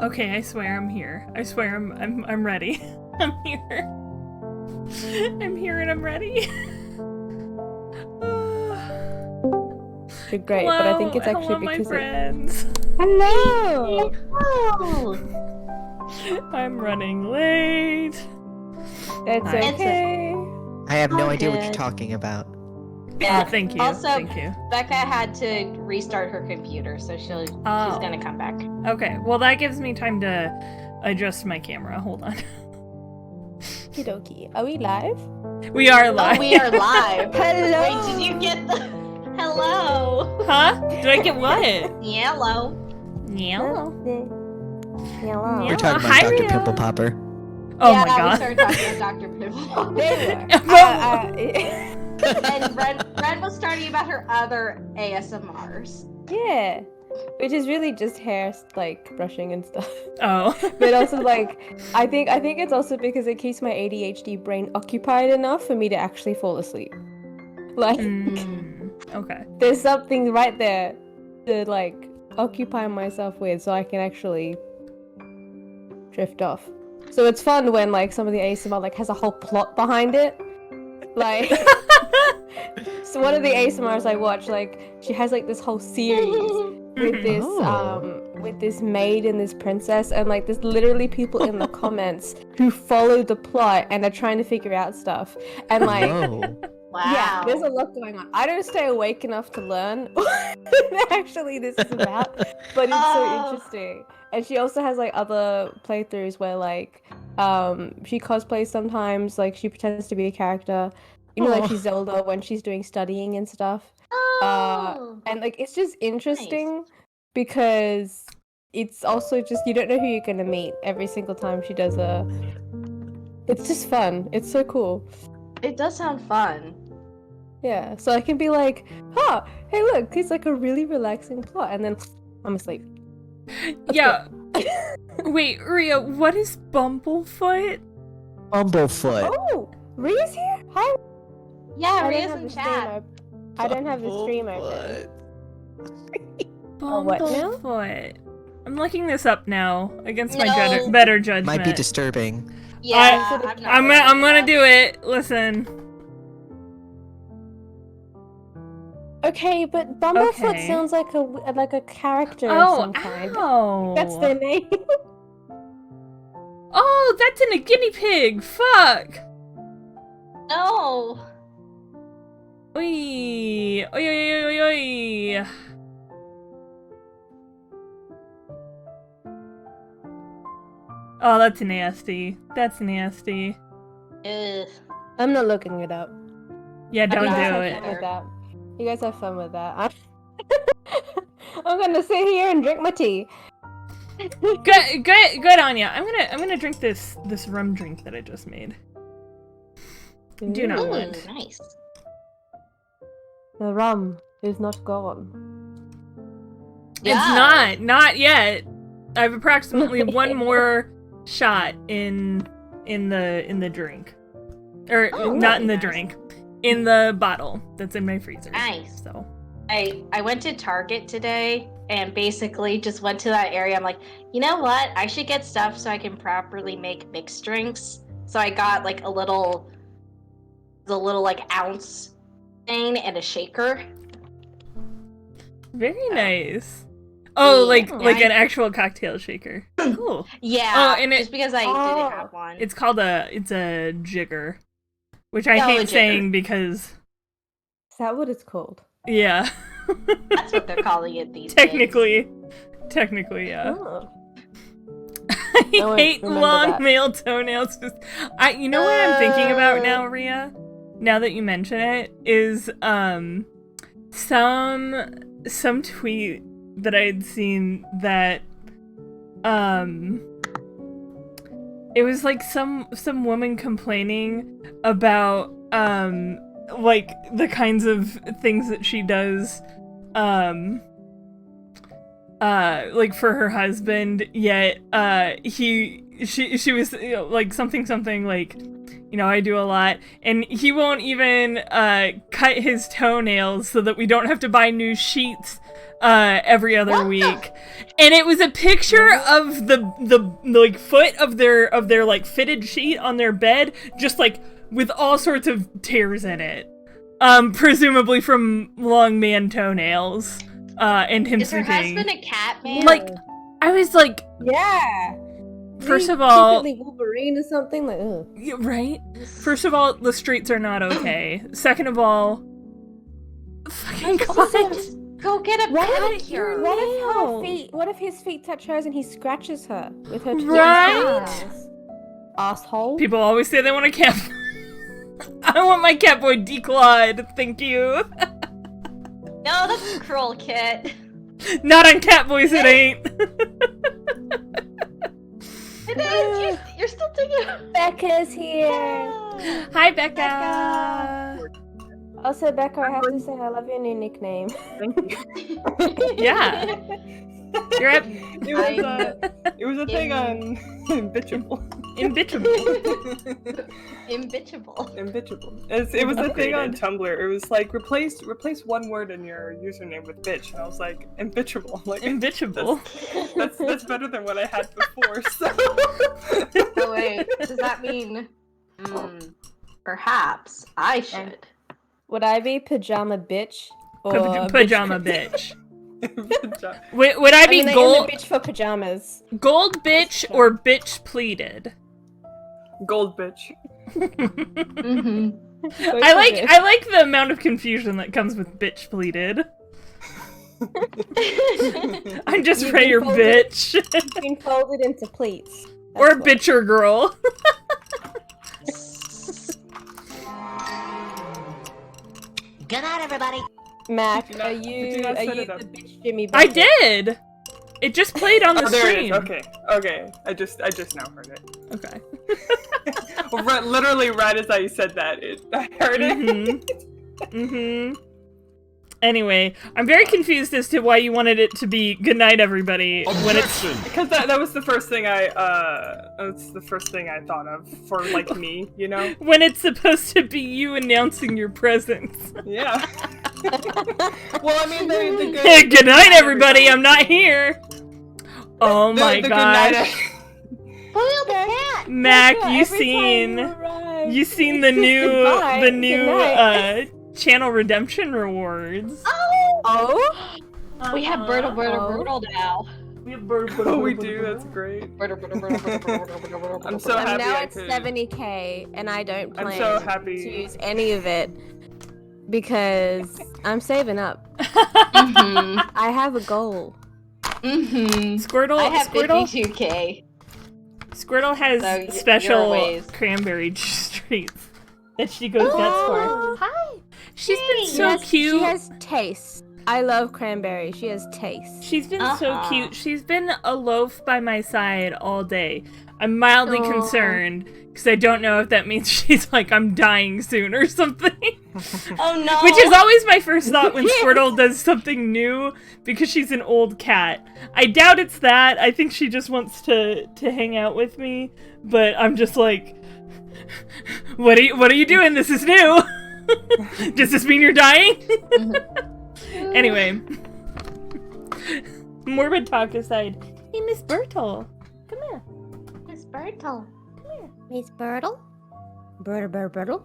Okay, I swear I'm here. I swear I'm ready. I'm here. I'm here and I'm ready. You're great, Hello, but I think it's actually hello, because my friends. Hello! I'm running late. It's Hi. okay. I have no All idea what good. you're talking about. Yeah. Thank you. Also, Thank you. Becca had to restart her computer, so she's gonna come back. Okay, well that gives me time to adjust my camera. Hold on. Okie dokie. Are we live? We are live. Oh, we are live. Hello. Wait, did you get the hello? Huh? Did I get what? Yellow. Yeah. Hello. Yeah. We're talking about Hi, Dr. Ria. Pimple Popper. Oh yeah, my god. we started talking about Dr. Pimple. There And Ren was starting about her other ASMRs. Yeah. Which is really just hair, like, brushing and stuff. Oh. But also, like, I think it's also because it keeps my ADHD brain occupied enough for me to actually fall asleep. Like, Okay. there's something right there to, like, occupy myself with so I can actually drift off. So it's fun when, like, some of the ASMR, like, has a whole plot behind it. Like, so one of the ASMRs I watch, like, she has, like, this whole series with this, with this maid and this princess, and, like, there's literally people in the comments who follow the plot and are trying to figure out stuff. And, like, Wow. yeah, there's a lot going on. I don't stay awake enough to learn what actually this is about, but it's so interesting. And she also has like other playthroughs where like she cosplays sometimes, like she pretends to be a character. You know, like she's Zelda when she's doing studying and stuff. And like it's just interesting because it's also just you don't know who you're gonna meet every single time she does a. It's just fun. It's so cool. It does sound fun. Yeah, so I can be like, huh, hey look, it's like a really relaxing plot, and then I'm asleep. Yeah. Wait, Ria, what is Bumblefoot? Bumblefoot. Oh, Ria's here? Hi. Yeah, I Ria's don't in have the chat. stream I don't have the stream open. Bumblefoot. what now? I'm looking this up now against my No. better judgment. Might be disturbing. Yeah, I'm gonna do it. Listen. Okay, but Bumblefoot Okay. sounds like a character of Oh, some kind. ow. That's their name. Oh, that's in a guinea pig. Fuck. No. Oi. Oi, oi, oi, oi, oi. Oh, that's nasty. That's nasty. Ugh. I'm not looking it up. Yeah, don't not do have it. that. With that. You guys have fun with that. I'm gonna sit here and drink my tea. Good on ya. I'm gonna drink this rum drink that I just made. Do not Ooh, want. nice. The rum is not gone. It's not yet. I have approximately one more shot in the drink, or Oh, not in the nice. drink, in the bottle that's in my freezer. Nice. So I went to Target today and basically just went to that area. I'm like, you know what? I should get stuff so I can properly make mixed drinks. So I got like the little like ounce thing and a shaker. very nice. Oh, Yeah. like an actual cocktail shaker. Cool. Yeah. Oh, and just because I didn't have one. It's called it's a jigger, which I Oh, a hate jigger. saying because Is that what it's called? yeah. That's what they're calling it these days. Technically, yeah. Oh. I won't hate remember long that. male toenails. You know what I'm thinking about now, Ria? Now that you mention it, is some tweet that I'd seen that it was like some woman complaining about like the kinds of things that she does like for her husband, yet he she was like something like, I do a lot, and he won't even cut his toenails so that we don't have to buy new sheets every other week. And it was a picture of the like foot of their like fitted sheet on their bed, just like with all sorts of tears in it, presumably from long man toenails, and him Is her sleeping. husband a cat man? Like, I was like, Yeah. first of all, secretly Wolverine or something like. Ugh. yeah, right? First of all, the streets are not okay. Second of all, fucking God. Go get a pedicure. What if his feet touch hers and he scratches her with her Right? toes? Asshole. People always say they want a cat. I want my Catboy declawed, thank you. No, that's cruel, Kit. Not on Catboys, it ain't. It is. You're still thinking. Becca's here. Hi, Becca. Also, Becca, I have to say I love your new nickname. Thank you. Yeah. You're at It was a thing on Bitchable. Imbitchable. Imbitchable. It was a thing on Tumblr. It was like replace one word in your username with bitch, and I was like imbitchable. Like Imbitchable. that's better than what I had before. So. Oh wait, does that mean? Perhaps I should. Would I be pajama bitch or Pajama bitch. Would I be I mean, gold bitch for pajamas? gold bitch or bitch pleated? Gold bitch. Mm-hmm. I like the amount of confusion that comes with bitch pleated. I'm just You Ray can your fold it. bitch. It's been folded into pleats. Or That's what. bitcher girl. Good night, everybody. Mac, Did you not- are did you you not set the it up? bitch Jimmy? I Bucket? did. It just played on the Oh, there it screen. is. Okay. I just now heard it. Okay. Literally right as I said that, I heard it. Mm-hmm. Anyway, I'm very confused as to why you wanted it to be good night, everybody. When it's Because that was the first thing I thought of for like me, you know? when it's supposed to be you announcing your presence. Yeah. Well, I mean the good Good night, everybody. I'm not here. Oh the- my the good gosh, night- Spoil the cat. Mac, Becca, you every time seen you arrive, you seen it's the just new goodbye, the new goodnight. channel redemption rewards. Oh, We have Birtle now. We have bird. Oh, we do. That's great. I'm so I'm happy now I at could. 70k, and I don't I'm plan so to happy. use any of it because I'm saving up. Mm-hmm. I have a goal. Mm-hmm. Squirtle, I have Squirtle, 52k. Squirtle has So your special ways. cranberry juice treats that she goes nuts for. Hi. She's been She so has, cute. She has taste. I love cranberry. She has taste. She's been so Uh-huh. cute. She's been a loaf by my side all day. I'm mildly Aw. concerned because I don't know if that means she's like, I'm dying soon or something. Oh no. Which is always my first thought when Squirtle does something new because she's an old cat. I doubt it's that. I think she just wants to hang out with me. But I'm just like, what are you doing? This is new. Does this mean you're dying? Anyway, morbid talk aside. Hey, Miss Bertle, come here. Miss Birtle. Miss Birtle? Birtle?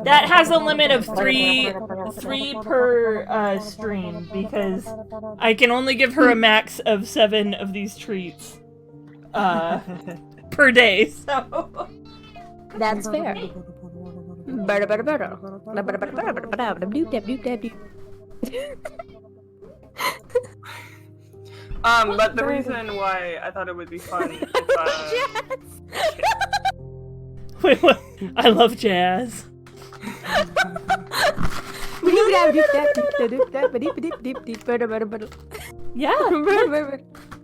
That has a limit of three per stream because I can only give her a max of 7 of these treats per day. So That's fair. But the reason why I thought it would be fun if, wait, what? I love jazz. Yeah,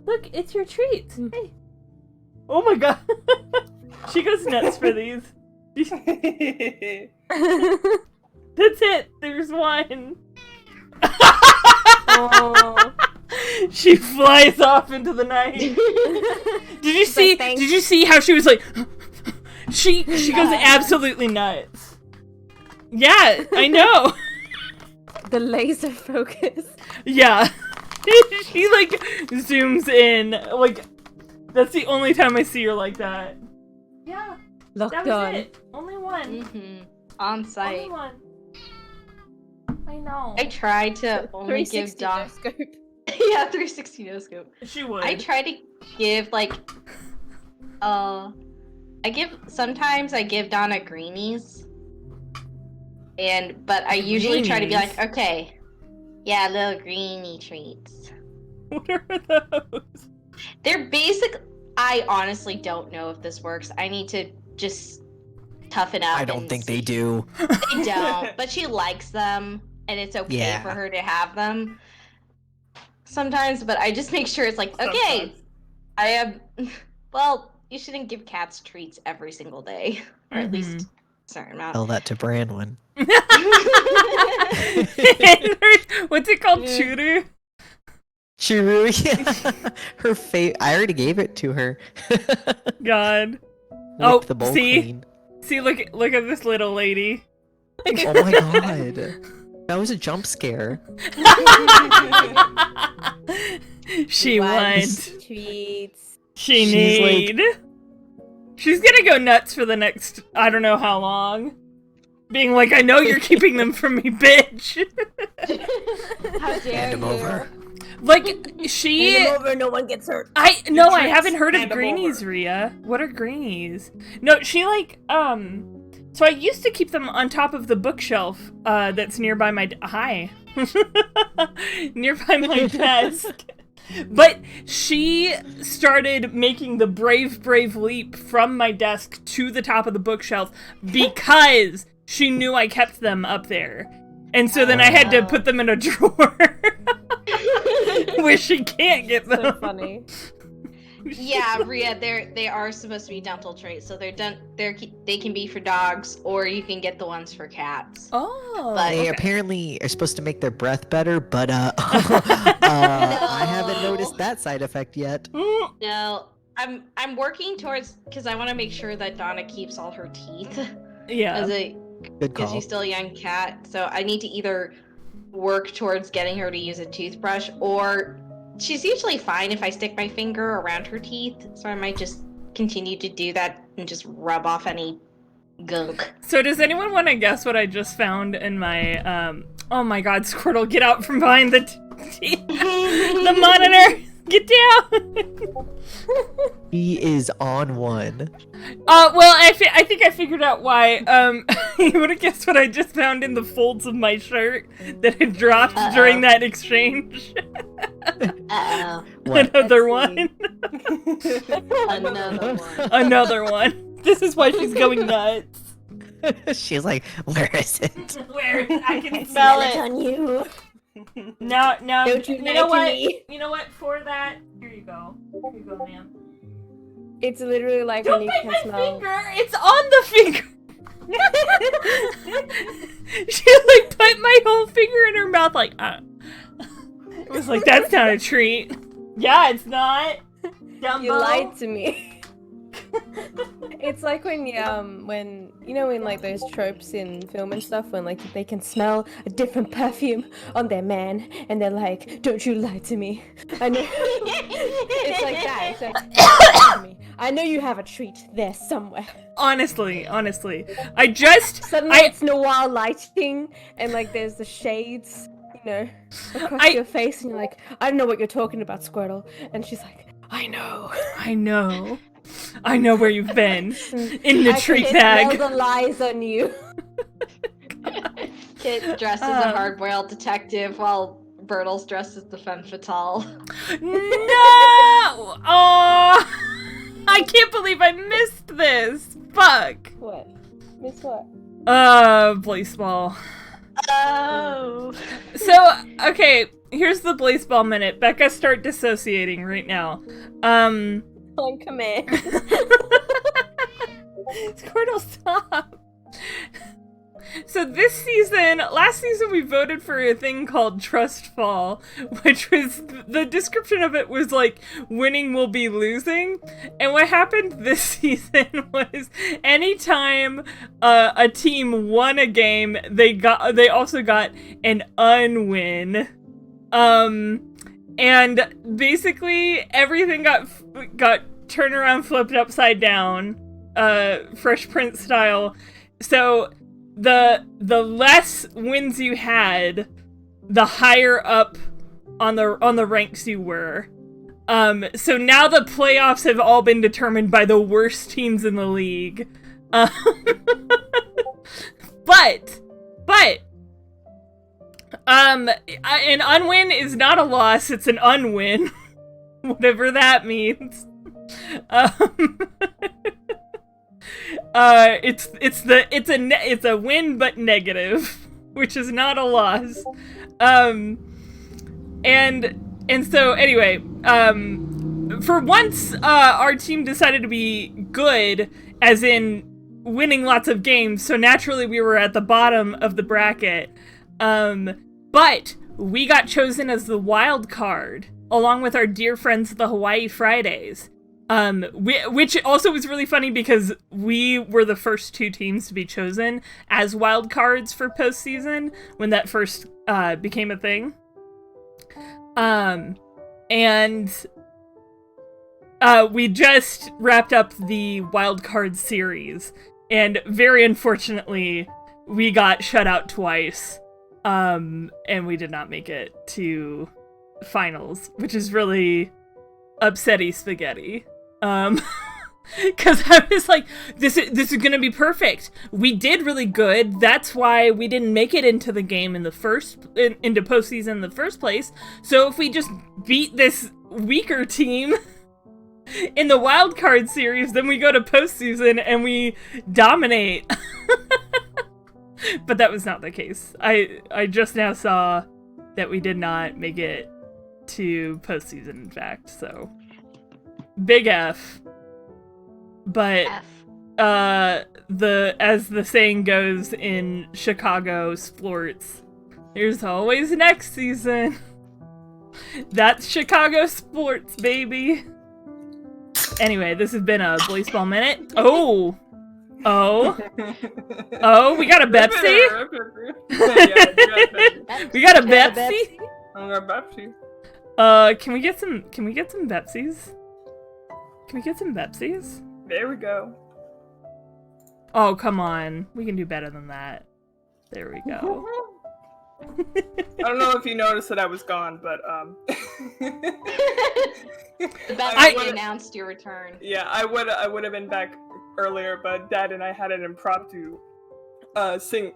look, it's your treats. Hey. Oh my god, she goes nuts for these. That's it. There's one. Oh. She flies off into the night. Did you see how she was like she goes absolutely nuts. Yeah, I know. The laser focus. Yeah. She like zooms in. Like that's the only time I see her like that. Yeah. Locked That was on. it. Only one. On Only site. one. I know. I tried to only give 360 Don. no-scope. Yeah, 360 no scope. She would. I try to give like, sometimes I give Donna greenies, but I usually try to be like, Greenies? okay, yeah, little greenie treats. What are those? They're basic. I honestly don't know if this works. I need to just tough it out. I don't and think they see. do. They don't, but she likes them, and it's okay Yeah. for her to have them. Sometimes, but I just make sure it's like, okay, Sometimes. I am. Well, you shouldn't give cats treats every single day, or at least a certain amount. Tell that to Branwyn. What's it called? Shooter? Churu, yeah. Her I already gave it to her. God. Lick Oh, the bowl see? clean. See, look at this little lady. Oh my god. That was a jump scare. She Wants went. treats. She She's like- need. She's gonna go nuts for the next I don't know how long. Being like, I know you're keeping them from me, bitch. How dare Hand him you? over. Like she. Hand him over, no one gets hurt. I treats, haven't heard of hand 'em greenies, over. Rhea. What are greenies? No, she like So I used to keep them on top of the bookshelf that's nearby my nearby my desk. But she started making the brave leap from my desk to the top of the bookshelf because she knew I kept them up there. And so then I had to put them in a drawer where she can't get them. So funny. Yeah, Rhea, they are supposed to be dental traits, so they can be for dogs, or you can get the ones for cats. Oh. But- They Okay. apparently are supposed to make their breath better, but I haven't noticed that side effect yet. Mm, No, I'm working towards, because I want to make sure that Donna keeps all her teeth yeah. Good because call. she's still a young cat. So I need to either work towards getting her to use a toothbrush, or she's usually fine if I stick my finger around her teeth. So I might just continue to do that and just rub off any gunk. So does anyone want to guess what I just found in my oh my god, Squirtle, get out from behind the the monitor. Get down. He is on one. Well, I think I figured out why. You would have guessed what I just found in the folds of my shirt that had dropped during that exchange. Uh-oh. What? Another Let's one. Another one. Another one. This is why she's going nuts. She's like, where is it? Where I can smell it. on you. Now, Don't you you lie know to what? me. You know what? For that, here you go. Here you go, ma'am. It's literally like Don't when you bite can my smell. finger. It's on the finger. She like put my whole finger in her mouth, like. It was like that's not a treat. Yeah, it's not. Dumbo. You lied to me. It's like when you know in like those tropes in film and stuff when like they can smell a different perfume on their man and they're like, "Don't you lie to me." I know. It's like that. It's like, "Don't lie to me. I know you have a treat there somewhere." Honestly, I just Suddenly it's noir lighting and like there's the shades, you know, across your face and you're like, "I don't know what you're talking about, Squirtle," and she's like, "I know." I know where you've been in the I treat can bag. smell the lies on you. Kit dressed as a hard-boiled detective while Bertle's dressed as the femme fatale. No! Oh, I can't believe I missed this. Fuck. What? Miss what? Blaze ball. Oh. So, okay, here's the Blaze ball minute. Becca, start dissociating right now. On command. Squirtle, stop. So last season we voted for a thing called Trust Fall, which was, the description of it was like, winning will be losing. And what happened this season was anytime a team won a game, they also got an unwin. And basically everything got turned around, flipped upside down, Fresh Prince style. So the less wins you had, the higher up on the ranks you were. So now the playoffs have all been determined by the worst teams in the league. But an unwin is not a loss, it's an unwin. Whatever that means. It's a win but negative, which is not a loss. And so anyway, for once, our team decided to be good, as in winning lots of games, so naturally we were at the bottom of the bracket. But we got chosen as the wild card, along with our dear friends the Hawaii Fridays. Which also was really funny because we were the first two teams to be chosen as wild cards for postseason when that first became a thing. And we just wrapped up the wild card series, and very unfortunately, we got shut out twice. And we did not make it to finals, which is really upsetty spaghetti. Cause I was like, this is gonna be perfect. We did really good. That's why we didn't make it into the game into postseason in the first place. So if we just beat this weaker team in the wild card series, then we go to postseason and we dominate. But that was not the case. I just now saw that we did not make it to postseason, in fact, so big F. But as the saying goes in Chicago sports, there's always next season. That's Chicago sports, baby. Anyway, this has been a Baseball Minute. Oh, we got a Pepsi? We got a Pepsi? I got Pepsi. Can we get some Pepsis? Can we get some Pepsis? There we go. Oh, come on. We can do better than that. There we go. I don't know if you noticed that I was gone, but The best way announced your return. Yeah, I would have been back earlier, but Dad and I had an impromptu sing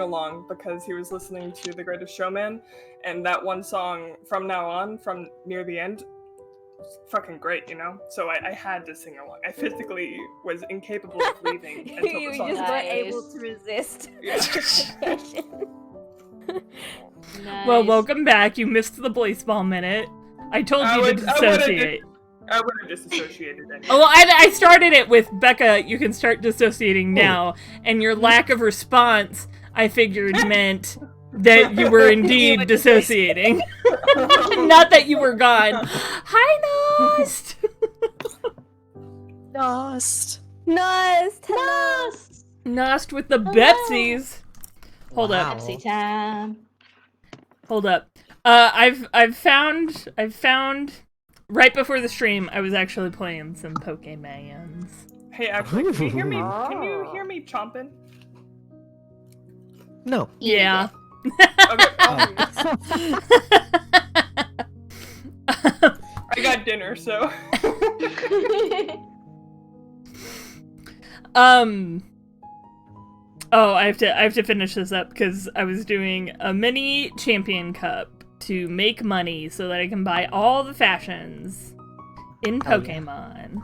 along because he was listening to The Greatest Showman, and that one song From Now On, from near the end, was fucking great, you know? So I had to sing along. I physically was incapable of leaving until You the song just was weren't Nice. able to resist. Yeah. Nice. Well, welcome back. You missed the Baseball Minute. I told you to dissociate. I would have disassociated anyway. Oh, well, I started it with, Becca, you can start dissociating now, and your lack of response, I figured, meant that you were indeed dissociating. Not that you were gone. Hi, Nost! Lost. Nice. Nost with the Bepsies. Hold Wow. up. Pepsi time. Hold up. I've found right before the stream I was actually playing some Pokemons. Hey, actually, can you hear me? Can you hear me chomping? No. Yeah. Okay. I got dinner, so. Oh, I have to finish this up because I was doing a mini champion cup to make money so that I can buy all the fashions in Oh, yeah. Pokemon.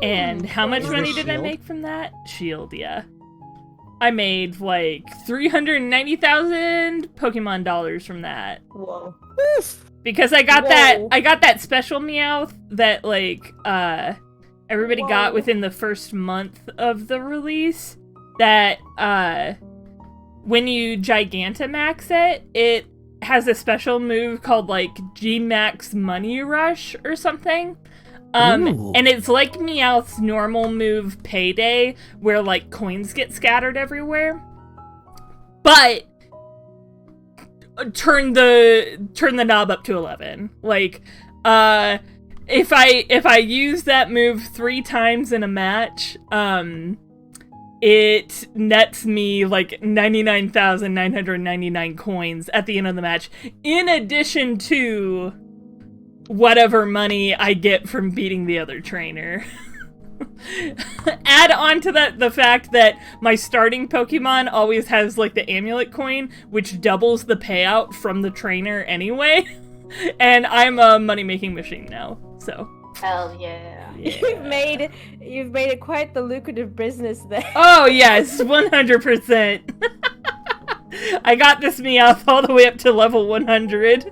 And how much Is money it did I Shield? make from that? Shield, yeah. I made like 390,000 Pokemon dollars from that. Whoa. Because I got Whoa. that special Meowth that like everybody got Whoa. within the first month of the release that when you Gigantamax it, it has a special move called like G-Max Money Rush or something. Ooh. And it's like Meowth's normal move Payday, where like coins get scattered everywhere. But turn the knob up to 11. Like, if I use that move 3 times in a match, it nets me like 99,999 coins at the end of the match, in addition to whatever money I get from beating the other trainer. Add on to that the fact that my starting Pokemon always has like the amulet coin, which doubles the payout from the trainer anyway. And I'm a money-making machine now, so. Hell yeah. You've made it quite the lucrative business there. Oh yes, 100%. I got this Meowth all the way up to level 100.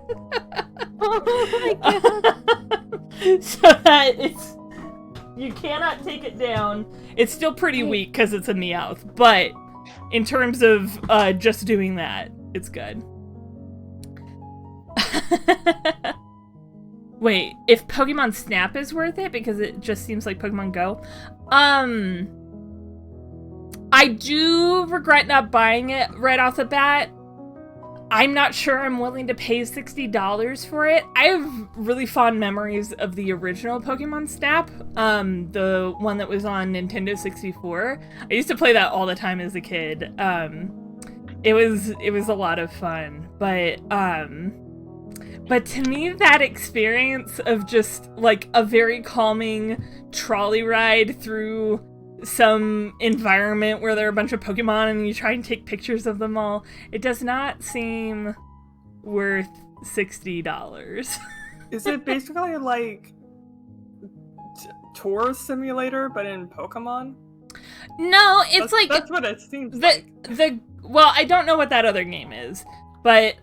Oh my god. So that it's... You cannot take it down. It's still pretty weak because it's a Meowth, but in terms of just doing that, it's good. Wait, if Pokemon Snap is worth it because it just seems like Pokemon Go, I do regret not buying it right off the bat. I'm not sure I'm willing to pay $60 for it. I have really fond memories of the original Pokemon Snap, the one that was on Nintendo 64. I used to play that all the time as a kid. It was a lot of fun, but to me, that experience of just like a very calming trolley ride through some environment where there are a bunch of Pokemon and you try and take pictures of them all, it does not seem worth $60. Is it basically like tour simulator but in Pokemon? No, it's That's what it seems like. Well, I don't know what that other game is, but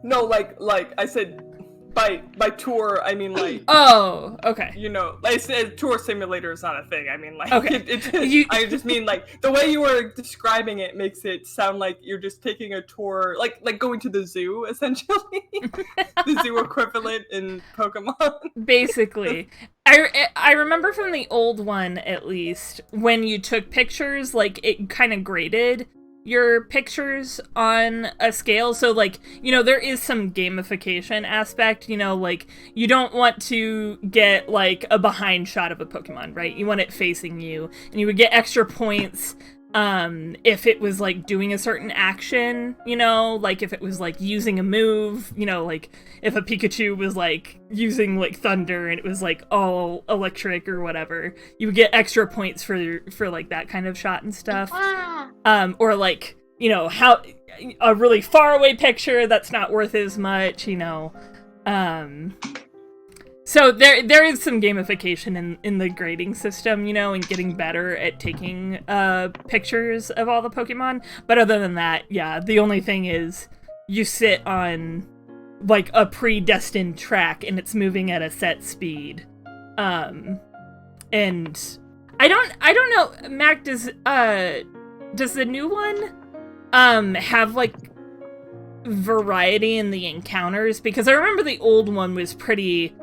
No, like I said, by tour, I mean like. Oh, okay. You know, like I said, tour simulator is not a thing. I mean, like, okay. I just mean like the way you were describing it makes it sound like you're just taking a tour, like going to the zoo, essentially, the zoo equivalent in Pokemon. Basically, I remember from the old one at least when you took pictures, like it kind of graded your pictures on a scale, so like, you know, there is some gamification aspect, you know, like you don't want to get like a behind shot of a Pokemon, right? You want it facing you, and you would get extra points if it was like doing a certain action, you know, like if it was like using a move, you know, like if a Pikachu was like using like thunder and it was like all electric or whatever, you would get extra points for like that kind of shot and stuff. Or like, you know, how a really far away picture that's not worth as much, you know. So there is some gamification in the grading system, you know, and getting better at taking pictures of all the Pokemon. But other than that, yeah, the only thing is you sit on like a predestined track and it's moving at a set speed. And I don't know, Mac, does the new one have like variety in the encounters? Because I remember the old one was pretty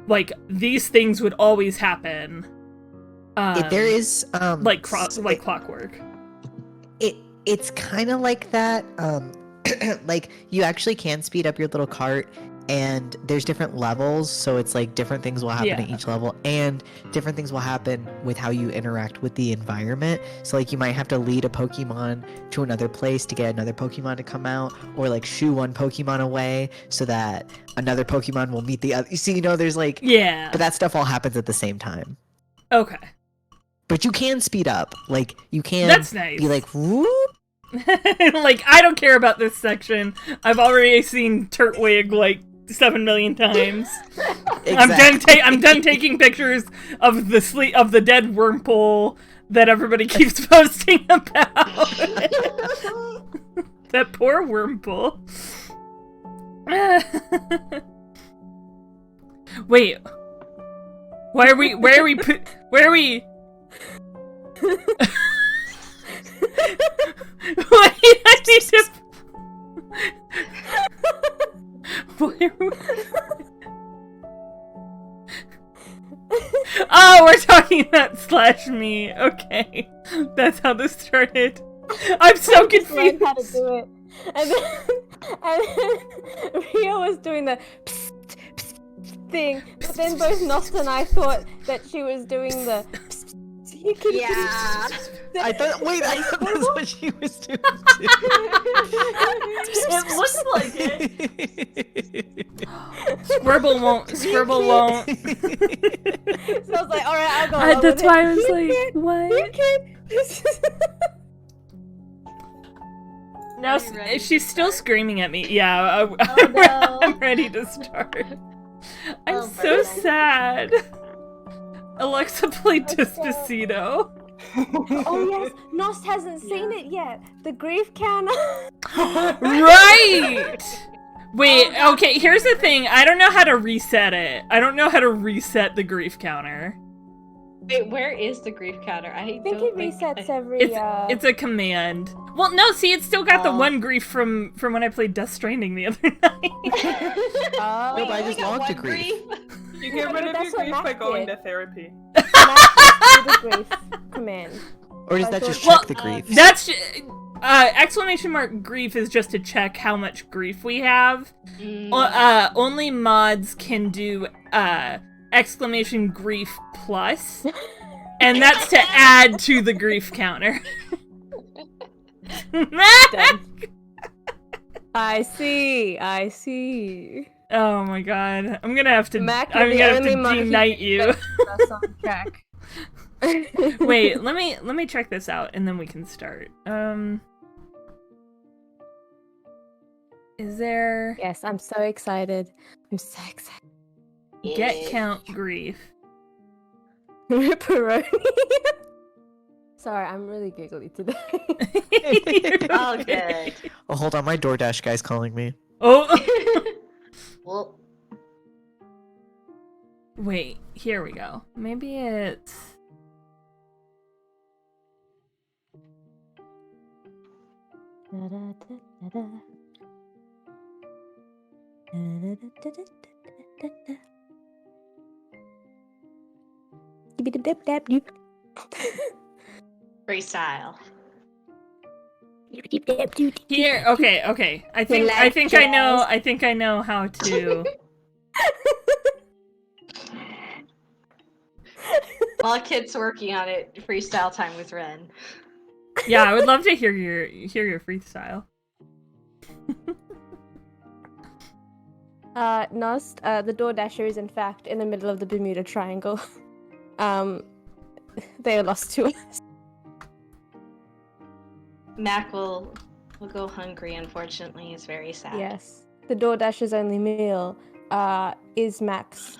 like these things would always happen. There is like clockwork. It's kind of like that. Like you actually can speed up your little cart, and there's different levels, so it's like different things will happen at each level, and different things will happen with how you interact with the environment. So like you might have to lead a Pokemon to another place to get another Pokemon to come out, or like shoo one Pokemon away so that another Pokemon will meet the other. You see, you know, there's like, but that stuff all happens at the same time. Okay. But you can speed up. Like you can. That's nice. Be like, whoop. Like, I don't care about this section. I've already seen Turtwig like 7 million times. Exactly. I'm done taking pictures of the dead Wurmple that everybody keeps posting about. That poor Wurmple. Wait. Where are we I need to. Where? Oh, we're talking about slash me. Okay, that's how this started. I'm so Just learned confused. how to do it. And then Rio was doing the psst, psst, psst thing, but then both Nost and I thought that she was doing the psst, psst. You can Yeah. I thought. Wait, I thought that's what she was doing. It looks like it. Scribble won't. Scribble won't. So I was like, alright, I'll go along That's with why it. I was You like, can't, what? you can't. Now Are you ready she's to still start? screaming at me. Yeah, Oh, no. I'm ready to start. I'm Oh, so Virgil. sad. Alexa played Despacito. Oh yes, Nost hasn't seen it yet. The grief counter. Right! Wait, Oh, okay, here's the thing. I don't know how to reset it. I don't know how to reset the grief counter. Wait, where is the grief counter? I think it resets every. It's a command. Well, no, see, it's still got the Oh. one grief from when I played Death Stranding the other night. Oh, No, but I just logged to grief. You get rid of That's your what grief Mac by going did. to therapy. the grief command. Or does I that just thought- check the grief? That's exclamation mark grief is just to check how much grief we have. Only mods can do exclamation grief plus, and that's to add to the grief counter. Done. I see. Oh my god, I'm gonna have to. Mac, I'm you're gonna the have to only monkey denite you. That's on track. Wait, let me check this out, and then we can start. Is there Yes, I'm so excited. I'm so excited. get count grief? Ripperoni. Sorry, I'm really giggly today. Oh, good. Oh, hold on, my DoorDash guy's calling me. Oh, Well, wait, here we go. Maybe it's. freestyle. Here, okay. I think I know how to. While Kit's working on it, freestyle time with Ren. Yeah, I would love to hear your freestyle. Nost, the DoorDasher is in fact in the middle of the Bermuda Triangle. They are lost to us. Mac will go hungry, unfortunately. He's very sad. Yes. The DoorDasher's only meal is Mac's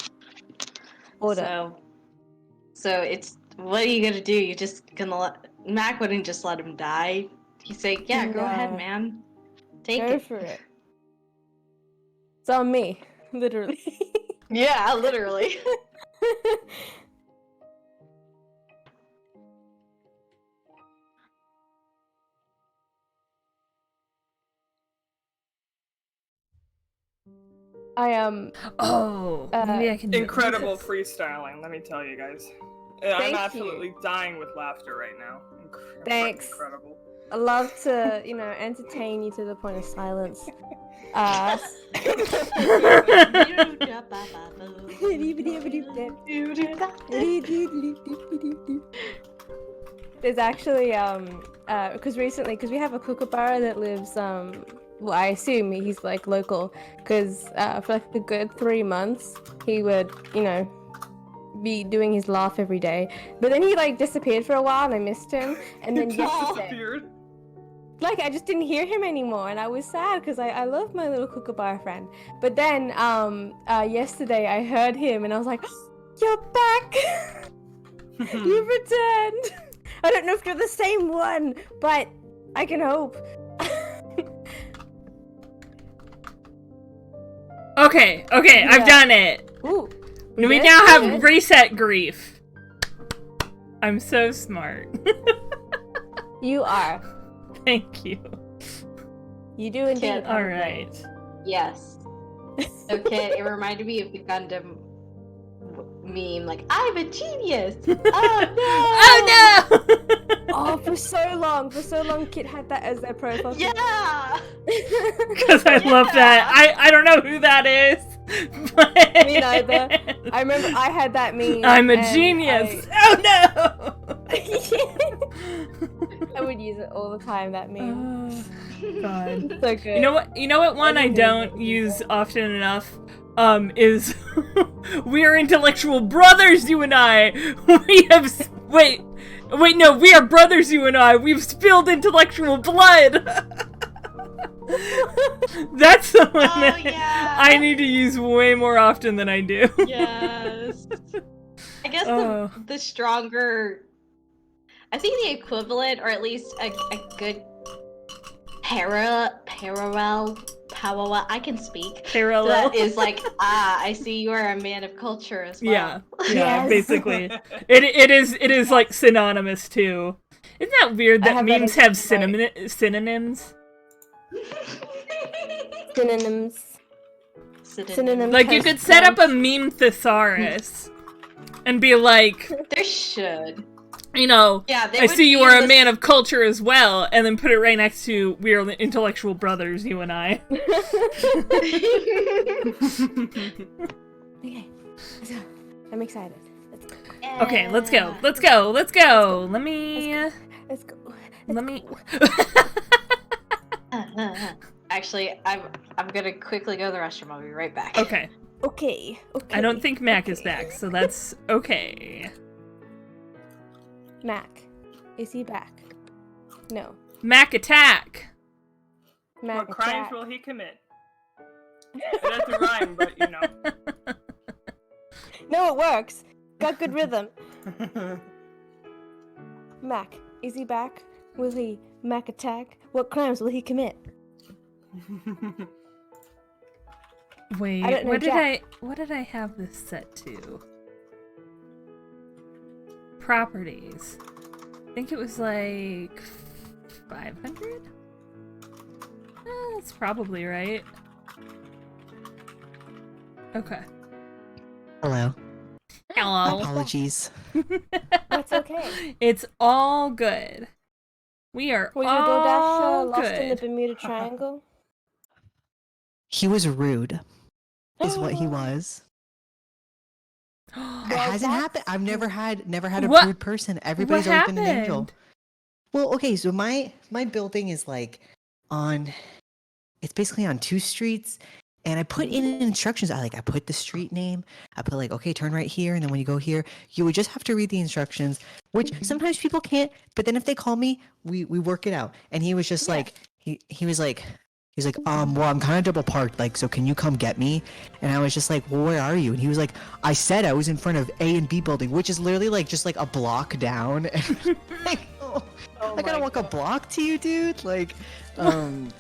order. So it's, what are you gonna do? You just gonna Mac wouldn't just let him die. He'd say, yeah, go ahead, No. man. Take Go it. for it. It's on me, literally. Yeah, literally. I Oh, maybe I can do it. Incredible freestyling, let me tell you guys. I'm Thank absolutely dying with laughter right now. Thanks. Incredible. I love to, entertain you to the point of silence. There's actually because we have a kookaburra that lives well, I assume he's like local because for like a good 3 months he would be doing his laugh every day, but then he like disappeared for a while and I missed him, and then yesterday Disappeared. like I just didn't hear him anymore, and I was sad because I love my little kookaburra friend. But then yesterday I heard him and I was like, you're back. You returned. I don't know if you're the same one, but I can hope. Okay, I've done it. Ooh, We did? now have Good. reset grief. I'm so smart. You are. Thank you. You do indeed. Can't- All right. Yes. Okay, it reminded me of the Gundam meme, like, I'm a genius! Oh no! Oh no! Oh, for so long, Kit had that as their profile. Yeah! Because I love that. I don't know who that is. But... Me neither. I remember I had that meme. I'm a and genius. Oh no! I would use it all the time, that meme. Oh, God. So good. You know what? You know what? One I Anything don't that you use say. often enough. Is we are intellectual brothers, you and I. We have wait, no, we are brothers, you and I. We've spilled intellectual blood. That's the one Oh, that yeah. I need to use way more often than I do. Yes. I guess Oh. the stronger, I think the equivalent, or at least a good parallel, I can speak. Parallel. That is like, I see you are a man of culture as well. Yeah, Yes. basically, it is like synonymous too. Isn't that weird I that have that memes as- have right. synonyms? Synonyms. Synonym Like you could set up a meme thesaurus and be like, There should. you know, Yeah, they I would see you be are in a man of culture as well, and then put it right next to we are intellectual brothers, you and I. Okay, let's go. I'm excited. Let's go. Okay, let's go. Let's go. Let's go. Let me. Let's go. Let me. Actually, I'm gonna quickly go to the restroom. I'll be right back. Okay. Okay. I don't think Mac is back, so that's okay. Mac. Is he back? No. Mac attack. Mac What crimes attack. will he commit? That's a rhyme, but you know. No, it works. Got good rhythm. Mac. Is he back? Will he Mac attack? What crimes will he commit? Wait, I don't know, what did I have this set to? Properties. I think it was like 500? That's probably right. Okay. Hello. Hello. Apologies. That's okay. It's all good. We are Was your all DoorDasher lost good. in the Bermuda Triangle? He was rude, is what he was. It hasn't that's- happened. I've never had a What- rude person. Everybody's what always been an angel. happened? Well, okay, so my building is like it's basically on 2 streets, and I put in instructions. I put the street name. I put like, okay, turn right here, and then when you go here, you would just have to read the instructions, which sometimes people can't. But then if they call me, we work it out. And he was just like, he was like, well, I'm kind of double parked, like, so can you come get me? And I was just like, well, where are you? And he was like, I said I was in front of A and B building, which is literally like just like a block down. And like, I gotta walk a block to you, dude. Like, and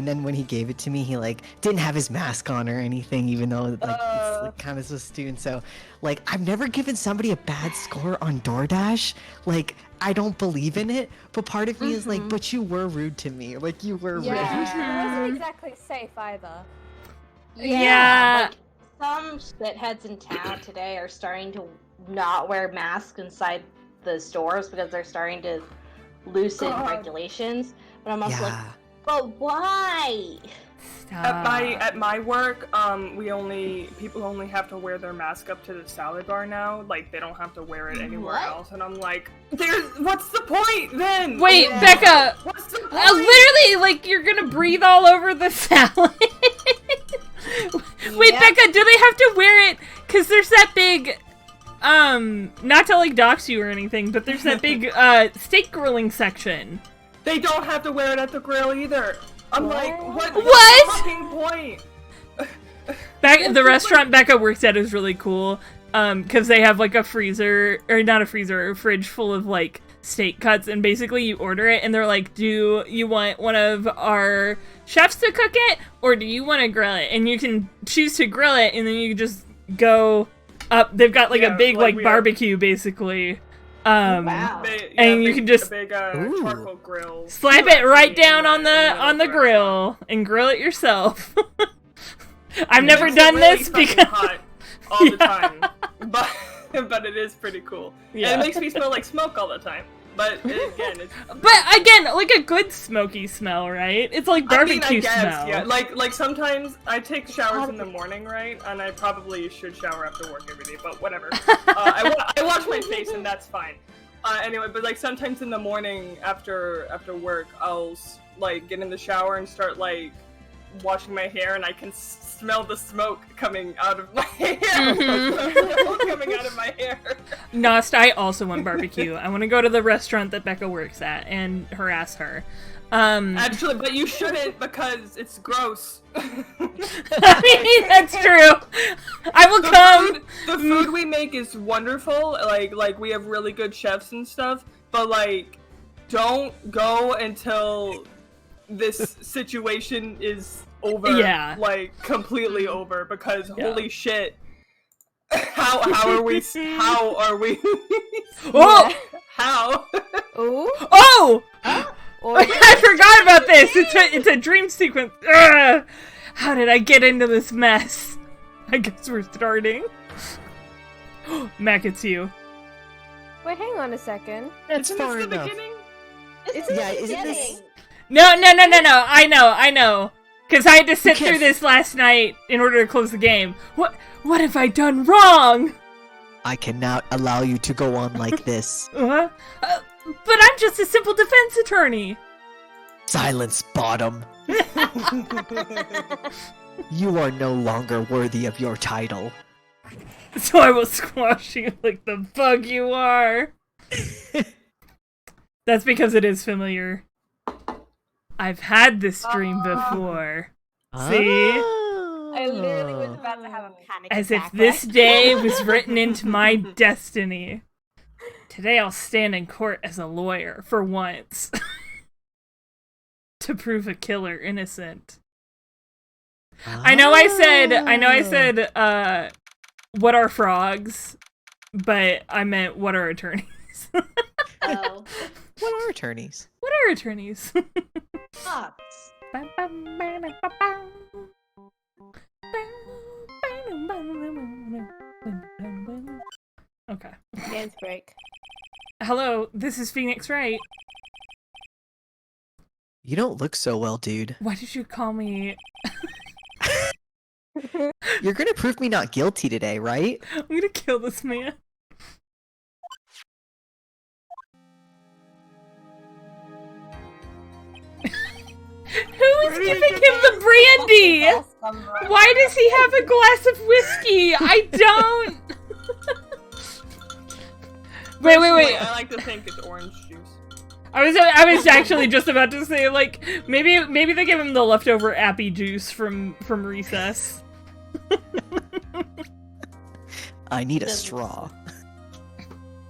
then when he gave it to me, he like didn't have his mask on or anything, even though like it's like kind of supposed to. And so, like, I've never given somebody a bad score on DoorDash. Like, I don't believe in it, but part of me is like, but you were rude to me. Like, you were rude. Yeah, it wasn't exactly safe either. Yeah. Like, some shitheads in town today are starting to not wear masks inside the stores because they're starting to loosen God. regulations. But I'm also like, Yeah. but why? Stop. At my work, people only have to wear their mask up to the salad bar now. Like, they don't have to wear it anywhere What? else. And I'm like, what's the point then? Wait, Yeah. Becca! What's the point? Literally, like, you're gonna breathe all over the salad. Wait, Yeah. Becca, do they have to wear it? Because there's that big, not to, like, dox you or anything, but there's that big, steak grilling section. They don't have to wear it at the grill either. I'm What? like, what's What? the fucking point? The restaurant Becca works at is really cool, because they have, like, a freezer, or not a freezer, a fridge full of, like, steak cuts, and basically you order it, and they're like, do you want one of our chefs to cook it, or do you want to grill it? And you can choose to grill it, and then you just go up. They've got, like, Yeah, a big, like like, we are- barbecue, basically. Wow. And you can just a big Ooh. charcoal grill. slap it right down on in the grill and grill it yourself. I've never It's done really this fucking because hot all the time, but it is pretty cool. Yeah. And it makes me smell like smoke all the time. But again, it's like a good smoky smell, right? It's like barbecue I guess, smell. yeah. Like sometimes I take showers in the morning, right? And I probably should shower after work every day, but whatever. I wash my face and that's fine. Anyway, but like sometimes in the morning after work, I'll like get in the shower and start like washing my hair, and I can smell the smoke coming out of my hair. Coming out of my hair. Nost, I also want barbecue. I want to go to the restaurant that Becca works at and harass her. Actually, but you shouldn't because it's gross. I mean, that's true. I will come. The food we make is wonderful. Like we have really good chefs and stuff. But like, don't go until this situation is over. Yeah. Like completely over. Because holy shit, how are we? How are we? Oh! How? Ooh. Oh! Or I forgot about this. It's a dream sequence. Ugh. How did I get into this mess? I guess we're starting. Mac, it's you. wait, hang on a second. That's Isn't far this the enough. beginning? Isn't this? No. I know. Because I had to sit through this last night in order to close the game. What have I done wrong? I cannot allow you to go on like this. But I'm just a simple defense attorney. Silence, bottom. You are no longer worthy of your title. So I will squash you like the bug you are. That's because it is familiar. I've had this dream before. See? I literally was about to have a panic As if attack, this right? day was written into my destiny. Today I'll stand in court as a lawyer, for once. To prove a killer innocent. I know I said, what are frogs? But I meant, what are attorneys? Oh. What are attorneys? What are attorneys? Fox. Okay. Dance break. Hello, this is Phoenix Wright. You don't look so well, dude. Why did you call me? You're gonna prove me not guilty today, right? I'm gonna kill this man. Who is giving him the brandy? Why does he have a glass of whiskey? I don't. Wait. I like to think it's orange juice. I was actually just about to say, like, maybe they give him the leftover appy juice from recess. I need a straw.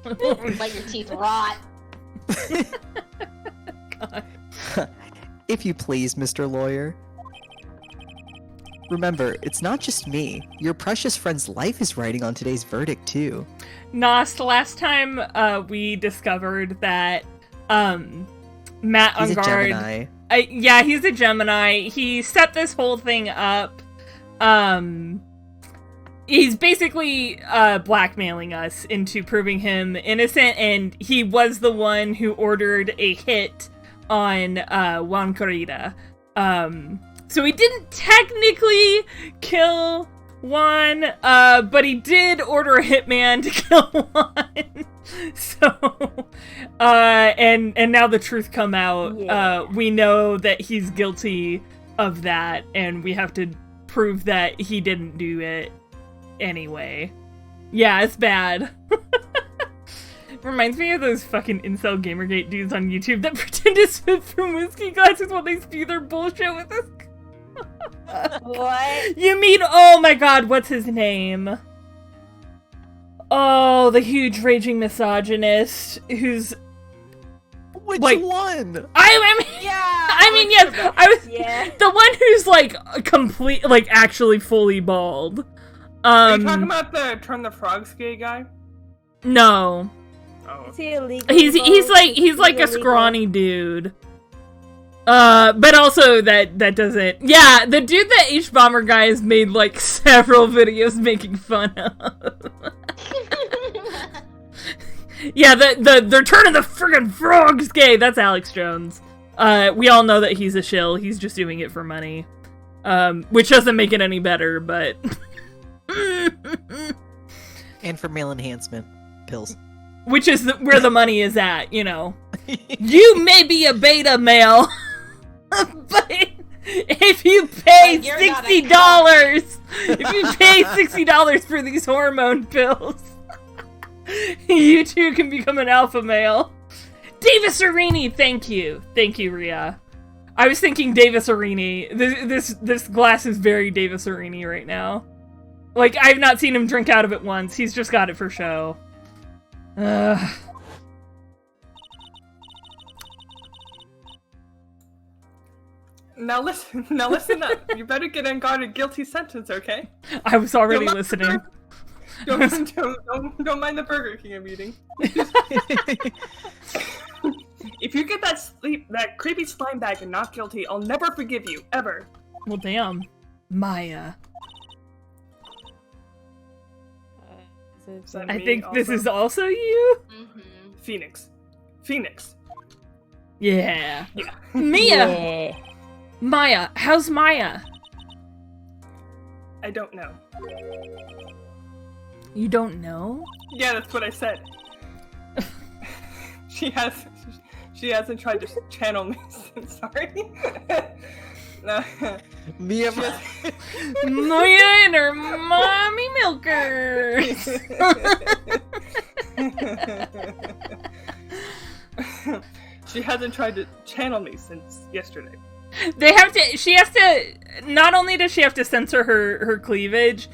Let your teeth rot. God. If you please, Mr. Lawyer. Remember, it's not just me. Your precious friend's life is riding on today's verdict, too. Nost, last time we discovered that Matt He's a Ungard, Gemini. yeah, he's a Gemini. He set this whole thing up. He's basically blackmailing us into proving him innocent, and he was the one who ordered a hit on Juan Corrida. So he didn't technically kill Juan, but he did order a hitman to kill Juan. So, and now the truth come out. Yeah. We know that he's guilty of that, and we have to prove that he didn't do it anyway. Yeah, it's bad. Reminds me of those fucking incel Gamergate dudes on YouTube that pretend to sip from whiskey glasses while they spew their bullshit with us. What? You mean, oh my god, what's his name? Oh, the huge raging misogynist who's Which like- one? I mean, Yeah. I mean, yes, I was Yeah. the one who's like complete, like actually fully bald. Are you talking about the Turn the Frogs gay guy? No. Oh, Oh. Is he illegal? He's like a illegal? scrawny dude. But also that doesn't. Yeah, the dude that H Bomber guy has made like several videos making fun of. Yeah, they're turning the friggin' frogs gay. That's Alex Jones. We all know that he's a shill. He's just doing it for money. Which doesn't make it any better, but. And for male enhancement pills. Which is where the money is at, you know. You may be a beta male, but if you pay But you're not a $60, if you pay $60 for these hormone pills, you too can become an alpha male. Davis Arini, thank you, Rhea. I was thinking Davis Arini. This glass is very Davis Arini right now. Like, I've not seen him drink out of it once. He's just got it for show. Ugh. Now listen up. You better get on guard a guilty sentence, okay? I was already Don't- listening. Don't mind the Burger King I'm eating. If you get that creepy slime bag and not guilty, I'll never forgive you, ever. Well, damn. Maya. Is that I me think this also? is also you? Phoenix. Yeah. Yeah. Mia! Yeah. Maya. How's Maya? I don't know. You don't know? Yeah, that's what I said. She hasn't tried to channel me. Sorry. No. Mia, Maya and her mommy milkers! She hasn't tried to channel me since yesterday. She has to, not only does she have to censor her cleavage,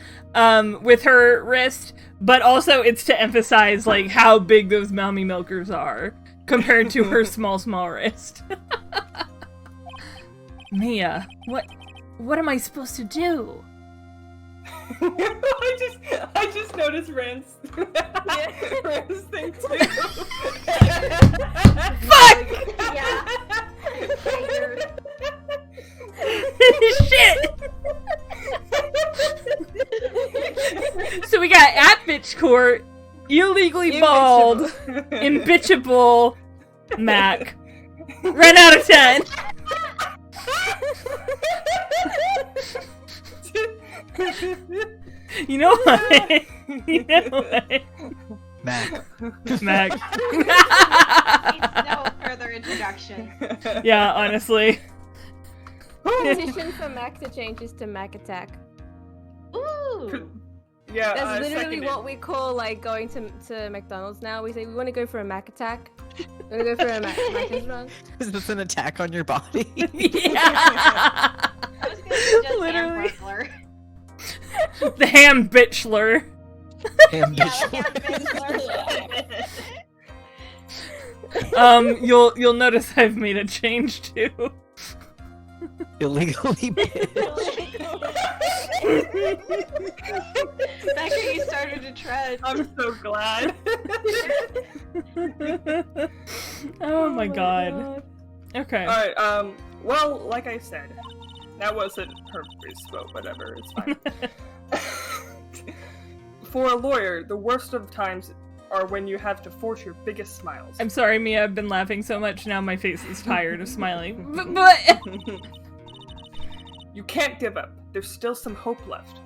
with her wrist, but also it's to emphasize, like, how big those mommy milkers are, compared to her small wrist. Mia, what am I supposed to do? I just noticed Rand's thing too. Fuck! Yeah. Shit! So we got at bitch court, illegally bald, imbitchable Mac. Run out of 10. You know what? You know what? Mac. Mac. Needs no further introduction. Yeah, honestly. Petition for Mac to change this to Mac Attack. Ooh. Yeah, That's literally seconded. what we call like going to McDonald's now. We say we want to go for a Mac Attack. We want to go for a Mac restaurant. Is this an attack on your body? Yeah. I was gonna suggest Literally. Hamburglar. The ham bitchler. Ambition. You'll notice I've made a change too. Illegally bitch. Back when you started to tread. I'm so glad. Oh my god. Okay. Alright, well, like I said, that wasn't her first vote, whatever, it's fine. For a lawyer, the worst of times are when you have to force your biggest smiles. I'm sorry, Mia, I've been laughing so much now my face is tired of smiling. But You can't give up. There's still some hope left.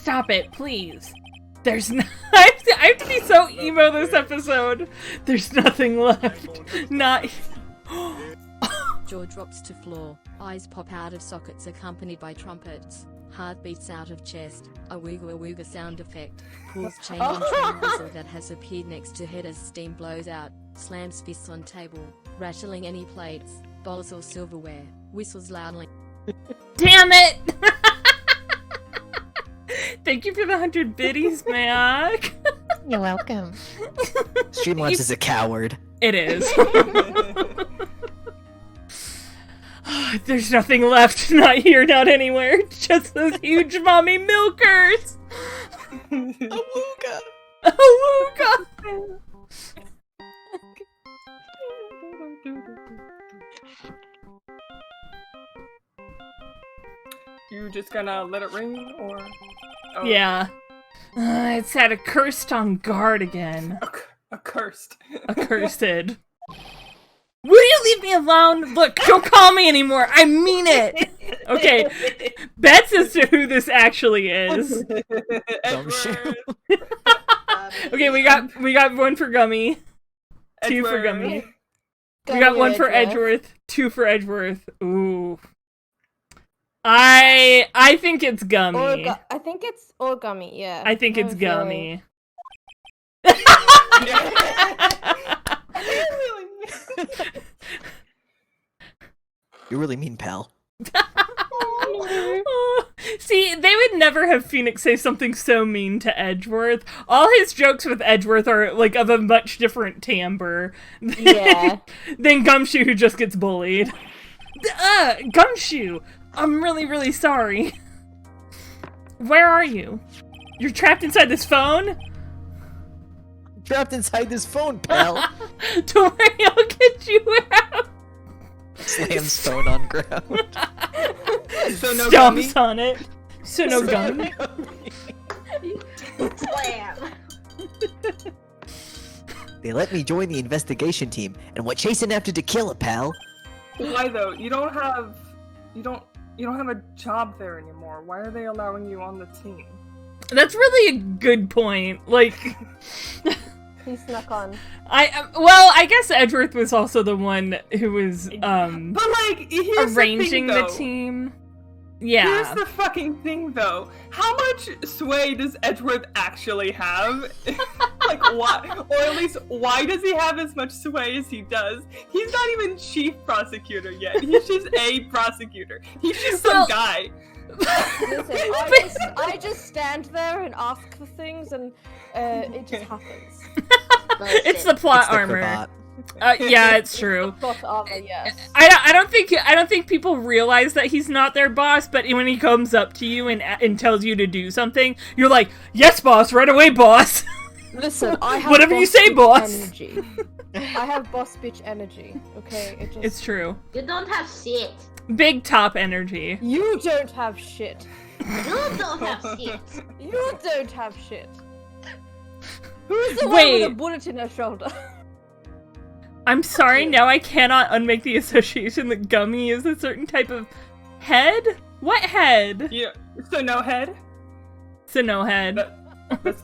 stop it, please. There's no I have to be so emo this episode. There's nothing left. Not Jaw drops to floor, eyes pop out of sockets accompanied by trumpets, heart beats out of chest, a wooga sound effect, pulls chain on train whistle that has appeared next to head as steam blows out, slams fists on table, rattling any plates, bowls or silverware, whistles loudly. damn it! Thank you for the 100 biddies, Mac. You're welcome. Streamlabs is a coward. It is. There's nothing left. Not here, not anywhere. Just those huge mommy milkers. Awooga. Oh, God. You just gonna let it ring, or? Oh, Yeah. It's at a cursed on guard again. Accursed. Accursed. Will you leave me alone? Look, don't call me anymore. I mean it. Okay, bets as to who this actually is. Edward. Okay, we got one for Gummy, two for Gummy. We got one for Edgeworth, two for Edgeworth. Ooh. I think it's Gummy. I think it's Gummy, yeah. I think it's Gummy. You really mean, pal. See, they would never have Phoenix say something so mean to Edgeworth. All his jokes with Edgeworth are like of a much different timbre than Gumshoe, who just gets bullied. Gumshoe, I'm really, really sorry. Where are you? You're trapped inside this phone? Trapped inside this phone, pal. Don't worry, I'll get you out. Slams phone on ground. So no Stomps Gummy? on it. So no Gummy. Slam. They let me join the investigation team, and we're chasing after To Kill it, pal. Why though? You don't have a job there anymore. Why are they allowing you on the team? That's really a good point. Like, He snuck on. I guess Edgeworth was also the one who was But like, here's arranging the the thing, team. Yeah. Here's the fucking thing, though. How much sway does Edgeworth actually have? Like, why? Or at least, why does he have as much sway as he does? He's not even chief prosecutor yet. He's just a prosecutor. He's just some guy. Listen, I just stand there and ask for things, and it just happens. It's the plot It's the armor. cravat. Yeah, it's true. Plot armor, yes. I don't think people realize that he's not their boss, but when he comes up to you and tells you to do something, you're like, yes, boss, right away, boss. Listen, I have Whatever you say, bitch boss. Energy. I have boss bitch energy. Okay, It's true. You don't have shit. Big top energy. You don't have shit. You don't have shit. You don't have shit. Who's the one Wait. with a bullet in her shoulder? I'm sorry, now I cannot unmake the association that Gummy is a certain type of head? What head? Yeah. So no head? So no head.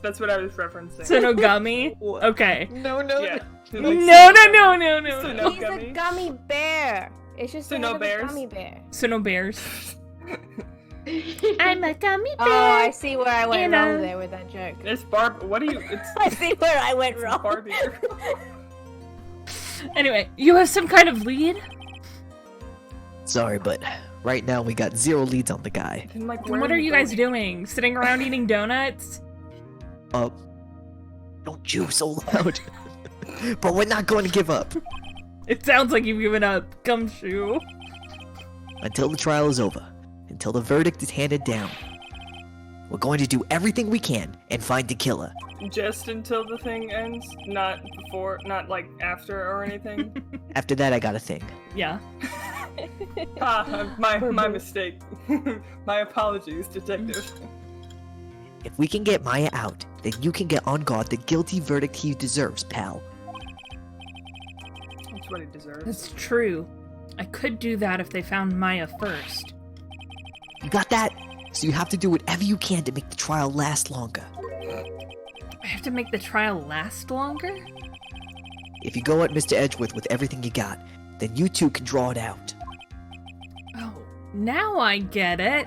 That's what I was referencing. So no Gummy? Okay. No. Yeah. No. So no He's gummy. a gummy bear. It's just So the no head of a bears? gummy bear. So no bears. I'm a gummy bear. Oh, I see where I went You wrong know. there with that joke. It's Barb. What are you? It's I see where I went wrong. Barbie. Anyway, you have some kind of lead? Sorry, but right now we got 0 leads on the guy. And, like, Then where what are you guys going? doing? Sitting around eating donuts? Don't you so loud. But we're not going to give up It sounds like you've given up. Gumshoe. until the trial is over, until the verdict is handed down. We're going to do everything we can and find the killer. Just until the thing ends, not before, not like after or anything. After that, I got a thing. Yeah. My mistake. My apologies, detective. If we can get Maya out, then you can get on guard the guilty verdict he deserves, pal. That's what he deserves. That's true. I could do that if they found Maya first. You got that? So you have to do whatever you can to make the trial last longer. I have to make the trial last longer? If you go at Mr. Edgeworth with everything you got, then you two can draw it out. Oh, now I get it.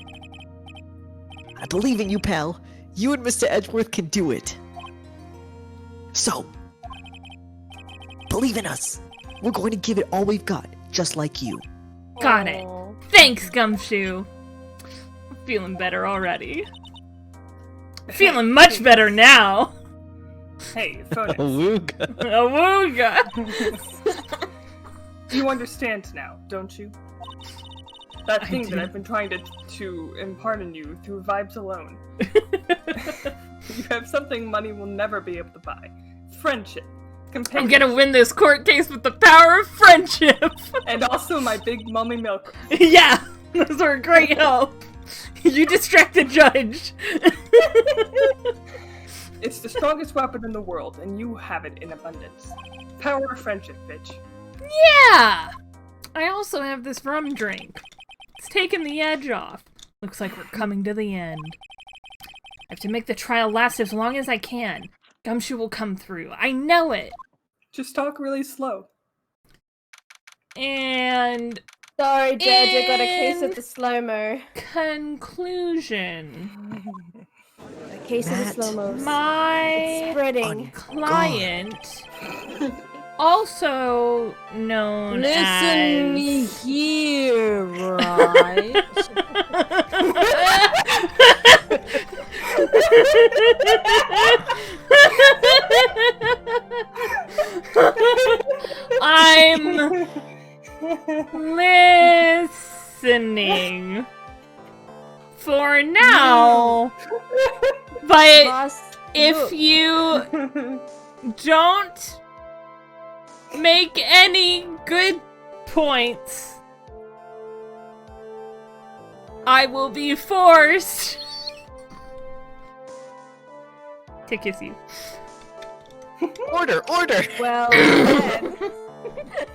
I believe in you, pal. You and Mr. Edgeworth can do it. So, believe in us. We're going to give it all we've got, just like you. Got it. Aw. Thanks, Gumshoe. I'm feeling better already. Feeling much better now. Hey, Phoenix. Awooga. You understand now, don't you? That I thing do. that I've been trying to impart in you through vibes alone. You have something money will never be able to buy. Friendship. I'm Companionship. gonna win this court case with the power of friendship. And also my big mummy milk. Yeah, those are a great help. You distract the judge. It's the strongest weapon in the world, and you have it in abundance. Power of friendship, bitch. Yeah! I also have this rum drink. It's taking the edge off. Looks like we're coming to the end. I have to make the trial last as long as I can. Gumshoe will come through. I know it! Just talk really slow. And... Sorry, Judge, I got a case of the slow-mo. conclusion. A case of the Matt. slow-mo. My Spreading. client, also known Listen me as... here, right? I'm listening for now, but Boss, if look. you don't make any good points, I will be forced to kiss you. Order. Well, then.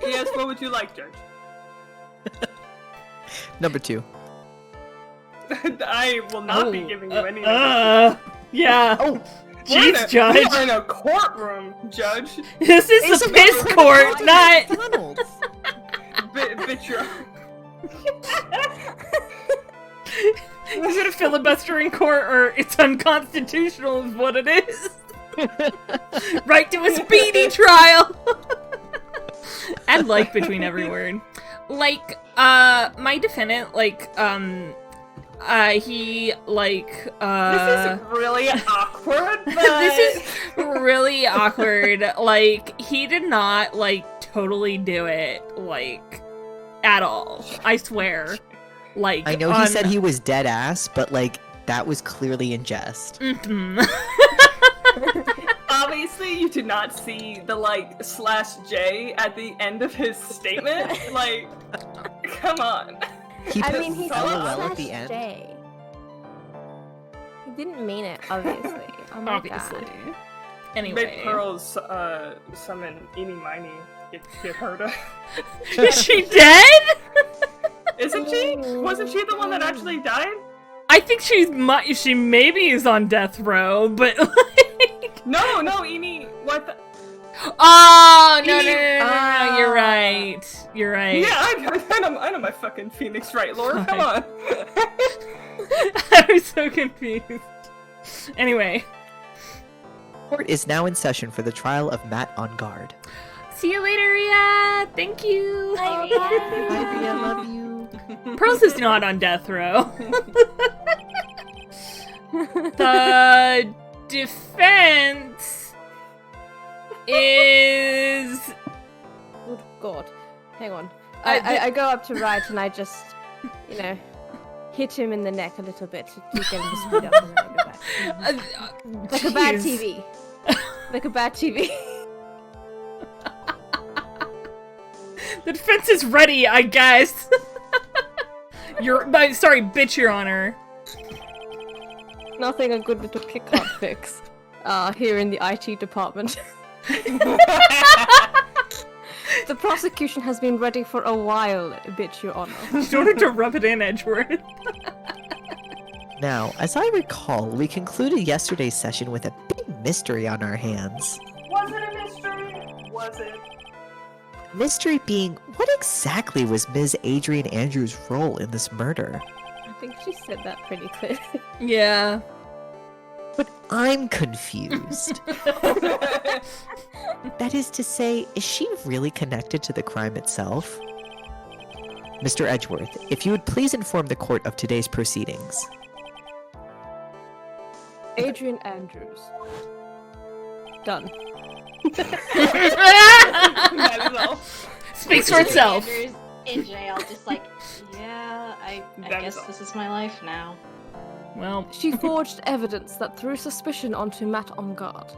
Yes, what would you like, Judge? Number 2. I will not be giving you any. Yeah. Oh, Jeez, Judge. We are in a courtroom, Judge. This is the piss court, not. McDonald's. Bitch, you're. Is it a filibuster in court or it's unconstitutional is what it is? Right to a speedy trial! Add like between every word. Like, my defendant, like, he, like, This is really awkward, but... this is really awkward. Like, he did not, like, totally do it, like, at all. I swear. Like, I know he said he was dead ass, but like that was clearly in jest. Mhm. Obviously, you did not see the, like, /J at the end of his statement. Like, come on. He put He LOL said at the end. J. He didn't mean it, obviously. Oh my Obviously. God. Anyway. Make Pearls summon Eeny Miny. Get her to... Is she dead? Isn't she? Wasn't she the one that actually died? I think she maybe is on death row, but like... No, Eeny, what the... Oh, no, Ah. you're right. You're right. Yeah, I know my fucking Phoenix Wright lore, come on. I was so confused. Anyway. Court is now in session for the trial of Matt on guard. See you later, Ria. Thank you. Bye, Ria, love you. Pearls is not on death row. The defense is... Oh God. Hang on. I go up to Wright and I just, hit him in the neck a little bit to get him to speed up and then I go back. Like a bad jeez. TV. Like a bad TV. The defense is ready, I guess. Sorry, bitch, Your Honor. Nothing a good little kick can't fix. Here in the IT department. The prosecution has been ready for a while, bitch, Your Honor. You don't have to rub it in, Edgeworth. Now, as I recall, we concluded yesterday's session with a big mystery on our hands. Was it a mystery? Was it? Mystery being, what exactly was Ms. Adrian Andrews' role in this murder? I think she said that pretty clearly. Yeah. But I'm confused. That is to say, is she really connected to the crime itself? Mr. Edgeworth, if you would please inform the court of today's proceedings. Adrian Andrews. Done. That is all. Speaks for itself. Andrew's in jail, just like, yeah, I That guess is all. this is my life now. Well, She forged evidence that threw suspicion onto Matt on guard.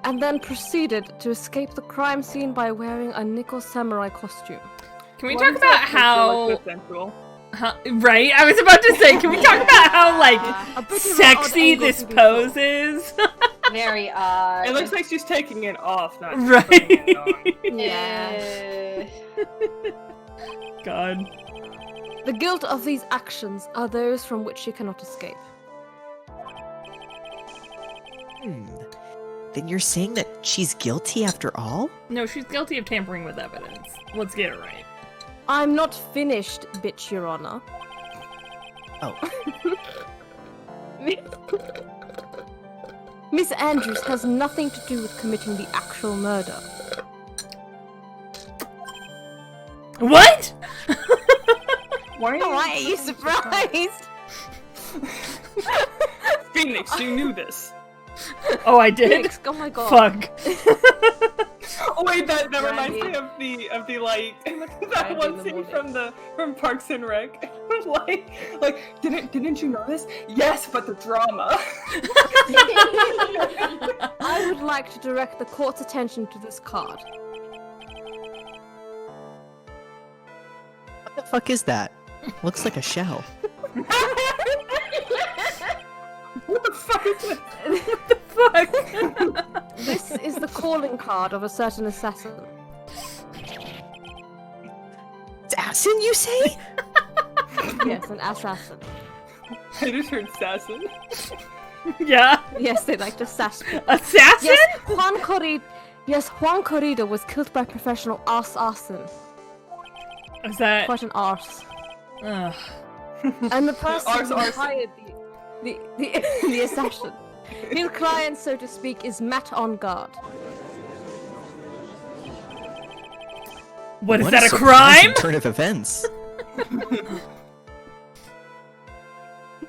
And then proceeded to escape the crime scene by wearing a nickel samurai costume. Can we One talk is, about like, makes you how... look sensual. Right? I was about to say, can we talk about how, like, A bit of an odd sexy angle this to be pose filmed. is? Very odd. It looks like she's taking it off, not just Right. putting it on. Yeah. God. The guilt of these actions are those from which she cannot escape. Then you're saying that she's guilty after all? No, she's guilty of tampering with evidence. Let's get it right. I'm not finished, bitch, Your Honor. Oh. Miss Andrews has nothing to do with committing the actual murder. What? Why Why are you surprised? Phoenix, you knew this. Oh, I did? Phoenix, oh my god. Fuck. Oh wait, that reminds Randy. me of the like that Randy in one the scene morning. from Parks and Rec. like didn't you know this? Yes, but the drama. I would like to direct the court's attention to this card. What the fuck is that? Looks like a shell. What the fuck is this? Fuck. This is the calling card of a certain assassin. Assassin, you say? Yes, an assassin. I just heard assassin. Yeah. Yes, they like to sass people. Assassin? Yes, Juan Corrido was killed by professional assassin. Is that... Quite an arse. Ugh. And the person Arse, who arse. hired the assassin, his client, so to speak, is Matt on guard. What is What that, a surprising crime? turn of events.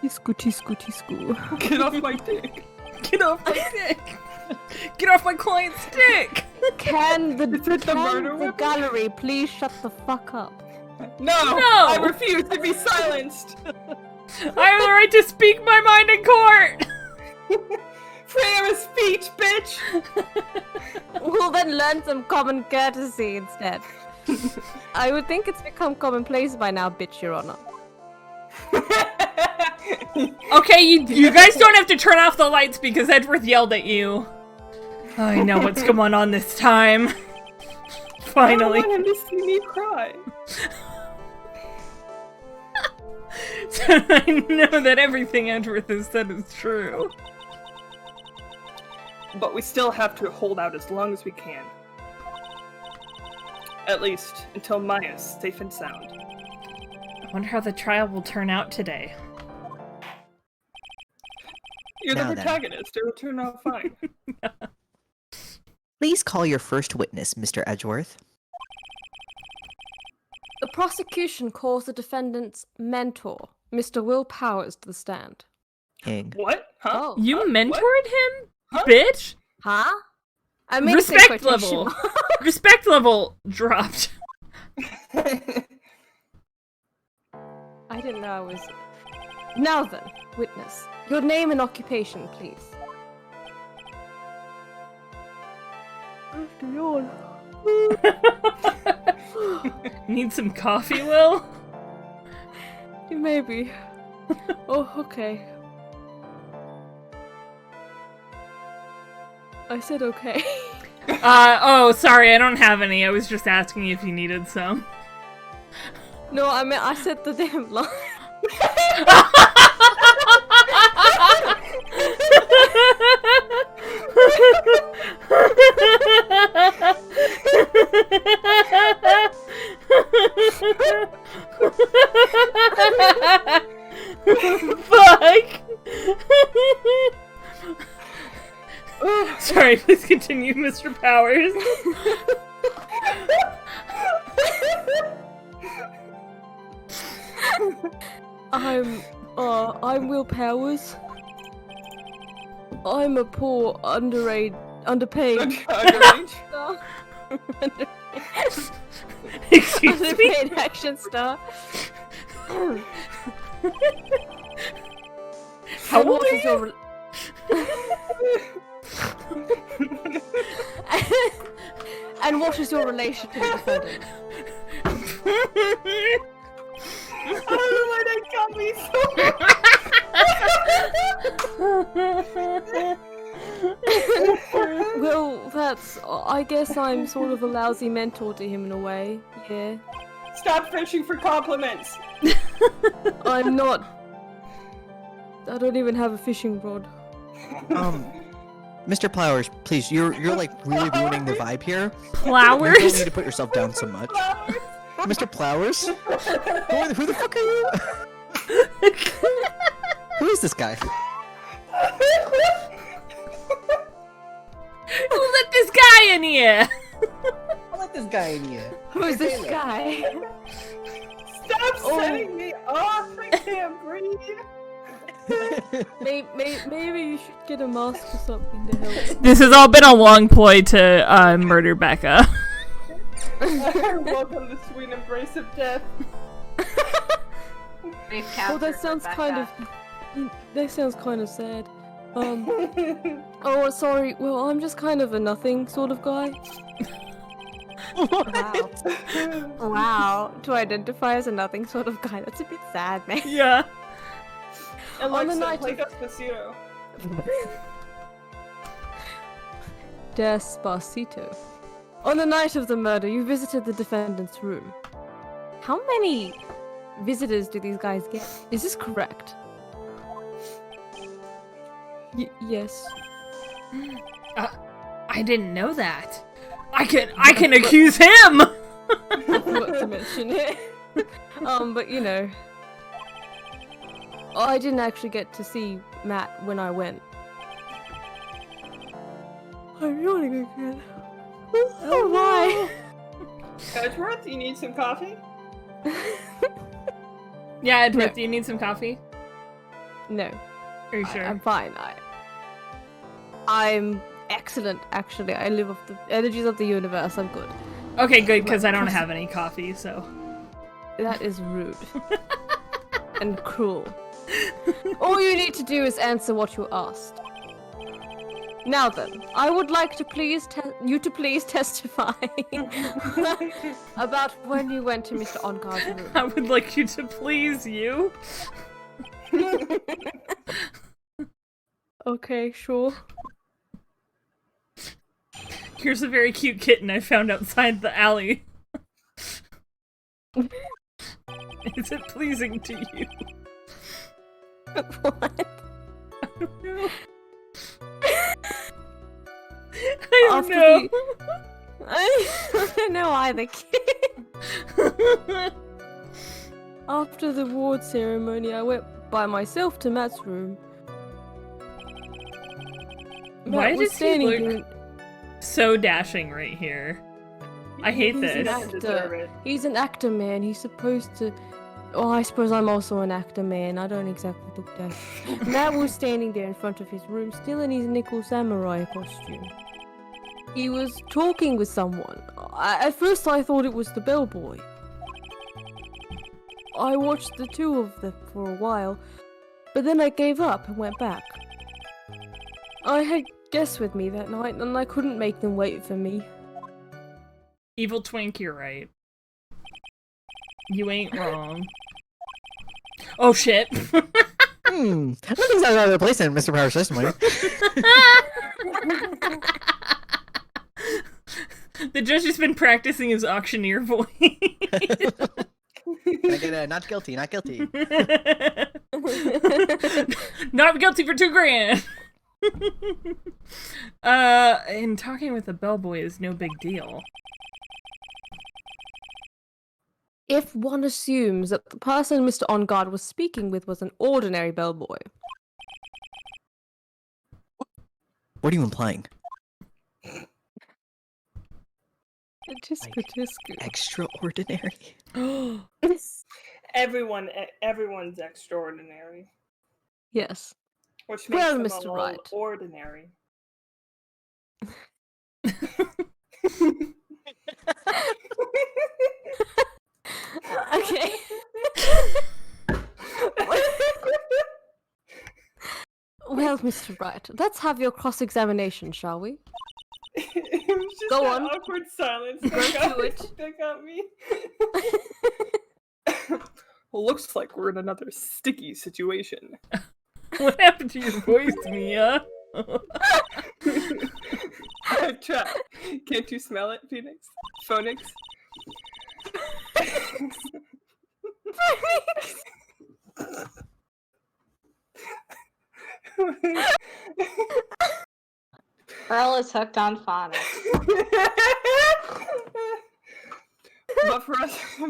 Tisku. Get off my dick. Get off my dick. Get off my client's dick. Can the murder weapon? gallery please shut the fuck up? No! No! I refuse to be silenced! I have the right to speak my mind in court. Freedom of speech, bitch! We'll then learn some common courtesy instead. I would think it's become commonplace by now, bitch, Your Honor. Okay, you guys don't have to turn off the lights because Edgeworth yelled at you. I know what's going on this time. Finally. I don't want him to see me cry. So I know that everything Edgeworth has said is true. But we still have to hold out as long as we can. At least until Maya's safe and sound. I wonder how the trial will turn out today. You're Now the then. protagonist. It will turn out fine. Please call your first witness, Mr. Edgeworth. The prosecution calls the defendant's mentor, Mr. Will Powers, to the stand. King. What? Huh? Oh. You mentored him? Huh? Bitch? Huh? I mean, Respect level. Respect level dropped. I didn't know I was... Now then, witness. Your name and occupation, please. After all. Need some coffee, Will? Maybe. Oh, okay. I said okay. Oh, sorry, I don't have any. I was just asking if you needed some. No, I mean, I said the damn line. Fuck! Sorry, please continue, Mr. Powers. I'm Will Powers. I'm a poor, underpaid Underage. star. Excuse me? Underpaid action star. How And old what are is you? your And what is your relation to the defendant? Oh, that got me so Well, that's. I guess I'm sort of a lousy mentor to him in a way. Yeah. Stop fishing for compliments. I'm not. I don't even have a fishing rod. Mr. Plowers, please, you're like really ruining the vibe here. You don't Flowers? need to put yourself down so much. Mr. Plowers? Who the fuck are you? Who is this guy? Who let this guy in here? I'll let this guy in here. Who's this guy? Stop setting me off. I can't breathe. Maybe you should get a mask or something to help. This has all been a long ploy to murder Becca. Welcome to the sweet embrace of death. We've Well, captured that sounds kind of. That sounds kind of sad. Oh, sorry. Well, I'm just kind of a nothing sort of guy. Wow. Wow. To identify as a nothing sort of guy, that's a bit sad, man. Yeah. Alexa, the night play of- Despacito. Despacito. On the night of the murder, you visited the defendant's room. How many visitors do these guys get? Is this correct? Yes. I didn't know that. I can accuse him. I forgot to mention it. But you know, I didn't actually get to see Matt when I went. I'm yawning again. Oh, why? Edgeworth, you need some coffee? Yeah, Edward, No. do you need some coffee? No, Are you sure? I'm fine. I'm excellent, actually. I live off the energies of the universe. I'm good. Okay, good, because I don't have any coffee, so. That is rude and cruel. All you need to do is answer what you asked. Now then, I would like to please testify about when you went to Mr. Onguard's room. I would like you to please you. Okay, sure. Here's a very cute kitten I found outside the alley. Is it pleasing to you? What? I don't know. I don't After know. I don't know either, kid. After the award ceremony, I went by myself to Matt's room. Why Matt was does he standing look there. so dashing right here? I hate He's this. an Deserve actor. it. He's an actor, man. He's supposed to. Oh, I suppose I'm also an actor, man. I don't exactly look that. Matt was standing there in front of his room, still in his nickel samurai costume. He was talking with someone. At first, I thought it was the bellboy. I watched the two of them for a while, but then I gave up and went back. I had guests with me that night, and I couldn't make them wait for me. Evil Twink, you're right. You ain't wrong. Oh shit. I don't think that's out of the place in Mr. Power's testimony. The judge has been practicing his auctioneer voice. Can I get a not guilty, not guilty? Not guilty for $2,000. And talking with a bellboy is no big deal. If one assumes that the person Mr. Onguard was speaking with was an ordinary bellboy. What are you implying? Tisku, tisku. Extraordinary. Everyone's extraordinary, Yes. which makes Well, them Mr. all Wright. ordinary. Okay. Well, Mr. Wright, let's have your cross-examination, shall we? It was just Go that on. awkward silence Go that got, to it. that got me. Well, looks like we're in another sticky situation. What happened to your voice, Mia? Trap. Can't you smell it, Phoenix? Phoenix? Earl is hooked on phonics.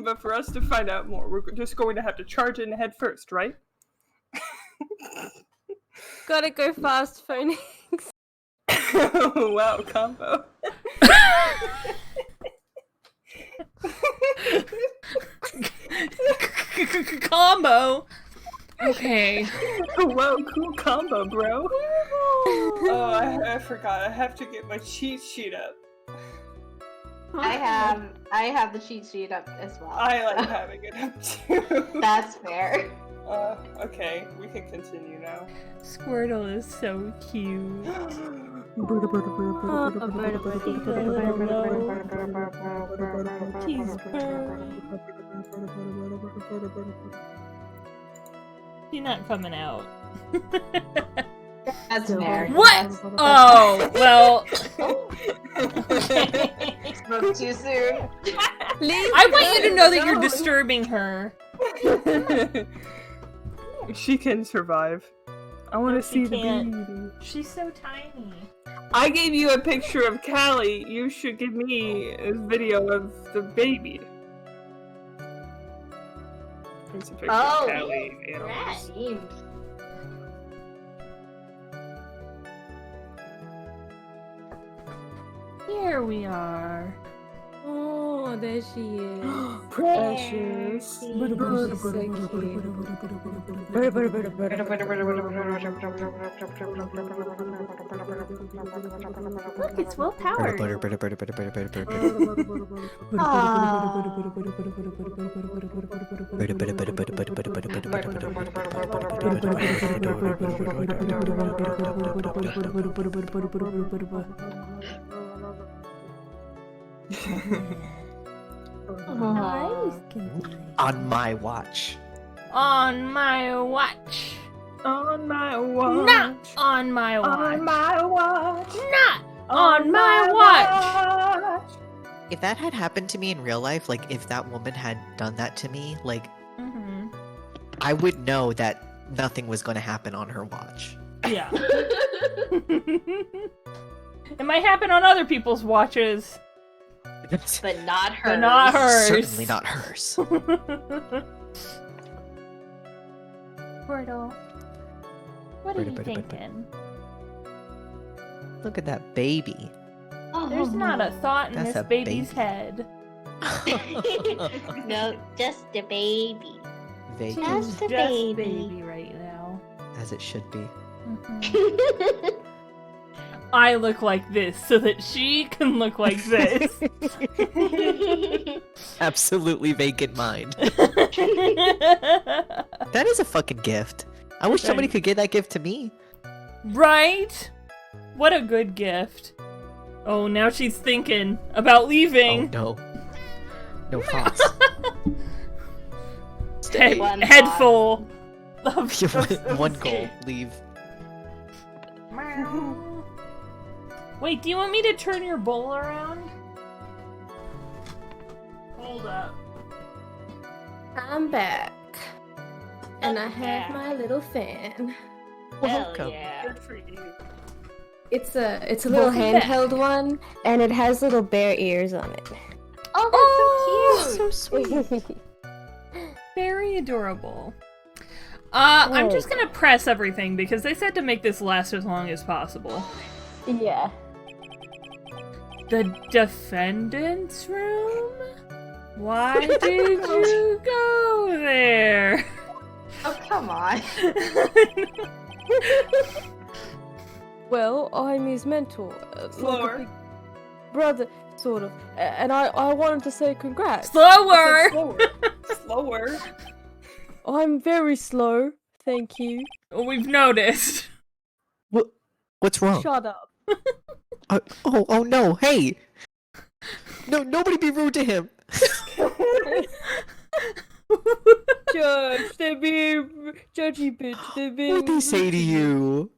but for us to find out more, we're just going to have to charge in head first, right? Gotta go fast, Phoenix. Wow, combo. Combo. Okay. Whoa, cool combo, bro. Oh, I forgot. I have to get my cheat sheet up. I have the cheat sheet up as well. I like having it up too. That's fair. Okay, we can continue now. Squirtle is so cute. He's She's not coming out. That's fair. What? Oh, well. Spoke too soon. I want you to know that you're disturbing her. She can survive. I want to see the can't. baby. She's so tiny. I gave you a picture of Callie. You should give me a video of the baby. Here's a picture of Callie. Animals. Right. Here we are. Oh, there she is. Precious. She's so cute. Look, it's well powered. On my watch. On my watch. On my watch. Not on my watch. On my watch. Not on my watch. If that had happened to me in real life, like if that woman had done that to me, like Mm-hmm. I would know that nothing was going to happen on her watch. Yeah. It might happen on other people's watches, But not hers. but not hers. Certainly not hers. Squirtle, what are you thinking? Look at that baby. There's not a thought in That's this a baby's baby. head. No, just the baby. Vacant, Just the Just baby. baby right now. as it should be. Mhm. I look like this so that she can look like this. Absolutely vacant mind. That is a fucking gift. I wish somebody could give that gift to me. Right? What a good gift. Oh, now she's thinking about leaving. Oh no. No thoughts. Head, One head thought. full. Of One goal. Leave. Wait, do you want me to turn your bowl around? Hold up. I'm back. And I Welcome have back. my little fan. Welcome. Yeah. Good for you. It's a little Welcome back. handheld one, and it has little bear ears on it. Oh, that's so cute. So sweet. Very adorable. I'm just gonna press everything because they said to make this last as long as possible. Yeah. The defendant's room? Why did you go there? Oh, come on. Well, I'm his mentor. Like Slower. a big brother, sort of. And I wanted to say congrats. Slower! Slower. Slower. I'm very slow, thank you. We've noticed. What's wrong? Shut up. Oh no! Hey! No, nobody be rude to him. Judge, they're being judgy bitch. They're being. What they say to you?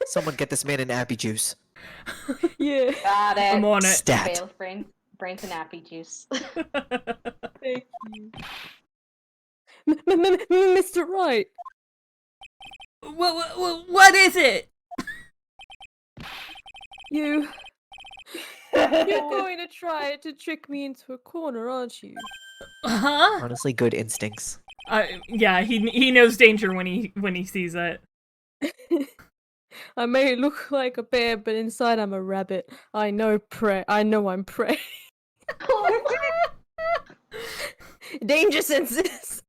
Someone get this man an appy juice. Yeah. Got it. I'm on it. Stat. Fail brain to nappy juice. Thank you. Mr. Wright. What is it? You're going to try to trick me into a corner, aren't you? Huh? Honestly, good instincts. Yeah, he knows danger when he sees it. I may look like a bear, but inside I'm a rabbit. I know I'm prey. Danger senses.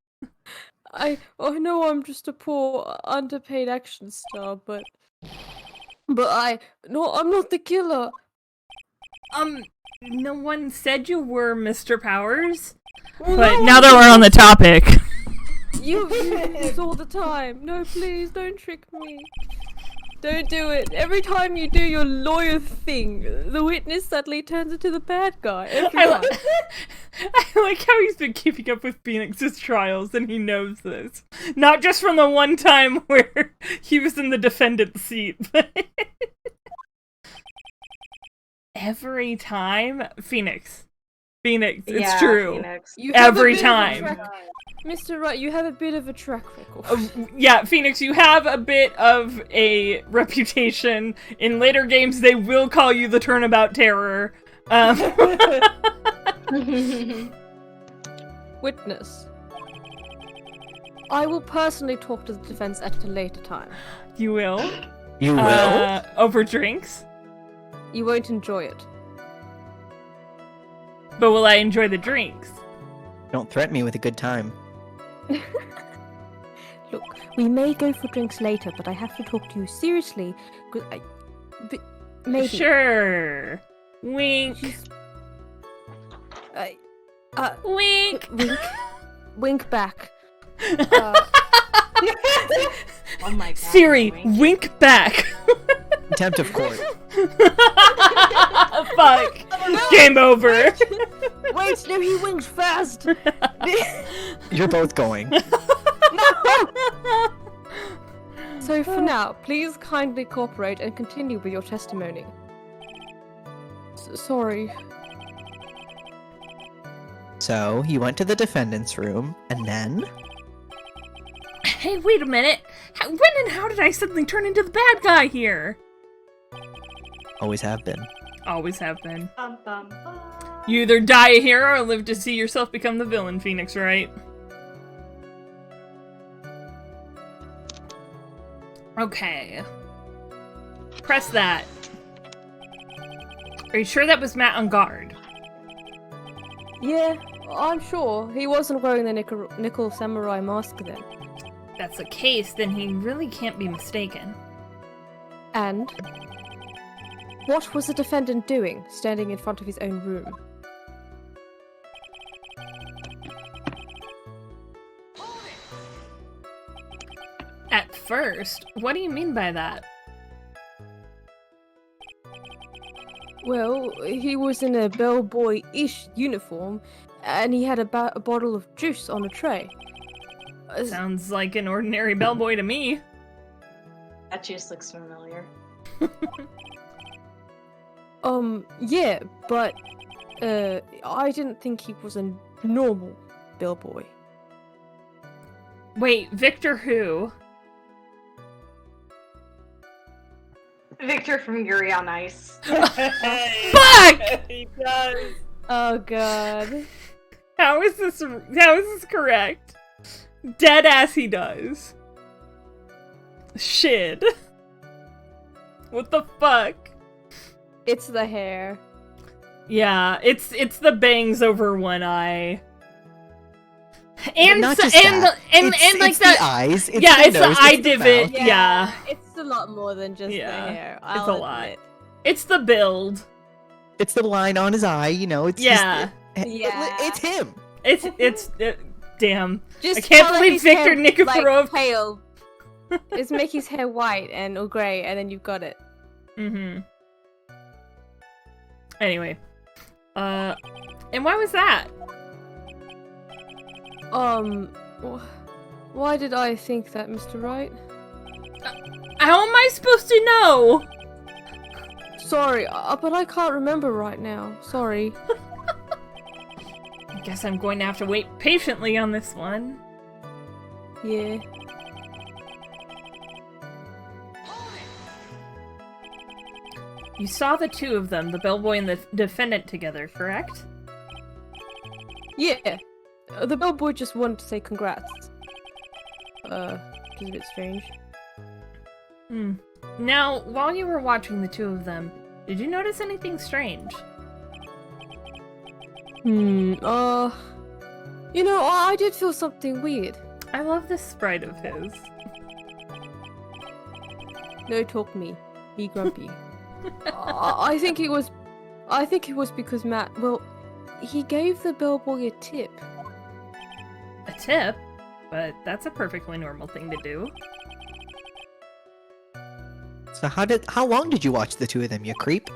I know I'm just a poor, underpaid action star, but I'm not the killer. No one said you were Mr. Powers. Well, But no now one that we're on the topic. You do this all the time. No, please, don't trick me. Don't do it. Every time you do your lawyer thing, the witness suddenly turns into the bad guy. Every time. I like how he's been keeping up with Phoenix's trials and he knows this. Not just from the one time where he was in the defendant's seat, but every time. Phoenix, it's Yeah, true. Phoenix. You have a Every bit of a time. Mr. Wright, you have a bit of a track record. Yeah, Phoenix, you have a bit of a reputation. In later games, they will call you the Turnabout Terror. Witness. I will personally talk to the defense at a later time. You will? You will? Over drinks? You won't enjoy it. But will I enjoy the drinks? Don't threaten me with a good time. Look, we may go for drinks later, but I have to talk to you seriously. Maybe. Sure. Wink. Wink. Wink. Wink back. Oh my god. Siri, wink back. Contempt of court. Fuck. Game over. Wait, no, he winked fast. You're both going. So for now, please kindly cooperate and continue with your testimony. Sorry. So, you went to the defendant's room, and then? Hey, wait a minute. When and how did I suddenly turn into the bad guy here? Always have been. Always have been. Bum, bum, bum. You either die a hero or live to see yourself become the villain, Phoenix, right? Okay. Press that. Are you sure that was Matt on guard? Yeah, I'm sure. He wasn't wearing the nickel samurai mask then. If that's the case, then he really can't be mistaken. And? What was the defendant doing, standing in front of his own room? At first? What do you mean by that? Well, he was in a bellboy-ish uniform, and he had a bottle of juice on a tray. Sounds like an ordinary bellboy to me. That juice looks familiar. Yeah, but, I didn't think he was a normal bellboy. Wait, Victor who? Victor from Yuri on Ice. Fuck! He does. Oh god. How is this correct? Dead ass he does. Shit. What the fuck? It's the hair. Yeah, it's the bangs over one eye. And not so, just and that. and It's like the that. eyes. It's Yeah, the it's nose, the eye it's the divot. mouth. Yeah. It's a lot more than just Yeah, the hair. it's a lot. It's the build. It's the line on his eye, you know. It's Yeah. Just, Yeah. It's him. It's damn. Just I can't color believe his Victor hair, Nikiforov. like, pale. Just make his hair white and or grey, and then you've got it. Mm-hmm. Anyway. And why was that? Why did I think that, Mr. Wright? How am I supposed to know? Sorry, but I can't remember right now. Sorry. I guess I'm going to have to wait patiently on this one. Yeah. You saw the two of them, the bellboy and the defendant together, correct? Yeah. The bellboy just wanted to say congrats. Which is a bit strange. Now, while you were watching the two of them, did you notice anything strange? You know, I did feel something weird. I love this sprite of his. No talk me. Be grumpy. I think it was because Matt, well, he gave the bellboy a tip. A tip? But that's a perfectly normal thing to do. So how long did you watch the two of them, you creep?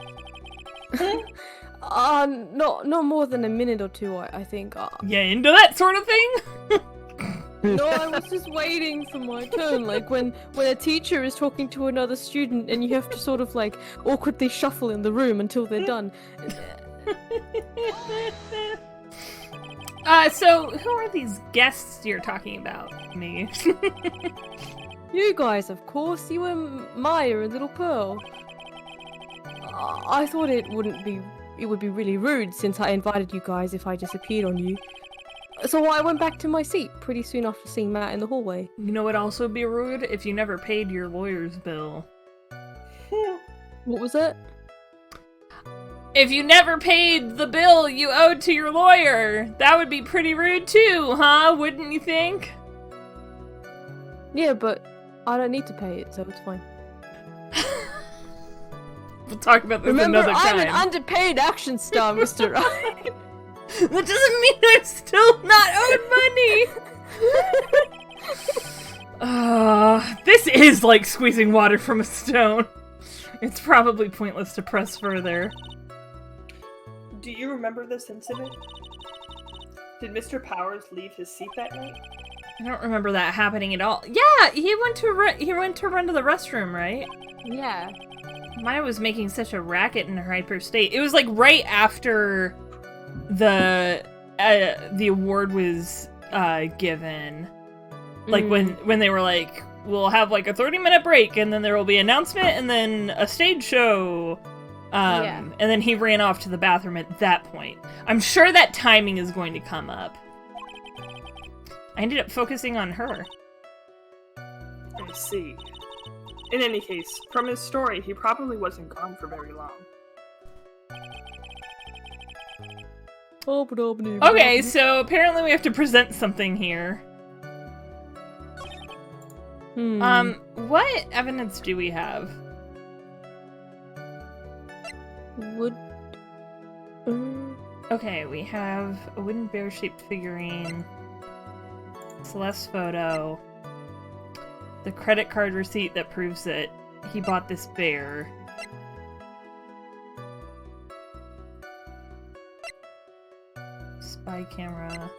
Not more than a minute or two, I think. Yeah, into that sort of thing? No, I was just waiting for my turn. Like when a teacher is talking to another student and you have to sort of like awkwardly shuffle in the room until they're done. So who are these guests you're talking about, me? You guys, of course. You and Maya and Little Pearl. I thought it would be really rude since I invited you guys if I disappeared on you. So I went back to my seat pretty soon after seeing Matt in the hallway. You know what'd also be rude? If you never paid your lawyer's bill. What was that? If you never paid the bill you owed to your lawyer, that would be pretty rude too, huh? Wouldn't you think? Yeah, but I don't need to pay it, so it's fine. We'll talk about this Remember, another time. I'm an underpaid action star, Mr. Wright. That doesn't mean I'm still not owed money! This is like squeezing water from a stone. It's probably pointless to press further. Do you remember this incident? Did Mr. Powers leave his seat that night? I don't remember that happening at all. Yeah, he went to run to the restroom, right? Yeah. Maya was making such a racket in her hyper state. It was like right after the award was given. Like when they were like, we'll have like a 30-minute break and then there will be an announcement and then a stage show. And then he ran off to the bathroom at that point. I'm sure that timing is going to come up. I ended up focusing on her. I see. In any case, from his story, he probably wasn't gone for very long. Okay, so apparently we have to present something here. What evidence do we have? Okay, we have a wooden bear-shaped figurine, Celeste's photo, the credit card receipt that proves that he bought this bear. Spy camera.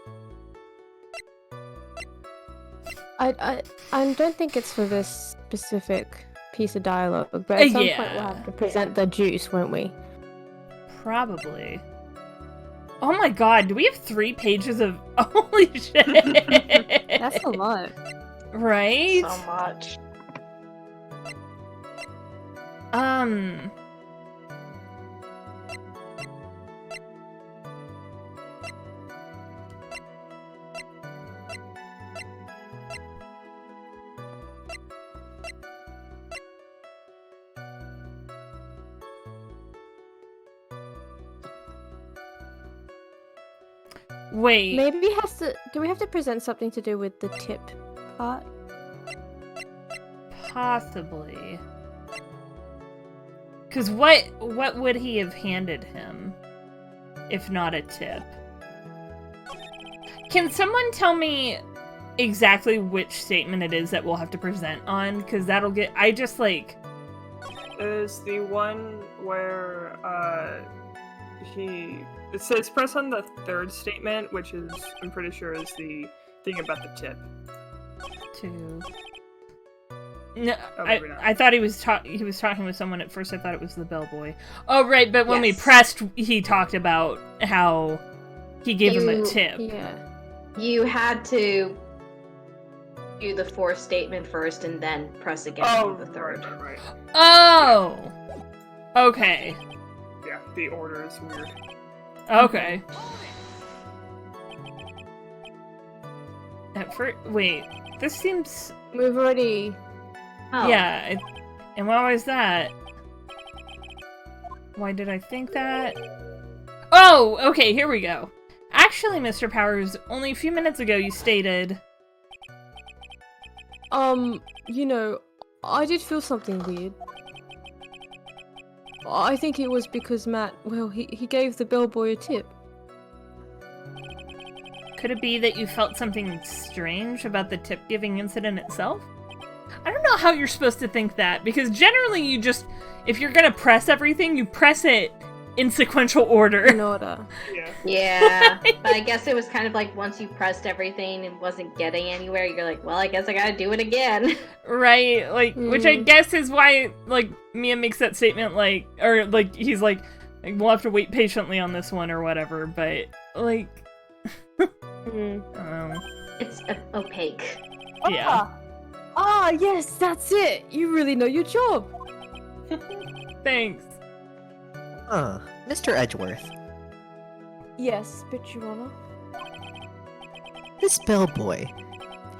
I don't think it's for this specific piece of dialogue, but at some point we'll have to present the juice, won't we? Probably. Oh my god, do we have 3 pages of... Holy shit! That's a lot. Right? So much. Wait. Maybe it has to... Do we have to present something to do with the tip part? Possibly. Because what would he have handed him if not a tip? Can someone tell me exactly which statement it is that we'll have to present on? Because that'll get... I just, like... Is the one where, it says press on the third statement, which is, I'm pretty sure is the Thing about the tip. 2. No, Oh, maybe not. I thought he was talking with someone at first. I thought it was the bellboy. Oh, right, but when we Yes. pressed, he talked about how he gave him a tip. Yeah. You had to do the fourth statement first and then press again on the third. Right. Oh! Okay. Yeah, the order is weird. Okay. Wait, this seems... We've already. Oh. Yeah, and why was that? Why did I think that? Oh, okay, here we go. Actually, Mr. Powers, only a few minutes ago you stated... You know, I did feel something weird. I think it was because Matt, well, he gave the bellboy a tip. Could it be that you felt something strange about the tip-giving incident itself? I don't know how you're supposed to think that, because generally you just, if you're gonna press everything, you press it in sequential order. In order. Yeah. Yeah, but I guess it was kind of like once you pressed everything and wasn't getting anywhere, you're like, well, I guess I gotta do it again. Right, like, which I guess is why, like, Mia makes that statement, like, or, like, he's like, we'll have to wait patiently on this one or whatever, but, like, It's opaque. yeah. Yes, that's it. You really know your job. Thanks. Mr. Edgeworth, Yes, but Your Honor. this bellboy,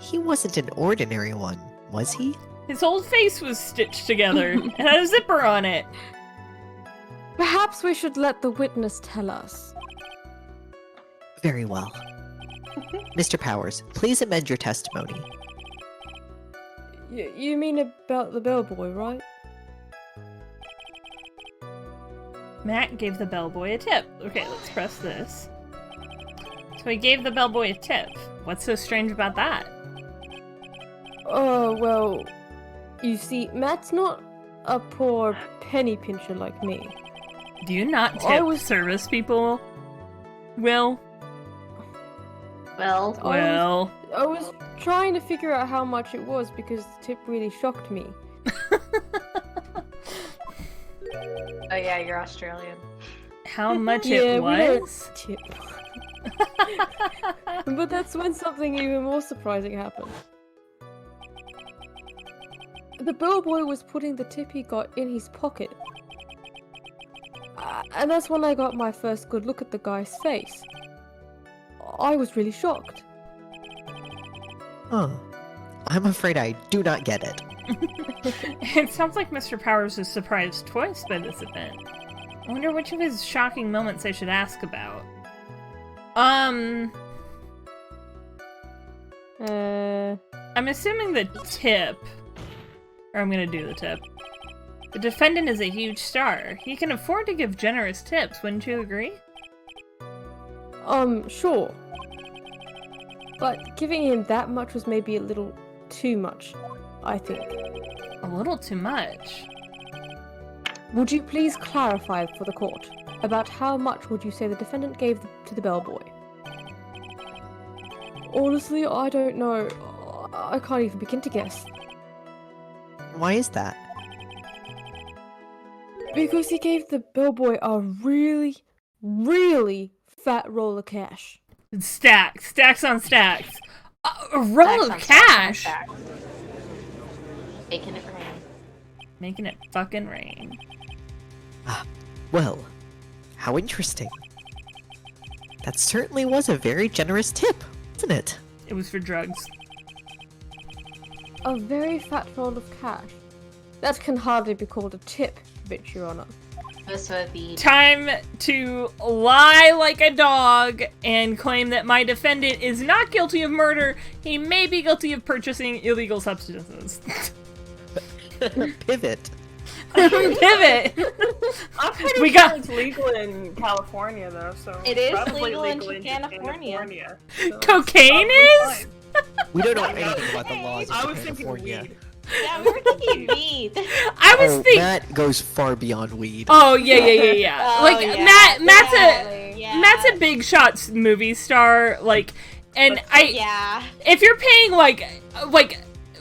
he wasn't an ordinary one, was he? His whole face was stitched together and had a zipper on it. Perhaps we should let the witness tell us. Very well. Mr. Powers, please amend your testimony. You mean about the bellboy, right? Matt gave the bellboy a tip. Okay, let's press this. So he gave the bellboy a tip. What's so strange about that? Oh, well, you see, Matt's not a poor penny pincher like me. Do you not I tip was- service people? Will? Well, Well. I was trying to figure out how much it was because the tip really shocked me. oh yeah, you're Australian. How much Yeah, it we don't was? tip. But that's when something even more surprising happened. The bellboy was putting the tip he got in his pocket. And that's when I got my first good look at the guy's face. I was really shocked. Huh. I'm afraid I do not get it. It sounds like Mr. Powers is surprised twice by this event. I wonder which of his shocking moments I should ask about. I'm assuming the tip. Or I'm gonna do the tip. The defendant is a huge star. He can afford to give generous tips, wouldn't you agree? Sure. But giving him that much was maybe a little too much, I think. A little too much. Would you please clarify for the court about how much would you say the defendant gave to the bellboy? Honestly, I don't know. I can't even begin to guess. Why is that? Because he gave the bellboy a really, really fat roll of cash. Stacks on stacks. A roll of cash? Making it rain. Making it fucking rain. Well, how interesting. That certainly was a very generous tip, wasn't it? It was for drugs. A very fat roll of cash. That can hardly be called a tip, bitch, Your Honor. This would be Time to lie like a dog and claim that my defendant is not guilty of murder. He may be guilty of purchasing illegal substances. Pivot. Pivot! I'm pretty We sure got- it's legal in California, though, so It is probably legal in in California. So Cocaine probably is? fine. We don't know anything about the laws I of was thinking California. weed. yeah, we were thinking weed. I was thinking. That goes far beyond weed. Oh yeah. Oh, Like yeah, Matt's definitely. Matt's a big shots movie star. Like And Yeah. if you're paying like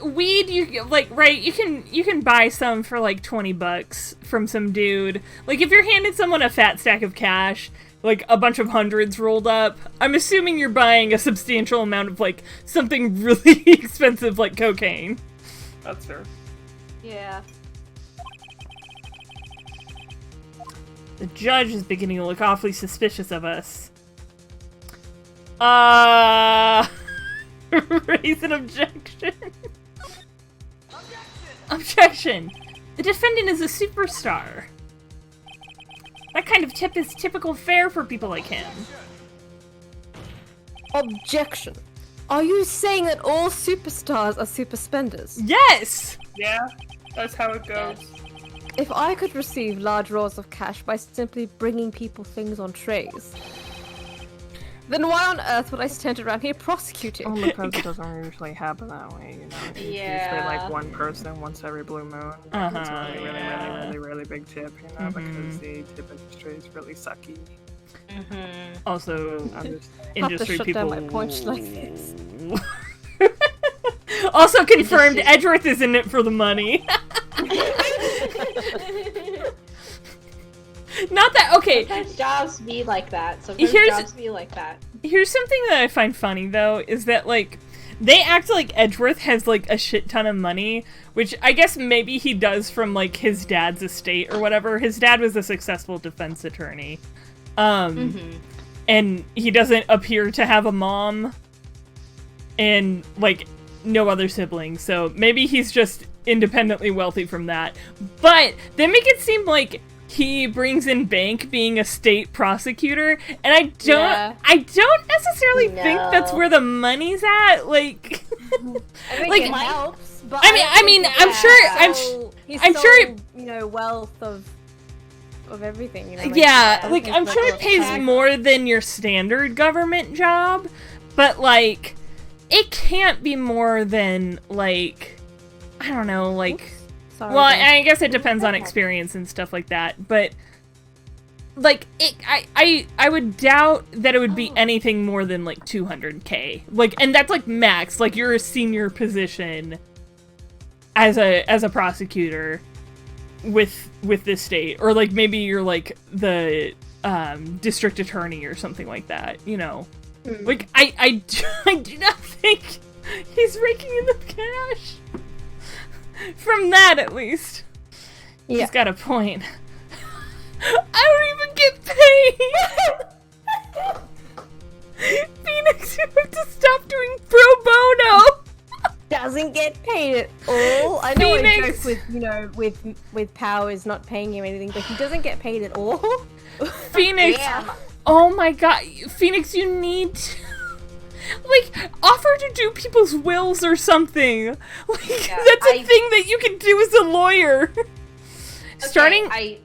weed, you like, right, you can buy some for like $20 from some dude. Like if you're handing someone a fat stack of cash, like a bunch of hundreds rolled up, I'm assuming you're buying a substantial amount of like something really expensive like cocaine. That's fair. Yeah. The judge is beginning to look awfully suspicious of us. Raise an objection. Objection! The defendant is a superstar. That kind of tip is typical fare for people like him. Objection. Are you saying that all superstars are super spenders? Yes! Yeah, that's how it goes. If I could receive large rolls of cash by simply bringing people things on trays, then why on earth would I stand around here prosecuting? Only because it doesn't usually happen that way, you know. It's usually like one person once every blue moon. It's a really big tip, you know, because the tip industry is really sucky. Also, Have to industry shut people. down my points like this. Also confirmed, Edgeworth is in it for the money. Not that, okay. Sometimes jobs be like that. Here's something that I find funny, though, is that, like, they act like Edgeworth has, like, a shit ton of money, which I guess maybe he does from, like, his dad's estate or whatever. His dad was a successful defense attorney. And he doesn't appear to have a mom and, like, no other siblings, so maybe he's just independently wealthy from that. But they make it seem like he brings in bank being a state prosecutor, and I don't necessarily think that's where the money's at. Like, I think like, it helps, but I'm sure, you know, wealth of everything. You know, like I'm sure it pays more than your standard government job, but like, it can't be more than like, I don't know, like. Sorry, well, I guess it depends on experience and stuff like that, but like I would doubt that it would be anything more than like 200K. Like, and that's like max. Like, you're a senior position as a prosecutor with this state, or like maybe you're like the district attorney or something like that. You know, like I do not think he's raking in the cash. From that, at least. Yeah. He's got a point. I don't even get paid! Phoenix, you have to stop doing pro bono! Doesn't get paid at all. I know I joke with, you know, with Powers not paying him anything, but he doesn't get paid at all. Phoenix! Oh my god. Phoenix, you need to... like, offer to do people's wills or something. Like, that's a thing that you can do as a lawyer. Okay,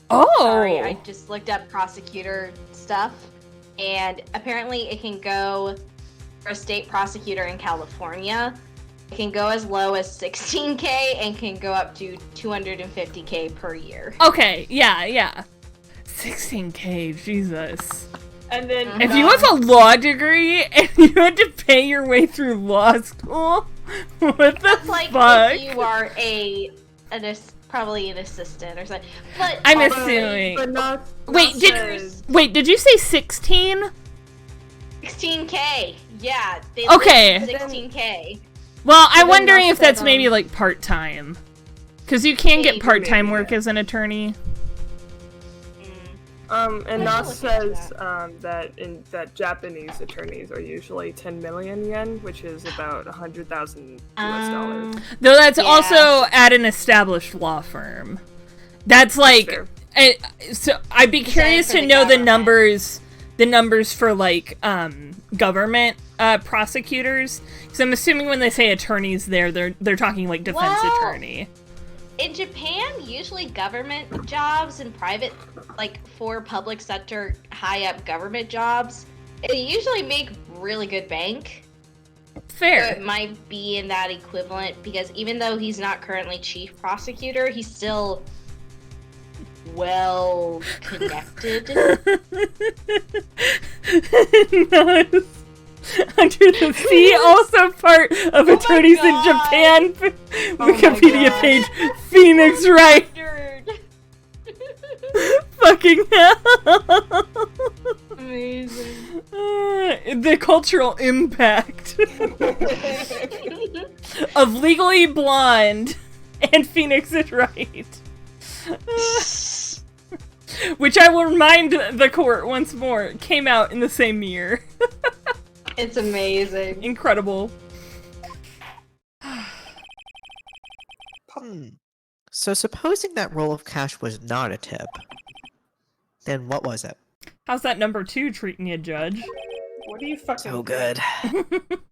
Sorry, I just looked up prosecutor stuff, and apparently it can go, for a state prosecutor in California, it can go as low as 16K and can go up to 250K per year. Okay, yeah. 16K, Jesus. And then if you have a law degree and you had to pay your way through law school, what the fuck? If you are probably an assistant or something. But I'm assuming. But not wait, did you say 16? 16K. Yeah. Okay. 16K. Well, I'm wondering if that's maybe like part-time. Because you can get part-time work as an attorney. And Nas says that Japanese attorneys are usually 10 million yen, which is about 100,000 US dollars. Though that's also at an established law firm. That's like, so I'd be curious to know the numbers for like government prosecutors, because I'm assuming when they say attorneys they're talking like defense attorney. In Japan, usually government jobs and private, like for public sector high up government jobs, they usually make really good bank. Fair. So it might be in that equivalent, because even though he's not currently chief prosecutor, he's still well connected. Nice. Under the Sea, also part of Attorneys in God. Japan. my Wikipedia God. page. Phoenix Wright. Nerd. Fucking hell. Amazing. The cultural impact of Legally Blonde and Phoenix is Right. Which I will remind the court once more, came out in the same year. It's amazing. Incredible. So supposing that roll of cash was not a tip, then what was it? How's that number 2 treating you, Judge? What do you fucking So good.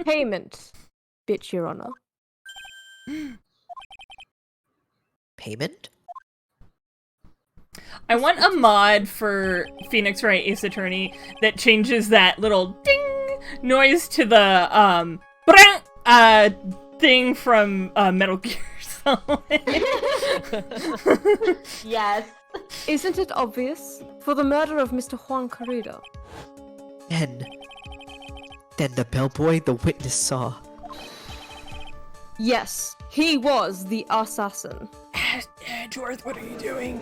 Payment, bitch, Your Honor. Payment? I want a mod for Phoenix Wright Ace Attorney that changes that little ding noise to the thing from Metal Gear Solid. Yes. Isn't it obvious? For the murder of Mr. Juan Carrera. Then the bellboy the witness saw. Yes, he was the assassin. Edgeworth, what are you doing?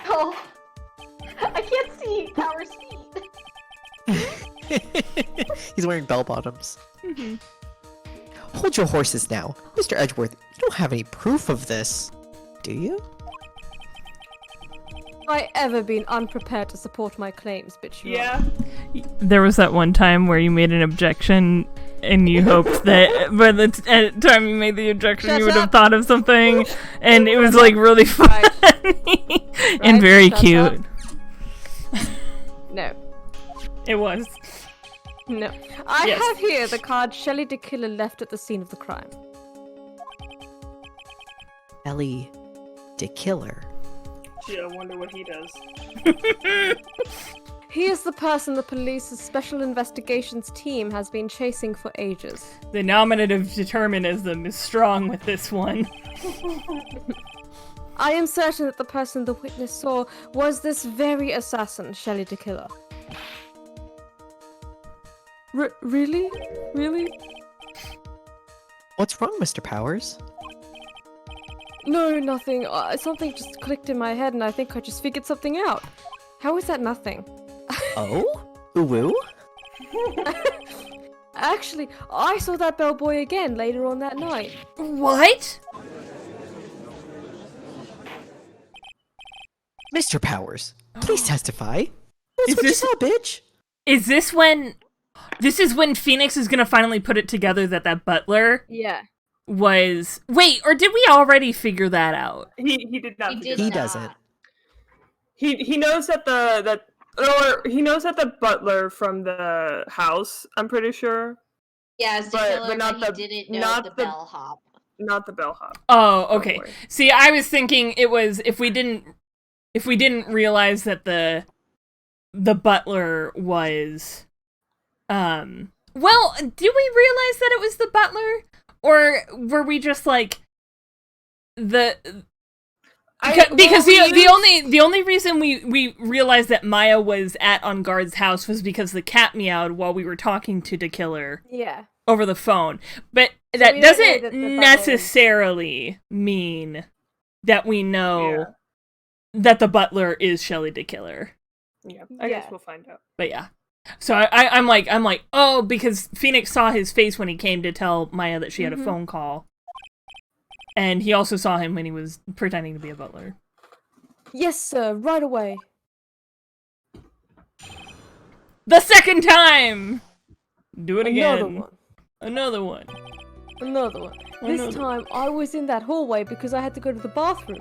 Oh. I can't see Power's feet. He's wearing bell bottoms. Hold your horses now. Mr. Edgeworth, you don't have any proof of this, do you? Have I ever been unprepared to support my claims, bitch? Your Yeah. There was that one time where you made an objection and you hoped that by the time you made the objection Shut you would have up. thought of something, and it was like really funny and Right, very shut cute. No. It was. No. I Yes. have here the card Shelley de Killer left at the scene of the crime. Ellie de Killer. Gee, I wonder what he does. He is the person the police's special investigations team has been chasing for ages. The nominative determinism is strong with this one. I am certain that the person the witness saw was this very assassin, Shelley de Killer. Really? Really? What's wrong, Mr. Powers? No, nothing. Something just clicked in my head and I think I just figured something out. How is that nothing? Oh? Uwu? Actually, I saw that bellboy again later on that night. What? Mr. Powers, please testify. That's Is what this- you saw, bitch. Is this when... This is when Phoenix is gonna finally put it together that butler Yeah. was... Wait, or did we already figure that out? He did not. He figure did that He out. doesn't. He knows that he knows that the butler from the house. I'm pretty sure, Yeah, it's the But- killer, but not but the- he didn't know not the the- bellhop. not the bellhop. Oh, okay. worry. See, I was thinking it was if we didn't realize that the butler was well, did we realize that it was the butler? Or were we just like because the only reason we realized that Maya was at On Guard's house was because the cat meowed while we were talking to the killer Yeah. over the phone. But we that don't know doesn't that the butler was- necessarily mean that we know that the butler is Shelley the killer. Yeah, I guess Yeah. we'll find out. But yeah. So I'm like, oh, because Phoenix saw his face when he came to tell Maya that she had a phone call. And he also saw him when he was pretending to be a butler. Yes, sir. Right away. The second time! Do it again. Another one. Another one. Another one. This Another- time, I was in that hallway because I had to go to the bathroom.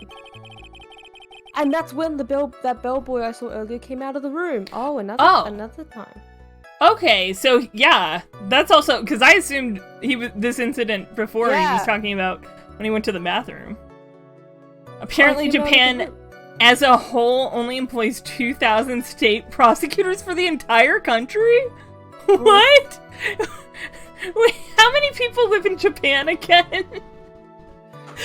And that's when that bellboy I saw earlier came out of the room. Oh, another time. Okay, so yeah, that's also because I assumed he was this incident before he was Yeah. talking about when he went to the bathroom. Apparently, I came out of the Japan room. as a whole only employs 2,000 state prosecutors for the entire country. What? Wait, how many people live in Japan again?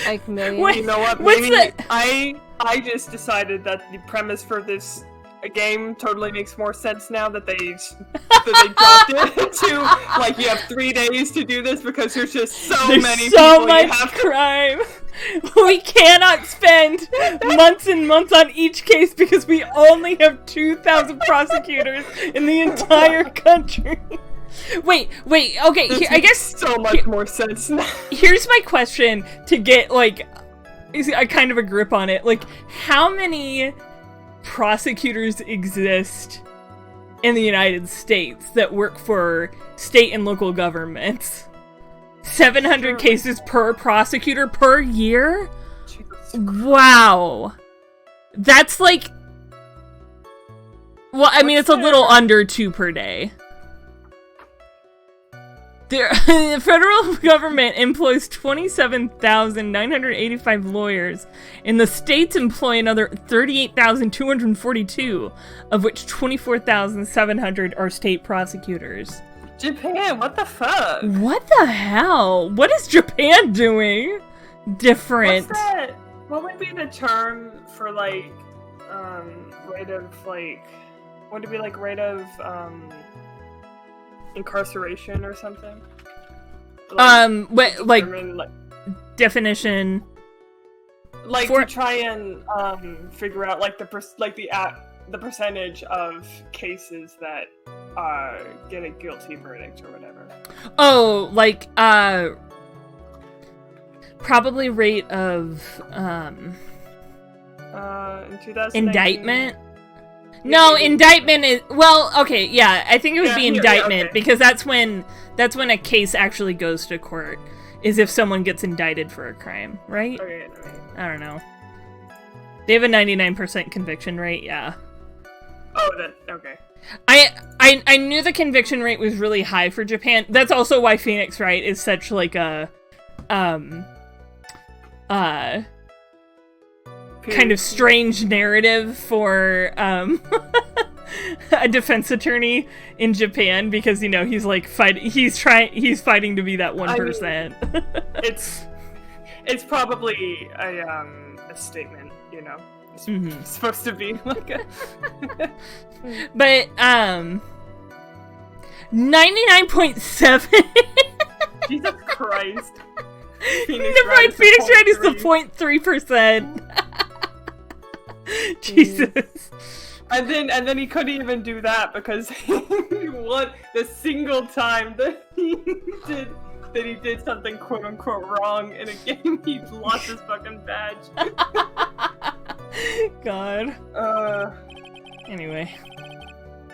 Like millions. What? You know what? What's Maybe the- I just decided that the premise for this a game totally makes more sense now that they dropped it to like you have 3 days to do this because there's just There's many so people much you have to. crime. We cannot spend months and months on each case because we only have 2,000 prosecutors in the entire country. Wait, okay, This I makes guess so much more sense now. here's my question to get, like, a kind of a grip on it. Like, how many prosecutors exist in the United States that work for state and local governments? 700 cases per prosecutor per year? Jesus. Wow. That's like... Well, I mean, it's a little under 2 per day. The federal government employs 27,985 lawyers, and the states employ another 38,242, of which 24,700 are state prosecutors. Japan, what the fuck? What the hell? What is Japan doing different? What's that? What would be the term for like rate of like would it be like rate of incarceration or something? What, like determine, definition? like for- to try and figure out like the percentage of cases that get a guilty verdict or whatever. Oh, like probably rate of In 2019, indictment. No, indictment is well. Okay, yeah, I think it would Yeah, be yeah, indictment okay. because that's when a case actually goes to court. Is if someone gets indicted for a crime, right? Okay. I don't know. They have a 99% conviction rate. Yeah. Oh, that okay. I knew the conviction rate was really high for Japan. That's also why Phoenix Wright is such like a kind of strange narrative for a defense attorney in Japan because he's like he's fighting to be that 1%. It's probably a statement, It's supposed to be like a But 99.7. Jesus Christ. Phoenix Wright is the 0.3%. Jesus. And then he couldn't even do that because he won the single time that he did something quote unquote wrong in a game. He lost his fucking badge. God. Anyway.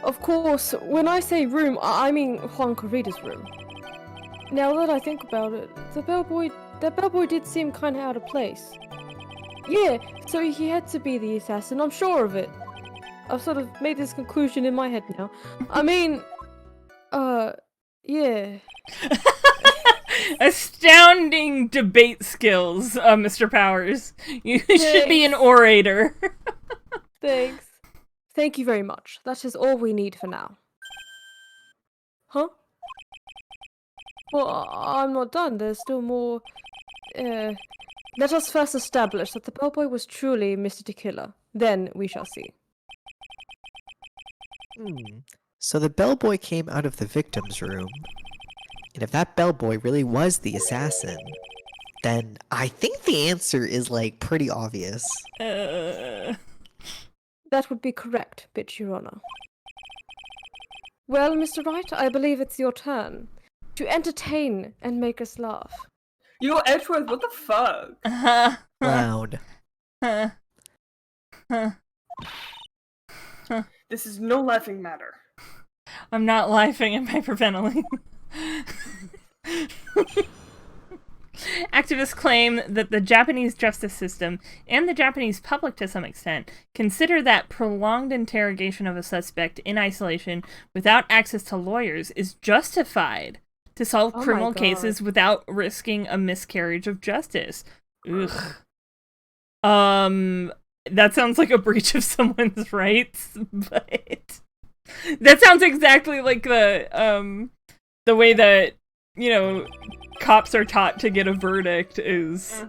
Of course, when I say room, I mean Juan Corrida's room. Now that I think about it, that bellboy did seem kind of out of place. Yeah, so he had to be the assassin, I'm sure of it. I've sort of made this conclusion in my head now. I mean, yeah. Astounding debate skills, Mr. Powers. You should be an orator. Thanks. Thank you very much. That is all we need for now. Huh? Well, I'm not done. There's still more. Let us first establish that the bellboy was truly Mr. Tequila. Then we shall see. So the bellboy came out of the victim's room. And if that bellboy really was the assassin, then I think the answer is, like, pretty obvious. That would be correct, bitch, Your Honor. Well, Mr. Wright, I believe it's your turn to entertain and make us laugh. Edgeworth, what the fuck? Loud. This is no laughing matter. I'm not laughing at hyperventilating. Activists claim that the Japanese justice system, and the Japanese public to some extent, consider that prolonged interrogation of a suspect in isolation without access to lawyers is justified to solve criminal cases without risking a miscarriage of justice. Ugh. That sounds like a breach of someone's rights, but that sounds exactly like the way that, cops are taught to get a verdict is,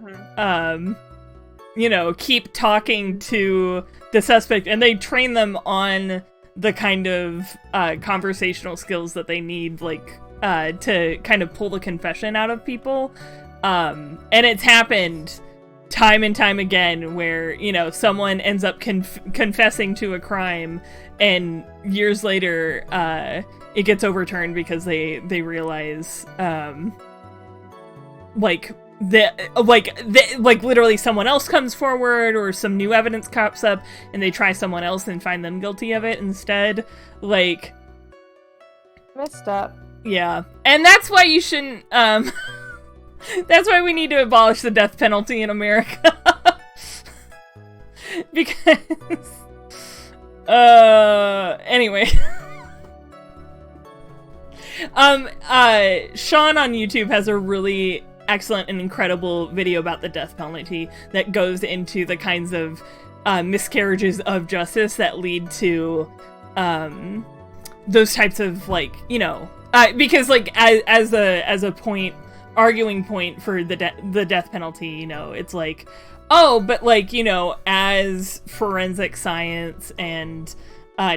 keep talking to the suspect, and they train them on the kind of conversational skills that they need, like to kind of pull the confession out of people. And it's happened time and time again where, you know, someone ends up confessing to a crime, and years later it gets overturned because they realize like literally someone else comes forward, or some new evidence pops up, and they try someone else and find them guilty of it instead. Like, Messed up. yeah. And that's why you shouldn't that's why we need to abolish the death penalty in America. Because anyway. Sean on YouTube has a really excellent and incredible video about the death penalty that goes into the kinds of miscarriages of justice that lead to those types of, like, you know, because, like, as a arguing point for the death penalty, you know, it's like, oh, but, like, you know, as forensic science and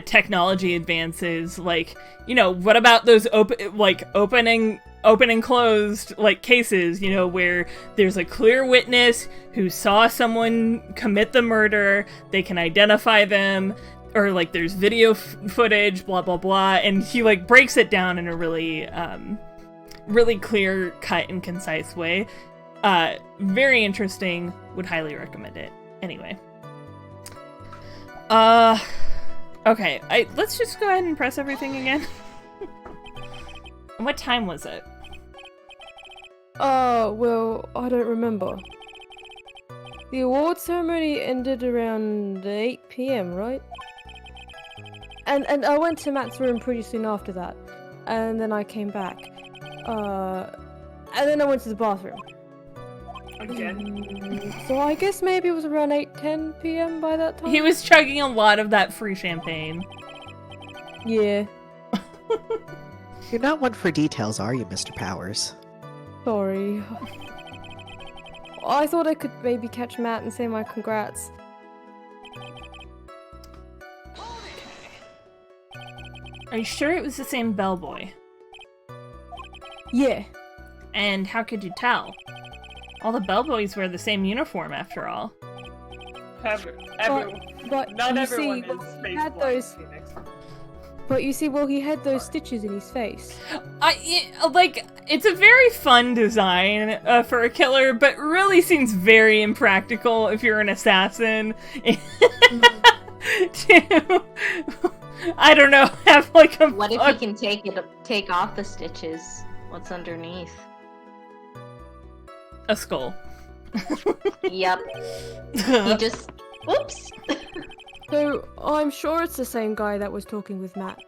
technology advances, like, you know, what about those open and closed, like, cases, you know, where there's a clear witness who saw someone commit the murder, they can identify them, or, like, there's video footage, blah blah blah, and he, like, breaks it down in a really really clear cut and concise way. Very interesting, would highly recommend it. Anyway, okay, let's just go ahead and press everything again. What time was it? Well, I don't remember. The award ceremony ended around 8 p.m., right? And I went to Matt's room pretty soon after that. And then I came back. And then I went to the bathroom. Again? So I guess maybe it was around 8-10 p.m. by that time? He was chugging a lot of that free champagne. Yeah. You're not one for details, are you, Mr. Powers? Sorry. I thought I could maybe catch Matt and say my congrats. Are you sure it was the same bellboy? Yeah. And how could you tell? All the bellboys wear the same uniform, after all. But Not you everyone see, is he space had blind, those. Phoenix. But you see, well, he had those stitches in his face. Like, it's a very fun design for a killer, but really seems very impractical if you're an assassin. To, I don't know, have like a... What if he can take off the stitches? What's underneath? A skull. Yep. He just... Whoops! So, I'm sure it's the same guy that was talking with Matt.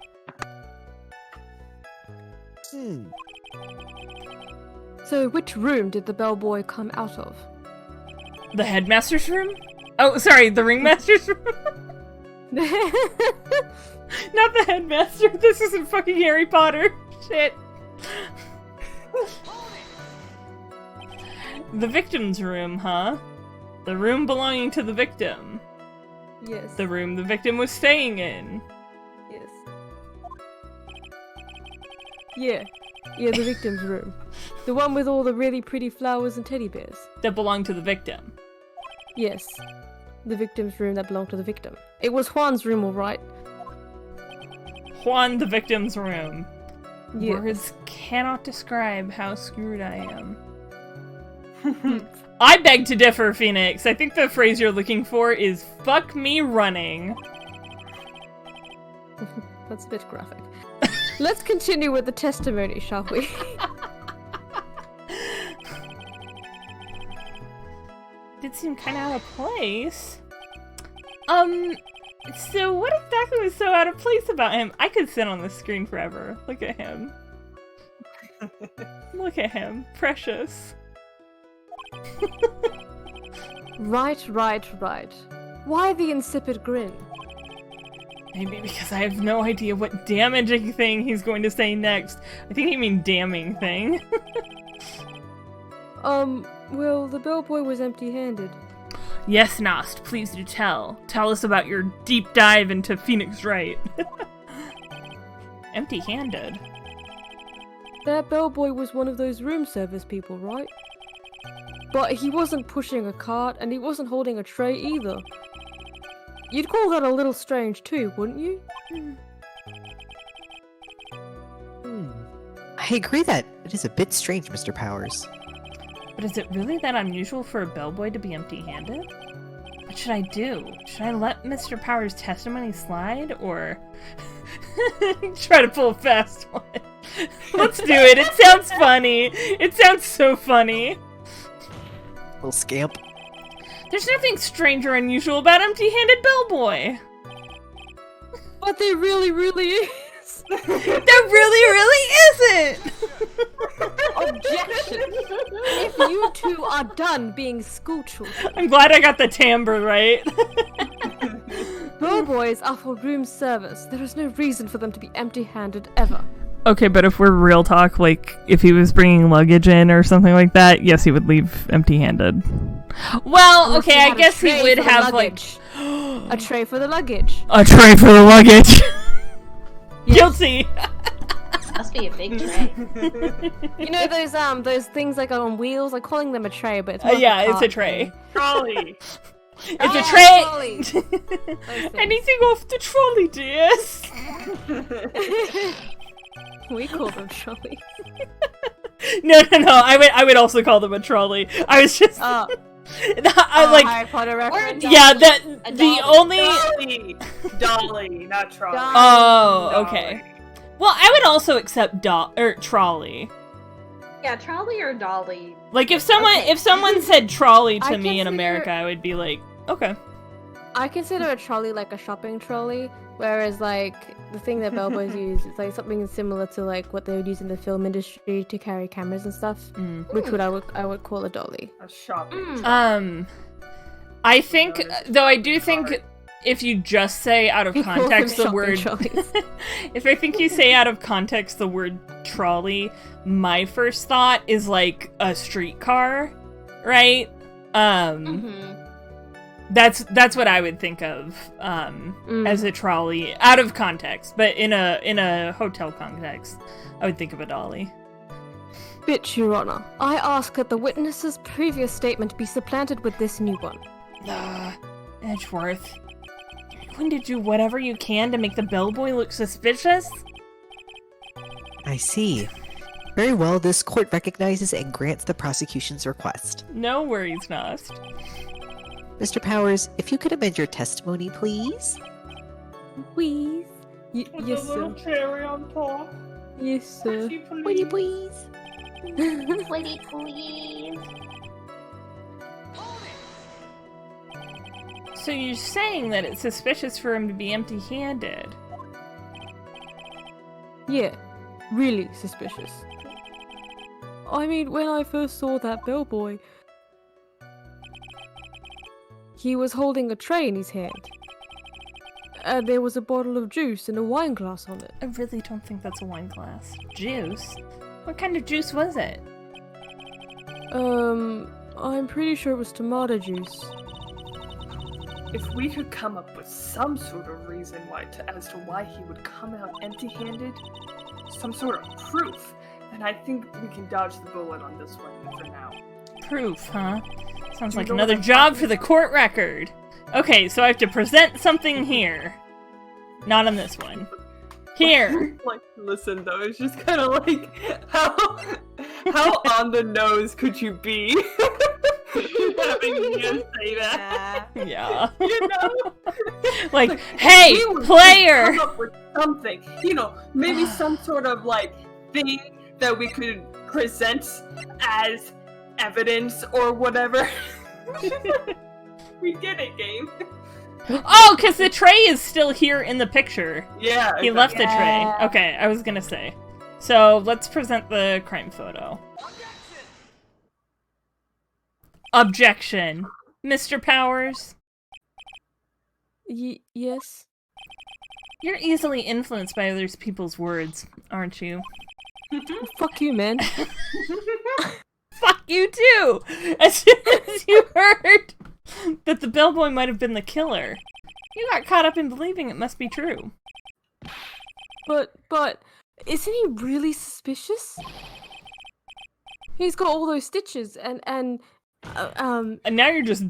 So, which room did the bellboy come out of? The headmaster's room? Oh, sorry, the ringmaster's room? Not the headmaster. This isn't fucking Harry Potter. Shit. The victim's room, huh? The room belonging to the victim. Yes. The room the victim was staying in. Yes. Yeah. Yeah, the victim's room. The one with all the really pretty flowers and teddy bears. That belonged to the victim. Yes. The victim's room that belonged to the victim. It was Juan's room, alright. Juan, the victim's room. Yes. Words cannot describe how screwed I am. I beg to differ, Phoenix. I think the phrase you're looking for is "fuck me running." That's a bit graphic. Let's continue with the testimony, shall we? Did seem kind of out of place. So what exactly was so out of place about him? I could sit on the screen forever. Look at him. Look at him. Precious. Right. Why the insipid grin? Maybe because I have no idea what damaging thing he's going to say next. I think he means damning thing. Well, the bellboy was empty-handed. Yes, Nost, please do tell. Tell us about your deep dive into Phoenix Wright. Empty-handed. That bellboy was one of those room service people, right? But he wasn't pushing a cart, and he wasn't holding a tray either. You'd call that a little strange too, wouldn't you? I agree that it is a bit strange, Mr. Powers. But is it really that unusual for a bellboy to be empty-handed? What should I do? Should I let Mr. Powers' testimony slide, or try to pull a fast one? Let's do it. It sounds funny. It sounds so funny. Little scamp. There's nothing strange or unusual about empty-handed bellboy. But there really, really is. There really isn't! Objection! If you two are done being school children, I'm glad I got the timbre right. bellboys are for room service. There is no reason for them to be empty-handed ever. Okay, but if we're real talk, like, if he was bringing luggage in or something like that, yes, he would leave empty-handed. Well, Unless okay, he I had a guess he tray would for the have, luggage. like... A tray for the luggage. A tray for the luggage! Guilty! Must be a big tray. You know those things like on wheels? I'm calling them a tray, but it's more Yeah, like it's a tray. Trolley. It's a trolley. tray! Anything off the trolley, dears? We call them trolleys. No, I would also call them a trolley. I was just... I like... Harry Potter reference. Yeah, the only... Dolly, not trolley. Oh, Dolly. okay. Well, I would also accept trolley. Yeah, trolley or dolly. Like if someone said trolley to I me in consider- America, I would be like, okay. I consider a trolley like a shopping trolley, whereas like the thing that bellboys use is like something similar to like what they would use in the film industry to carry cameras and stuff, which I would call a dolly. A shopping. I think, though I do think if you just say out of We call them context the shopping word, trolleys. if I think you say out of context the word trolley, my first thought is like a streetcar, right? That's what I would think of as a trolley out of context, but in a hotel context, I would think of a dolly. Bitch, Your Honor, I ask that the witness's previous statement be supplanted with this new one. Edgeworth, you're going to do whatever you can to make the bellboy look suspicious? I see. Very well, this court recognizes and grants the prosecution's request. No worries, Nost. Mr. Powers, if you could amend your testimony, please. Please. With Yes, a little sir. cherry on top. Yes, sir. Pretty Pretty please. please. Pretty please. So you're saying that it's suspicious for him to be empty-handed? Yeah, really suspicious. I mean, when I first saw that bellboy, he was holding a tray in his hand. And there was a bottle of juice and a wine glass on it. I really don't think that's a wine glass. Juice? What kind of juice was it? I'm pretty sure it was tomato juice. If we could come up with some sort of reason as to why he would come out empty-handed, some sort of proof, then I think we can dodge the bullet on this one for now. Proof, huh? Sounds Do you like know another what I'm job talking for the about? court record. Okay, so I have to present something here. Not on this one. Here! Like, listen though, it's just kind of like, how on the nose could you be? Having me say that, Yeah. you know? Like, hey, we would player! come up with something, maybe some sort of like thing that we could present as evidence or whatever. We get it, game. Oh, because the tray is still here in the picture. Yeah. He left the Yeah. tray. Okay, I was gonna say. So, let's present the crime photo. Objection. Mr. Powers, Yes? you're easily influenced by other people's words, aren't you? Fuck you, man. Fuck you too! As soon as you heard that the bellboy might have been the killer. You got caught up in believing it must be true. But isn't he really suspicious? He's got all those stitches and And now you're just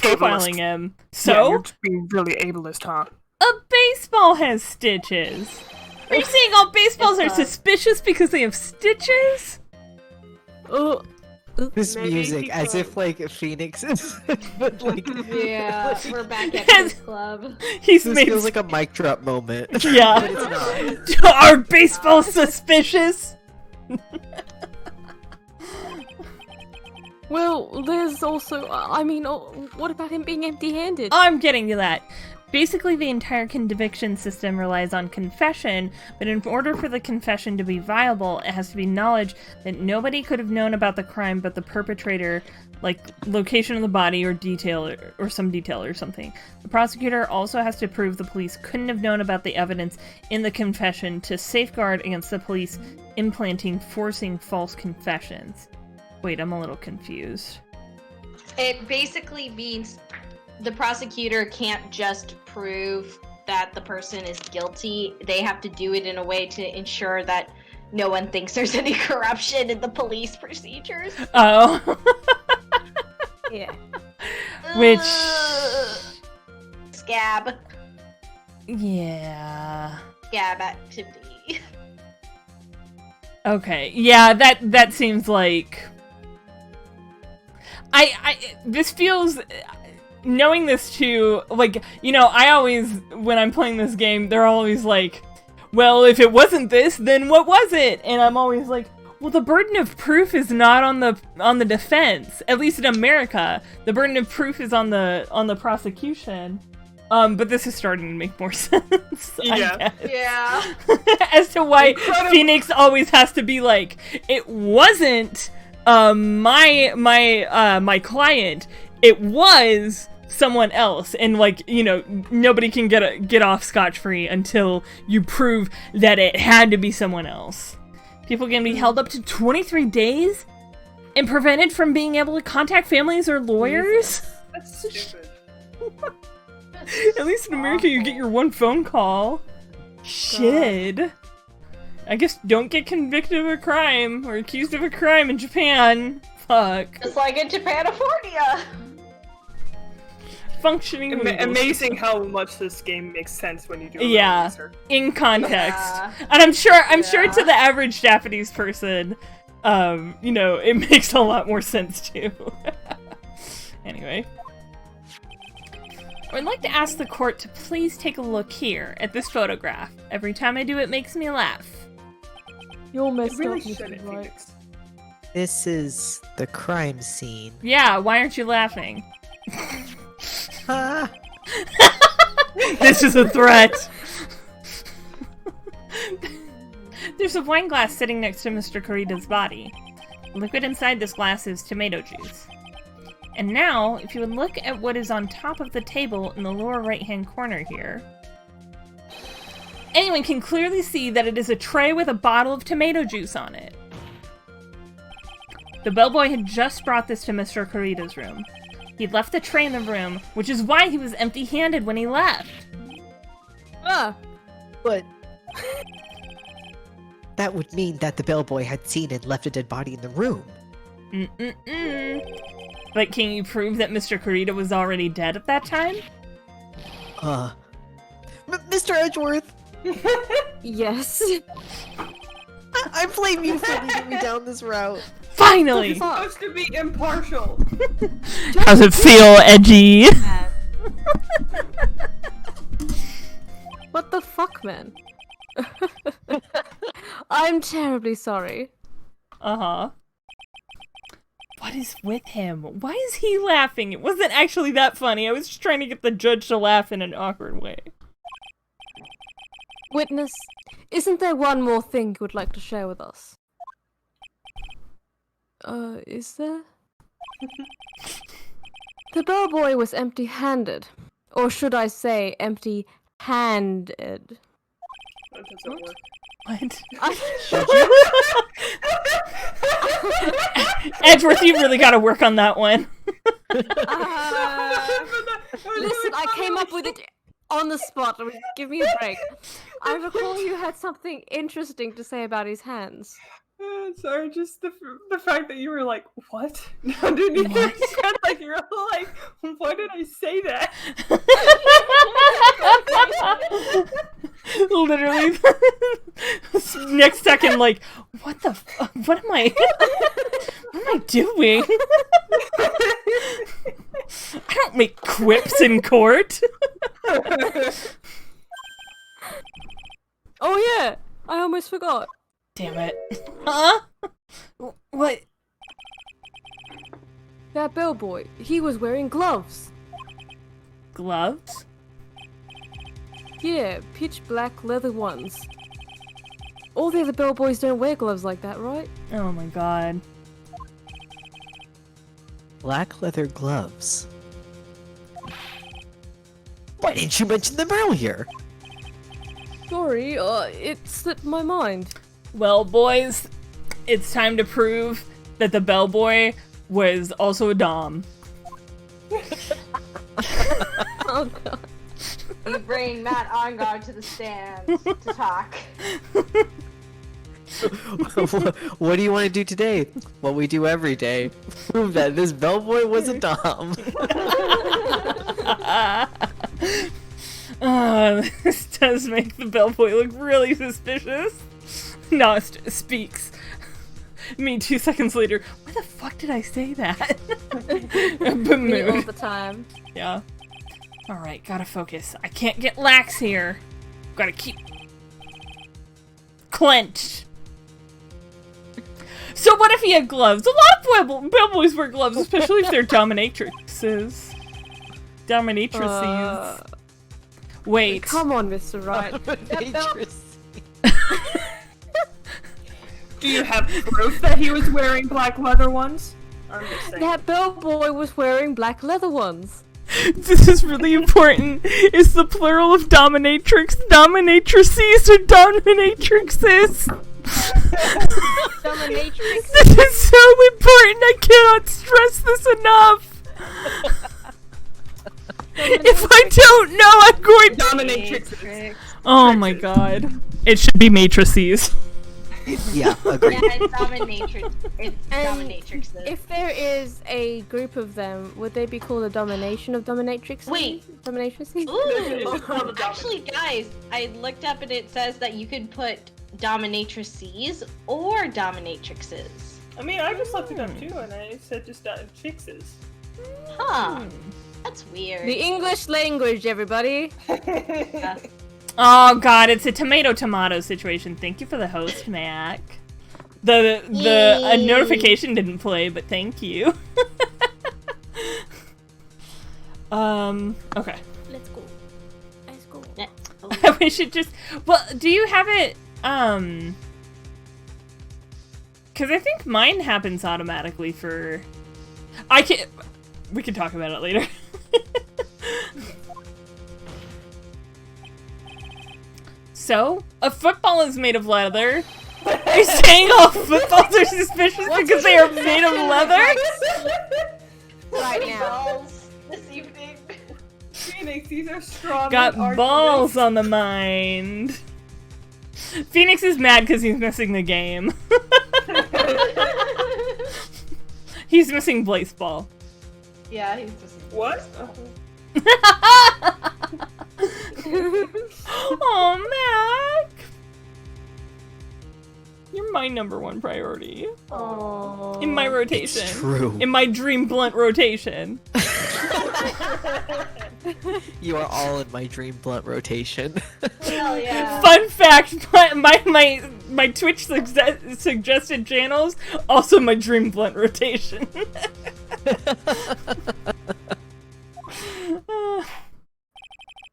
profiling Ableist. him. Yeah, So? you're just being really ableist, huh? A baseball has stitches. Are you saying all baseballs are suspicious because they have stitches? This Maybe music, he as could. if like Phoenix is, but like Yeah, we're back at Yes. this club. He's this made. feels like a mic drop moment. Yeah. But it's not. Are baseballs suspicious? well, there's also what about him being empty-handed? I'm getting to that. Basically, the entire conviction system relies on confession, but in order for the confession to be viable, it has to be knowledge that nobody could have known about the crime but the perpetrator, like location of the body or detail or some detail or something. The prosecutor also has to prove the police couldn't have known about the evidence in the confession to safeguard against the police forcing false confessions. Wait, I'm a little confused. It basically means the prosecutor can't just prove that the person is guilty. They have to do it in a way to ensure that no one thinks there's any corruption in the police procedures. Oh. Yeah. Which... Scab. Yeah... Scab activity. Okay, yeah, that seems like... this feels... Knowing this too, like, you know, I always, when I'm playing this game, they're always like, well, if it wasn't this, then what was it? And I'm always like, well, the burden of proof is not on the defense. At least in America, the burden of proof is on the prosecution. But this is starting to make more sense. Yeah. I guess. Yeah. As to why Incredible. Phoenix always has to be like, it wasn't my client. It was someone else, and like, you know, nobody can get off scotch-free until you prove that it had to be someone else. People can be held up to 23 days and prevented from being able to contact families or lawyers. That's stupid. At least in America, you get your one phone call. Shit. I guess don't get convicted of a crime or accused of a crime in Japan. Fuck. Just like in Japanifornia. Functioning legal Amazing how much this game makes sense when you do a little Yeah. research. in context. Yeah. And I'm sure Yeah. to the average Japanese person, you know, it makes a lot more sense too. Anyway. I'd like to ask the court to please take a look here at this photograph. Every time I do, it makes me laugh. You're It messed really up, Mr. shouldn't, Wright. Phoenix. This is the crime scene. Yeah, why aren't you laughing? Ah, This is a threat! There's a wine glass sitting next to Mr. Kurita's body. The liquid inside this glass is tomato juice. And now, if you would look at what is on top of the table in the lower right-hand corner here, anyone can clearly see that it is a tray with a bottle of tomato juice on it. The bellboy had just brought this to Mr. Kurita's room. He'd left the tray in the room, which is why he was empty-handed when he left. Ah, but that would mean that the bellboy had seen and left a dead body in the room. Mm-mm-mm. But can you prove that Mr. Kurita was already dead at that time? Mr. Edgeworth, yes. I blame you for leading me down this route. Finally! Supposed to be impartial. How's it feel, Edgy? What the fuck, man? I'm terribly sorry. Uh-huh. What is with him? Why is he laughing? It wasn't actually that funny. I was just trying to get the judge to laugh in an awkward way. Witness, isn't there one more thing you would like to share with us? Is there? The bellboy was empty-handed. Or should I say, empty-handed. That doesn't work. What? Edgeworth, you really got to work on that one. Listen, I came up with it on the spot. Give me a break. I recall you had something interesting to say about his hands. Sorry, just the fact that you were like, what? Underneath your head, like, you're all like, why did I say that? Literally. Next second, like, what the what am I doing? I don't make quips in court. Oh yeah, I almost forgot. Damn it. Huh? What? That bellboy, he was wearing gloves. Gloves? Yeah, pitch black leather ones. All the other bellboys don't wear gloves like that, right? Oh my god. Black leather gloves. Why didn't you mention them earlier? Sorry, it slipped my mind. Well, boys, it's time to prove that the bellboy was also a dom. Oh god. You bring Matt Ongar to the stand to talk. What do you want to do today? What we do every day. Prove that this bellboy was a dom. This does make the bellboy look really suspicious. No, speaks. Me 2 seconds later, why the fuck did I say that? Me all the time. Yeah. Alright, gotta focus. I can't get lax here. Gotta keep clenched. So what if he had gloves? A lot of bellboys wear gloves, especially if they're dominatrixes. Dominatrices. Wait. Come on, Mr. Wright. Do you have proof that he was wearing black leather ones? I'm just saying. That bellboy was wearing black leather ones. This is really important. It's the plural of dominatrix. Dominatrices or dominatrixes. Dominatrix. This is so important. I cannot stress this enough. If I don't know, I'm going to... Dominatrix. Oh my god. It should be matrices. Yeah, agreed. Yeah, it's dominatrix. It's dominatrixes. If there is a group of them, would they be called a domination of dominatrix? Wait. Dominatrixes? Ooh, actually, guys, I looked up and it says that you could put dominatrices or dominatrixes. I mean, I just looked it up too, and I said just dominatrixes. Huh. That's weird. The English language, everybody. Yeah. Oh god, it's a tomato situation. Thank you for the host, Mac. The notification didn't play, but thank you. Okay. Let's go. Let's go. Yeah. We should just... Well, do you have it, because I think mine happens automatically for... We can talk about it later. So, a football is made of leather. Are you saying all footballs are suspicious because they are made of leather? Right now. This evening. Phoenix, these are strong. Got balls on the mind. Phoenix is mad because he's missing the game. He's missing Blazeball. Yeah, he's just. What? Oh, Mac! You're my #1 priority. Oh. In my rotation. It's true. In my dream blunt rotation. You are all in my dream blunt rotation. Hell yeah. Fun fact, my Twitch suggested channels, also my dream blunt rotation.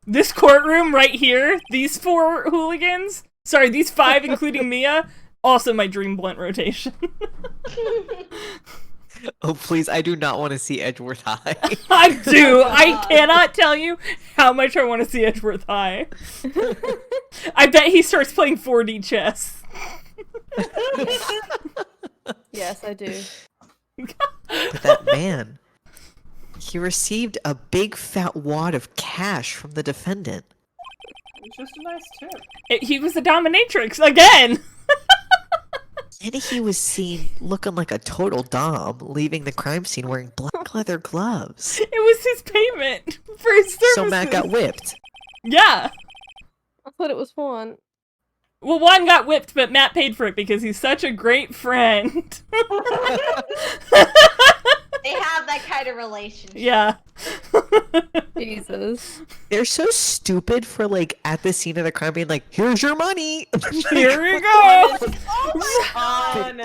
This courtroom right here, these 4 hooligans, sorry, these 5 including Mia, also my dream blunt rotation. Oh please, I do not want to see Edgeworth High. I do! I cannot tell you how much I want to see Edgeworth High. I bet he starts playing 4D chess. Yes, I do. But that man, he received a big fat wad of cash from the defendant. It's just a nice tip. He was a dominatrix again. And he was seen looking like a total dom, leaving the crime scene wearing black leather gloves. It was his payment for his services. So Matt got whipped. Yeah. I thought it was Juan. Well, Juan got whipped, but Matt paid for it because he's such a great friend. They have that kind of relationship. Yeah. Jesus. They're so stupid for like at the scene of the crime being like, "Here's your money." Here we go.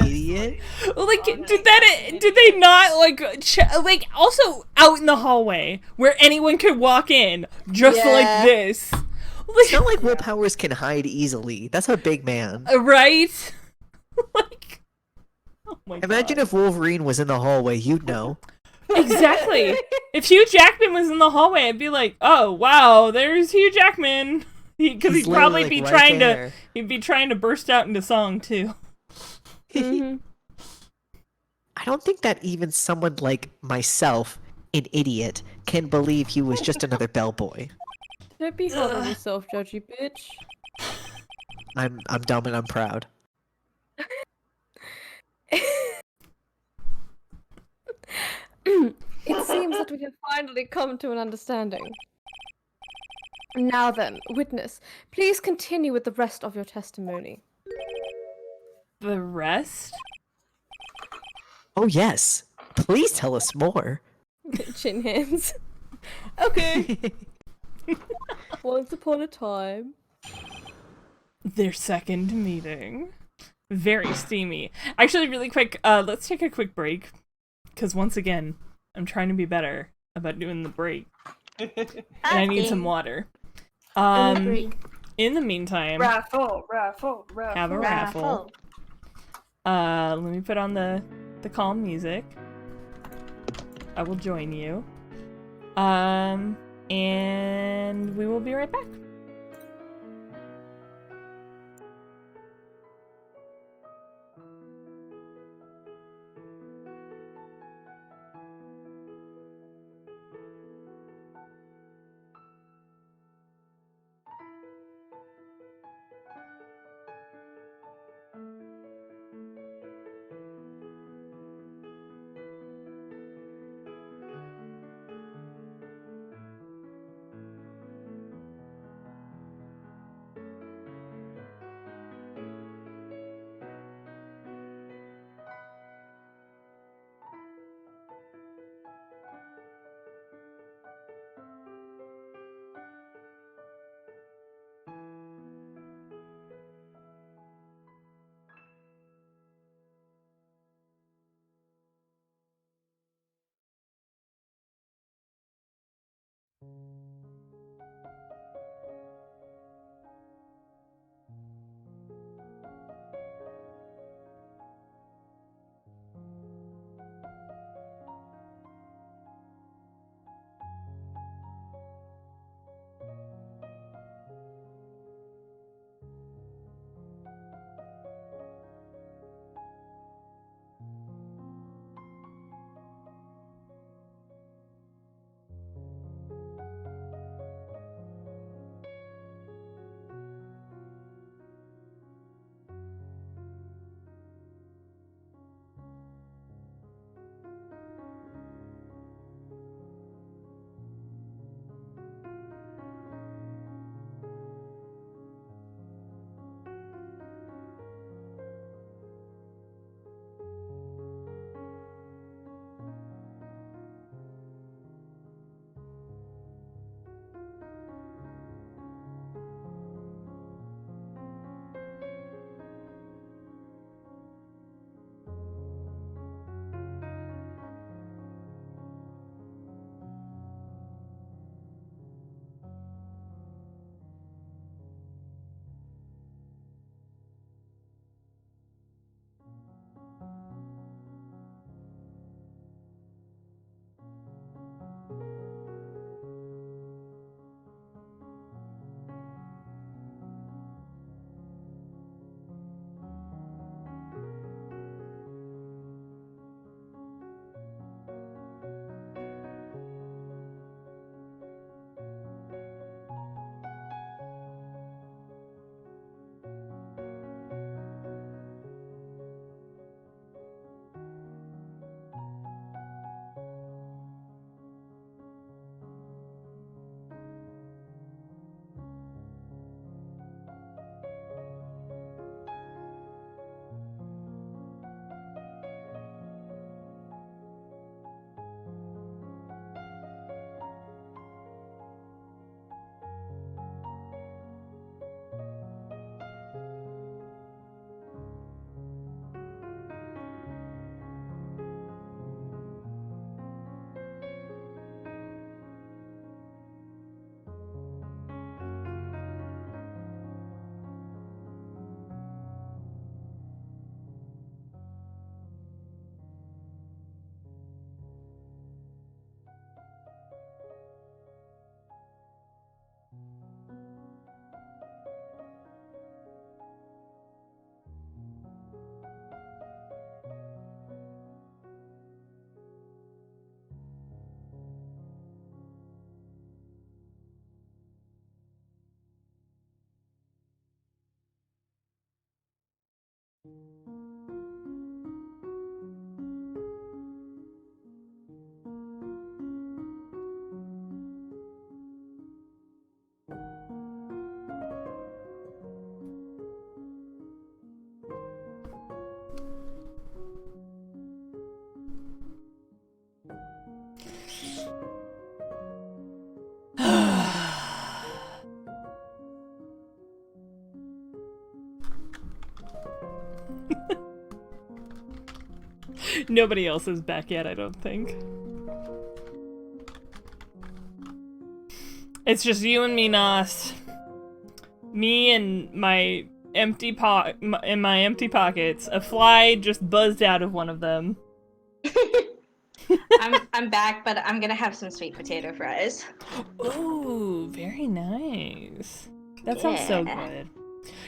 Idiot. Like, did they not like also out in the hallway where anyone could walk in just Yeah. like this? It's not like Will Powers can hide easily. That's a big man. Right? Like, oh my Imagine God. if Wolverine was in the hallway, you'd know. Exactly. If Hugh Jackman was in the hallway, I'd be like, "Oh wow, there's Hugh Jackman," because He's he'd probably literally, be like, trying there. he'd be trying to burst out into song too. Mhm. I don't think that even someone like myself, an idiot, can believe he was just another bellboy. Don't be hard on yourself, judgy bitch. I'm dumb and I'm proud. It seems that we have finally come to an understanding. Now then, witness, please continue with the rest of your testimony. The rest? Oh yes. Please tell us more. Chin hands. Okay. Once upon a time. Their second meeting. Very steamy. Actually, really quick, let's take a quick break. Because once again, I'm trying to be better about doing the break. And I need some water. In the meantime, Raffle. have a raffle. Let me put on the calm music. I will join you. And we will be right back. Nobody else is back yet, I don't think. It's just you and me, Nos. Me and my empty pockets. A fly just buzzed out of one of them. I'm back, but I'm gonna have some sweet potato fries. Ooh, very nice. That sounds Yeah. so good.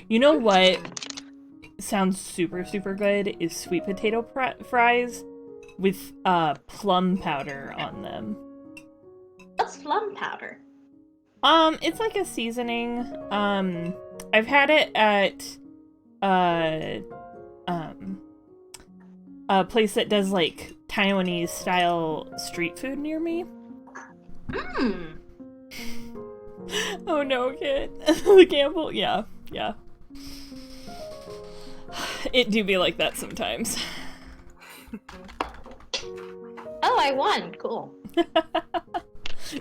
You know what sounds super, super good is sweet potato fries with plum powder on them. What's plum powder? It's like a seasoning. I've had it at a place that does like Taiwanese style street food near me. Mmm. Oh no, kid. The gamble? Yeah. It do be like that sometimes. Oh, I won. Cool.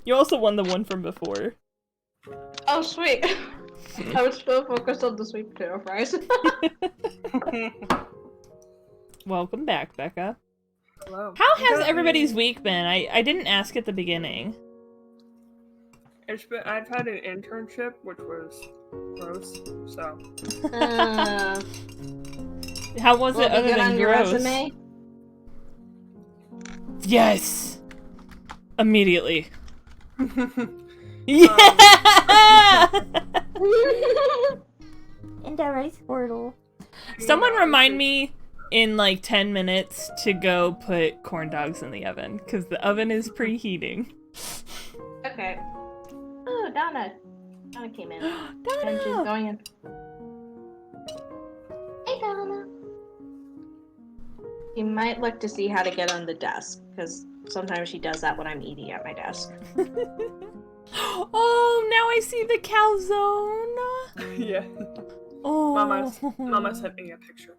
You also won the one from before. Oh, sweet. I was so focused on the sweet potato fries. Welcome back, Becca. Hello. How has everybody's week been? I didn't ask at the beginning. I've had an internship, which was gross. So. How was it other good than on your gross? resume? Yes. Immediately. Yeah. And a rice portal. Someone remind me in like 10 minutes to go put corn dogs in the oven because the oven is preheating. Okay. Oh, Donna. Donna came in. And she's Donna! going in. Hey, Donna. You might look to see how to get on the desk, because sometimes she does that when I'm eating at my desk. Oh, now I see the calzone. Yeah. Oh, Mama sent me a picture.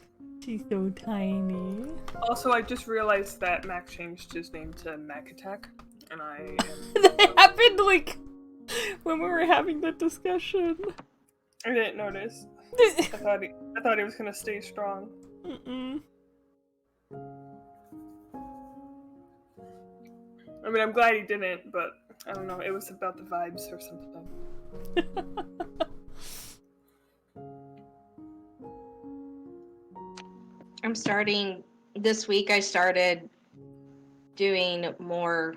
She's so tiny. Also, I just realized that Mac changed his name to Mac Attack, and I That happened like when we were having that discussion. I didn't notice. I thought he was gonna stay strong. Mm-mm. I mean, I'm glad he didn't, but I don't know. It was about the vibes or something. I'm starting this week. I started doing more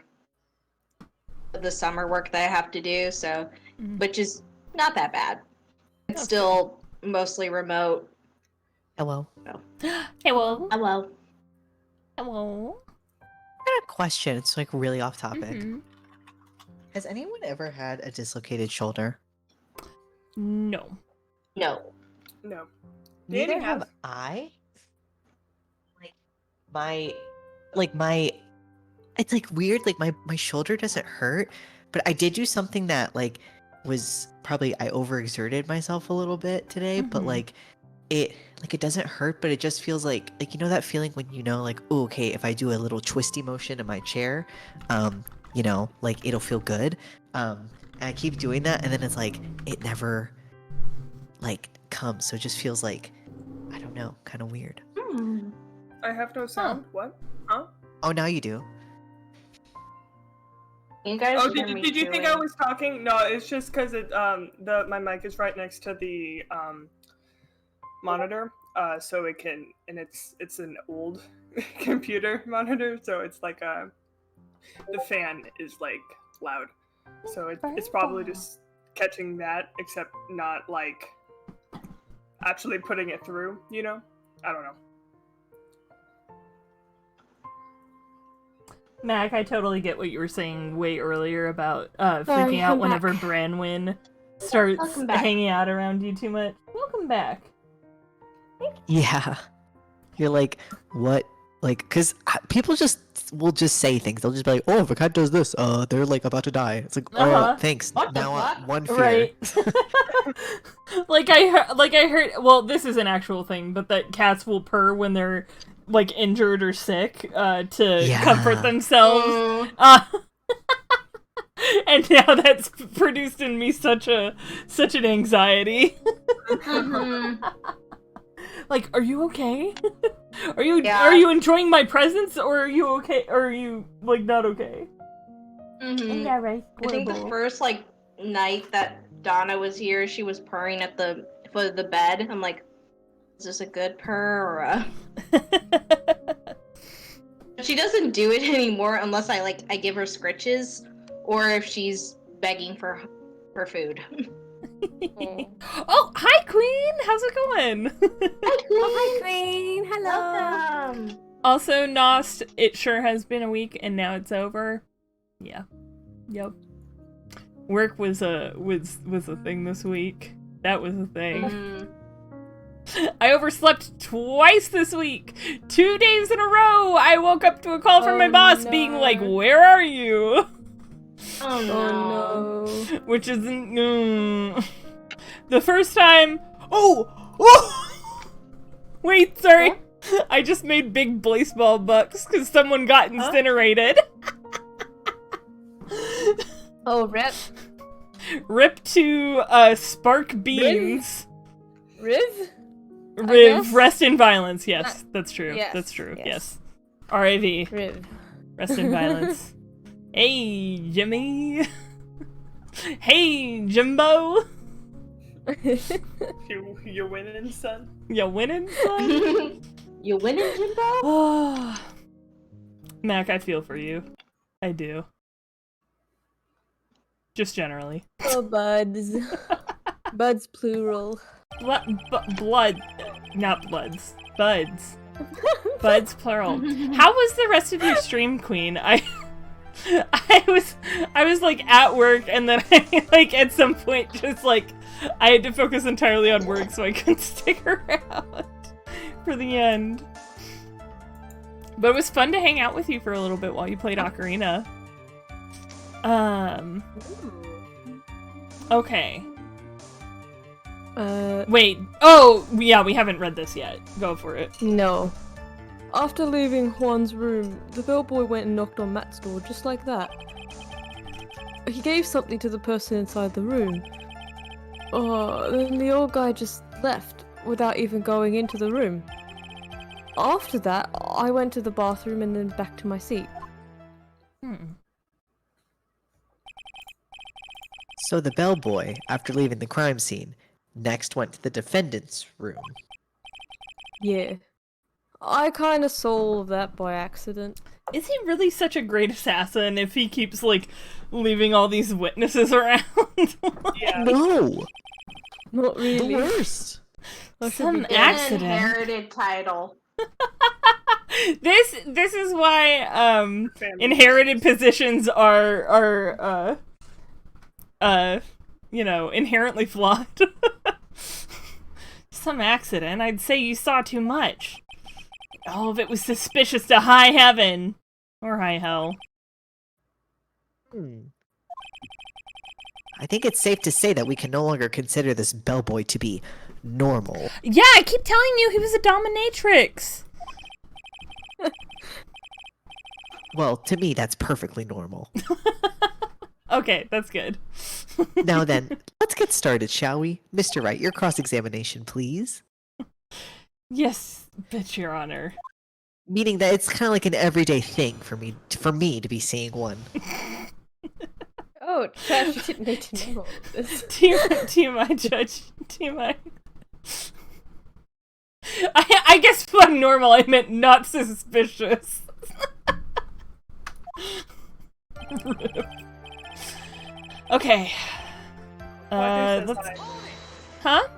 of the summer work that I have to do, so which is not that bad. It's still mostly remote. Hello. Hello. Hello. Hello. I got a question. It's like really off topic. Mhm. Has anyone ever had a dislocated shoulder? No. No. No. Neither Danny have has. I. My it's like weird, like my shoulder doesn't hurt, but I did do something that like was probably I overexerted myself a little bit today, but Mhm. it doesn't hurt, but it just feels like you know that feeling when you know like, oh, okay, if I do a little twisty motion in my chair, you know, like it'll feel good. And I keep doing that and then it's like it never like comes, so it just feels like I don't know, kind of weird. I have no sound. What? Huh? Oh, now you do. You guys Oh, hear me did you think I chewing? was talking? No, it's just because my mic is right next to the monitor, so it can, and it's an old computer monitor, so it's like the fan is like loud, so it's probably just catching that, except not like actually putting it through. You know, I don't know. Mac, I totally get what you were saying way earlier about freaking out I'm whenever back. Branwyn starts Welcome back. hanging out around you too much. Welcome back. Yeah. You're like, what? Like, because people will just say things. They'll just be like, oh, if a cat does this, they're like about to die. It's like, Uh-huh. oh, thanks. What the Now fuck? one fear. Right. like I heard. Well, this is an actual thing, but that cats will purr when they're like injured or sick to Yeah. comfort themselves. And now that's produced in me such an anxiety. Like, are you okay? Are Yeah. you enjoying my presence, or are you okay? Or are you like not okay? Mm-hmm. Yeah, right. I think the first like night that Donna was here, she was purring at the foot of the bed. I'm like, is this a good purr or a? She doesn't do it anymore unless I give her scritches, or if she's begging for food. Oh, hi, Queen. How's it going? Hi, Queen. Hello. Welcome. Also, Nost, it sure has been a week, and now it's over. Yeah. Yep. Work was a thing this week. That was a thing. Mm. I overslept twice this week. 2 days in a row. I woke up to a call from my boss being like, "Where are you?" Oh no. Oh no. Which is the first time. Oh. Wait, sorry. I just made big baseball bucks because someone got incinerated. Oh, rip. Rip to Spark Beans. Riv? Riv, rest in violence. Yes, that's true. yes, That's true. yes. Yes. R.I.V. Riv. Rest in violence. Hey, Jimmy. Hey, Jimbo. You're winning, son. You winning, son? You winning, Jimbo? Oh. Mac, I feel for you. I do. Just generally. Oh, buds. Buds plural. Blood. Not bloods. Buds. Buds plural. How was the rest of your stream, Queen? I was like at work, and then I like at some point just like I had to focus entirely on work, so I couldn't stick around for the end. But it was fun to hang out with you for a little bit while you played Ocarina. Okay. Wait. Oh, yeah, we haven't read this yet. Go for it. No. After leaving Juan's room, the bellboy went and knocked on Matt's door just like that. He gave something to the person inside the room. Then the old guy just left without even going into the room. After that, I went to the bathroom and then back to my seat. So the bellboy, after leaving the crime scene, next went to the defendant's room. Yeah. I kinda solved that by accident. Is he really such a great assassin if he keeps, like, leaving all these witnesses around? Yeah. No! Not The really. worst! Some An accident. inherited title. This is why inherited positions are you know, inherently flawed. Some accident. I'd say you saw too much. All of it was suspicious to high heaven. Or high hell. I think it's safe to say that we can no longer consider this bellboy to be normal. Yeah, I keep telling you he was a dominatrix. Well, to me, that's perfectly normal. Okay, that's good. Now then, let's get started, shall we? Mr. Wright, your cross-examination, please. Yes, but your honor. Meaning that it's kind of like an everyday thing for me to be seeing one. Oh, Trash, you didn't need to know all of this. TMI, Judge. TMI. I guess by normal I meant not suspicious. Okay. Padre says Let's... hi. Huh?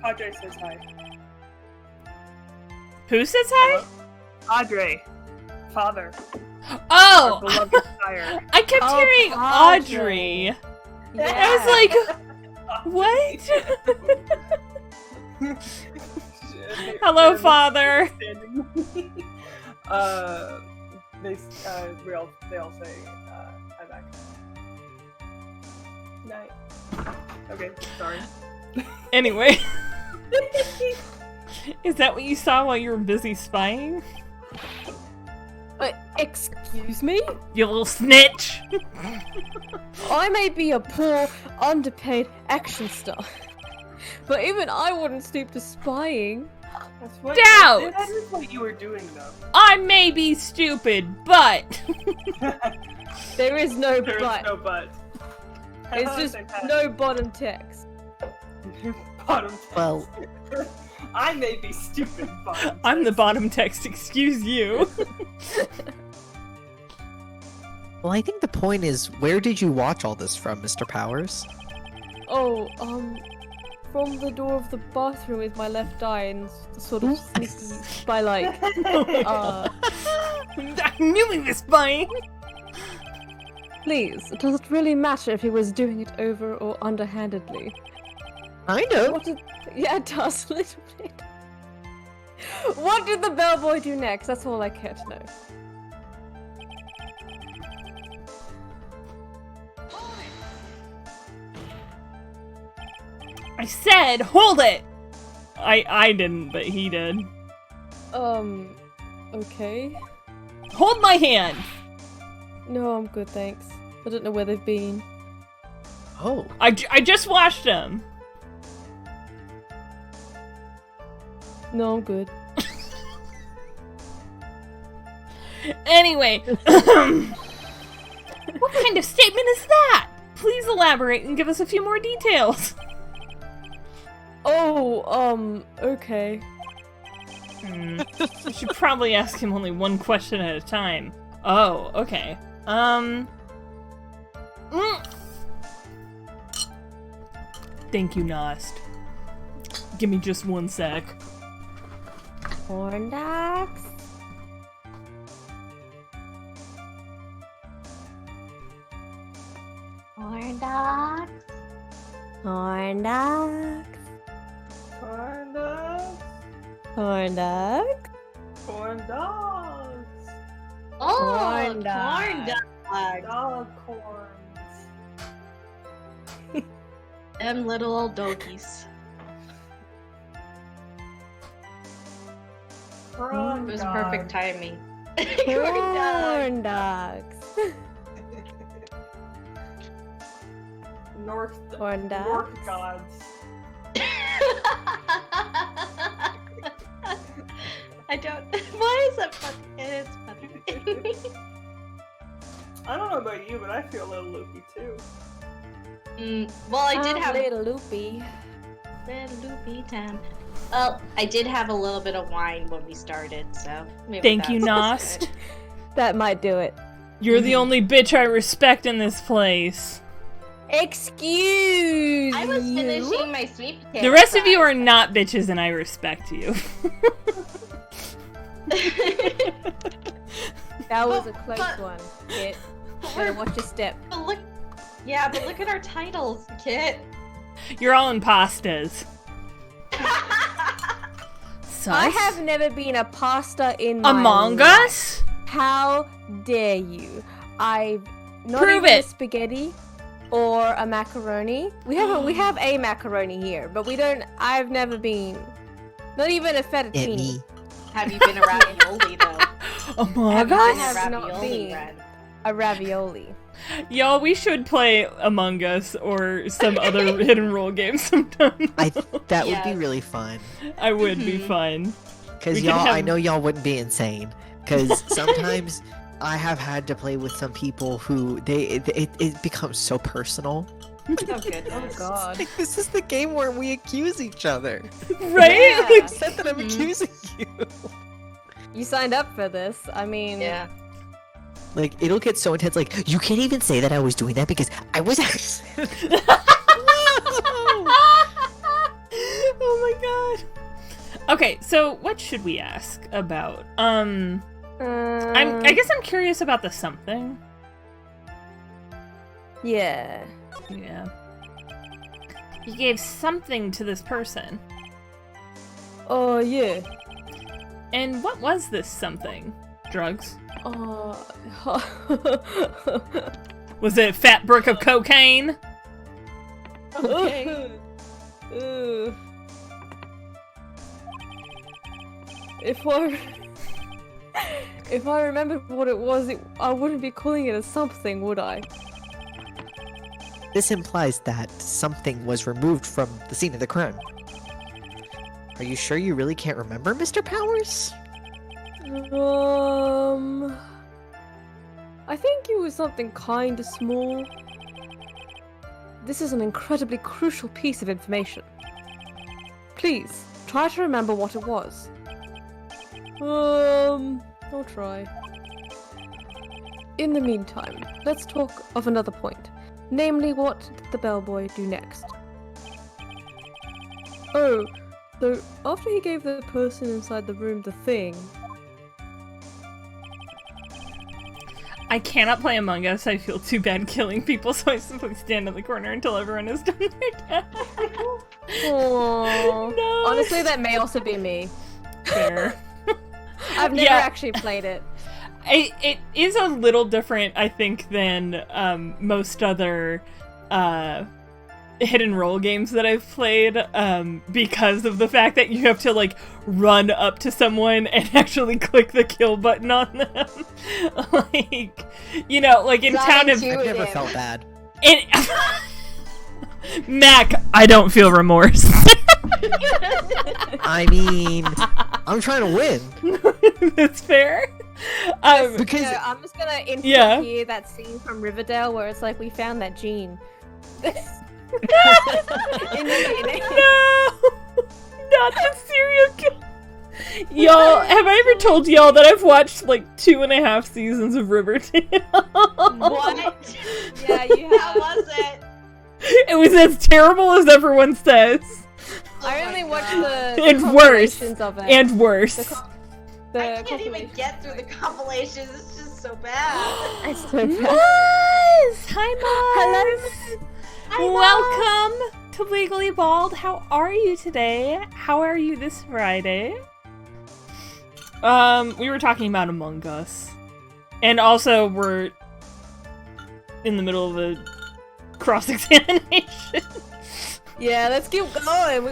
Padre says hi. Who says hi? Padre. Father. Oh! Our beloved sire. I kept Oh, hearing Padre. Audrey. I was like, what? Hello, Father. They all say hi back. Night. Okay, sorry. Anyway. Is that what you saw while you were busy spying? Excuse me? You little snitch! I may be a poor, underpaid action star, but even I wouldn't stoop to spying. That's what, Doubt. That is what you were doing, though. I may be stupid, but There is no There is but. no but. It's just no bottom text. bottom text. Well, I may be stupid, bottom I'm the text. bottom text, excuse you. well, I think the point is, where did you watch all this from, Mr. Powers? Oh, from the door of the bathroom with my left eye and sort of sneaky by like, I knew he was spying. please, does it really matter if he was doing it over or underhandedly? I know. What did... Yeah, it does a little bit. What did the bellboy do next? That's all I care to know. I said, hold it! I didn't, but he did. Okay. Hold my hand! No, I'm good, thanks. I don't know where they've been. Oh. I just watched him. No, I'm good. Anyway, what kind of statement is that? Please elaborate and give us a few more details. Oh, okay. I should probably ask him only one question at a time. Oh, okay. Thank you, Nost. Give me just one sec. Corn dogs? Corn dogs. Corn dogs? Corn dogs. Corn dogs? Corn dogs. Oh, Corn corn dog. dogs. Dog corns. Them little old doggies. It Corn was dog. perfect timing. Corn dogs. North. Corn dogs? North gods. I don't. Why is that funny? It's funny. I don't know about you, but I feel a little loopy too. Well, I did have little loopy. little loopy time. Well, I did have a little bit of wine when we started, so maybe Thank you, that's Nost. good. That might do it. You're the only bitch I respect in this place. Excuse I was you? finishing my sweet potato. The rest of you fries. are not bitches, and I respect you. That was a But- close but- one. Kit. But Better we're- watch your step. but look, yeah, but look at our titles, Kit. You're all imposters. Sus? I have never been a pasta in my Among life. Us? How dare you? I've not Prove even it. a spaghetti or a macaroni. We have a macaroni here, but we don't. I've never been. Not even a Get fettuccine. me. Have you been a ravioli though? Among Have Us? I Been a have not ravioli been. Ren. A ravioli. Y'all, we should play Among Us or some other hidden role game sometime. That would be Yes. really fun. I would be fun. Because We could y'all, I have- know y'all wouldn't be insane. Because sometimes I have had to play with some people who it becomes so personal. Oh goodness. Oh God. Like, this is the game where we accuse each other. Right? Yeah. Like, Except that I'm Mhm. accusing you. You signed up for this. I mean, Yeah. Like, it'll get so intense. Like, you can't even say that I was doing that because I was actually. oh my god. Okay, so what should we ask about? I guess I'm curious about the something. Yeah. Yeah. You gave something to this person. Oh yeah. And what was this something? Drugs? Was it a fat brick of cocaine? Okay. If I remembered what it was, I wouldn't be calling it a something, would I? This implies that something was removed from the scene of the crime. Are you sure you really can't remember, Mr. Powers? I think it was something kind of small. This is an incredibly crucial piece of information. Please, try to remember what it was. I'll try. In the meantime, let's talk of another point. Namely, what did the bellboy do next? Oh, so after he gave the person inside the room the thing... I cannot play Among Us. I feel too bad killing people, so I simply stand in the corner until everyone is done their task. Aww. No. Honestly, that may also be me. Fair. I've never actually played it. It is a little different, I think, than most other hidden role games that I've played, because of the fact that you have to like run up to someone and actually click the kill button on them. Like, you know, like in Town of... I've never felt bad. Mac, I don't feel remorse. I mean, I'm trying to win. That's fair. Because No, I'm just gonna insert here that scene from Riverdale where it's like we found that gene. In the beginning. No! Not the serial killer. Y'all, have I ever told y'all that I've watched like 2.5 seasons of Riverdale? What? Yeah, you have. How was it? It was as terrible as everyone says. I only watched the And worse. compilations of it. And worse. I can't even get through the compilations. It's just so bad. It's so bad. Muzz! Hi, Muzz! Hello. Welcome to Legally Bald. How are you today? How are you this Friday? We were talking about Among Us. And also, we're in the middle of a cross-examination. Yeah, let's keep going.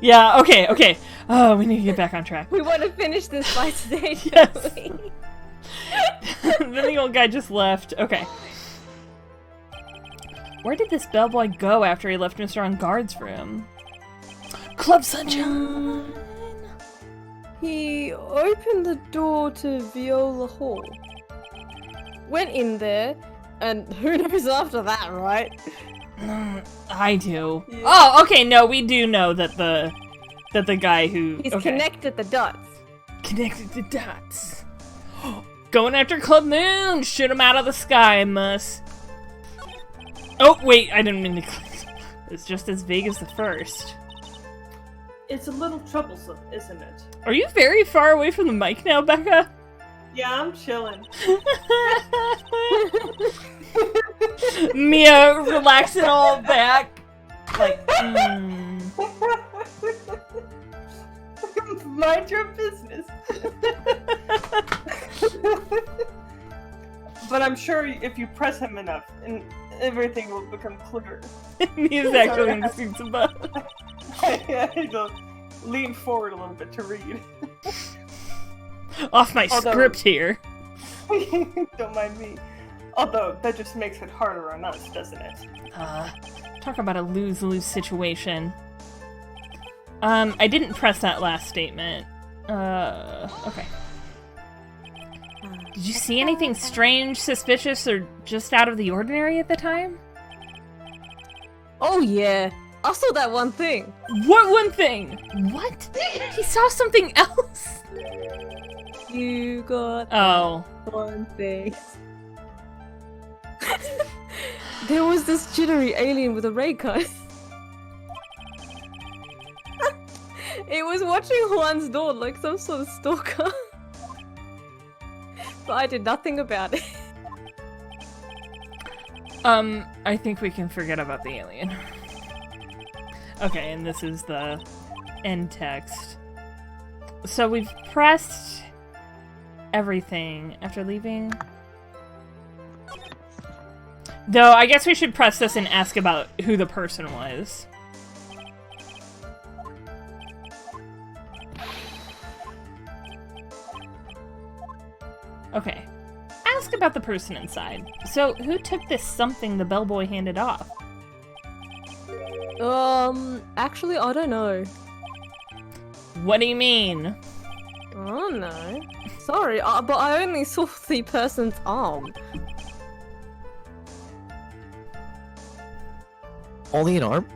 Yeah, okay. Oh, we need to get back on track. We want to finish this by today, Yes. don't we? Then the old guy just left. Okay. Where did this bellboy go after he left Mr. On Guard's room? Club Sunshine! He opened the door to Viola Hall. Went in there, and who knows after that, right? I do. Yeah. Oh, okay, no, we do know that the guy who... He's okay. connected the dots. Connected the dots. Going after Club Moon! Shoot him out of the sky, Mus. Oh, wait, I didn't mean to click. It's just as vague as the first. It's a little troublesome, isn't it? Are you very far away from the mic now, Becca? Yeah, I'm chilling. Mia relaxing all back. Like, Mind your business. But I'm sure if you press him enough, and everything will become clearer. Mia's actually in the seats above. He'll lean forward a little bit to read. Off my script here. Don't mind me. Although, that just makes it harder on us, doesn't it? Talk about a lose-lose situation. I didn't press that last statement. Okay. Did you see anything strange, suspicious, or just out of the ordinary at the time? Oh yeah, I saw that one thing. What one thing? What? He saw something else? You got Oh. one thing. There was this jittery alien with a ray gun. It was watching Juan's door like some sort of stalker. But I did nothing about it. I think we can forget about the alien. Okay, and this is the end text. So we've pressed everything after leaving. Though, I guess we should press this and ask about who the person was. Okay. Ask about the person inside. So, who took this something the bellboy handed Actually, I don't know. What do you mean? Oh no. Sorry, but I only saw the person's arm. Only an arm?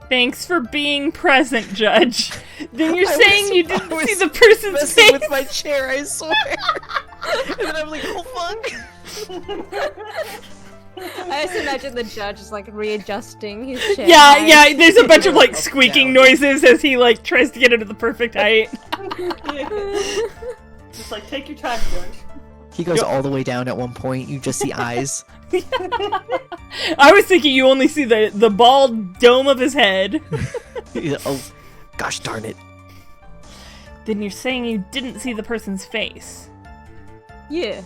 Thanks for being present, Judge. Then you're I saying was- you I didn't was see the person's Messing face? with my chair, I swear. And then I'm like, oh fuck. I just imagine the judge is like readjusting his chair. Yeah, there's a bunch of like Up, squeaking down. noises as he like tries to get it to the perfect height. Just like, take your time, George. He goes all the way down at one point. You just see eyes. I was thinking you only see the bald dome of his head. Oh, gosh darn it. Then you're saying you didn't see the person's face. Yeah.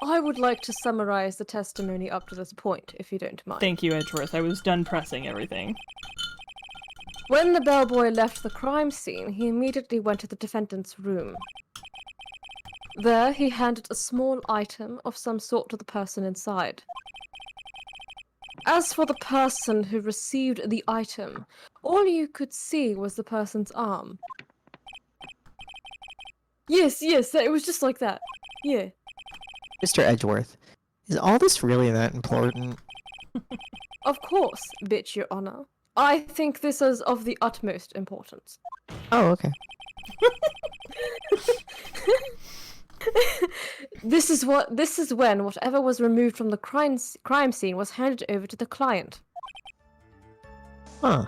I would like to summarize the testimony up to this point, if you don't mind. Thank you, Edgeworth. I was done pressing everything. When the bellboy left the crime scene, he immediately went to the defendant's room. There, he handed a small item of some sort to the person inside. As for the person who received the item, all you could see was the person's arm. Yes, it was just like that. Yeah. Mr. Edgeworth, is all this really that important? Of course, bitch, your honor. I think this is of the utmost importance. Oh, okay. This is when whatever was removed from the crime scene was handed over to the client. Huh.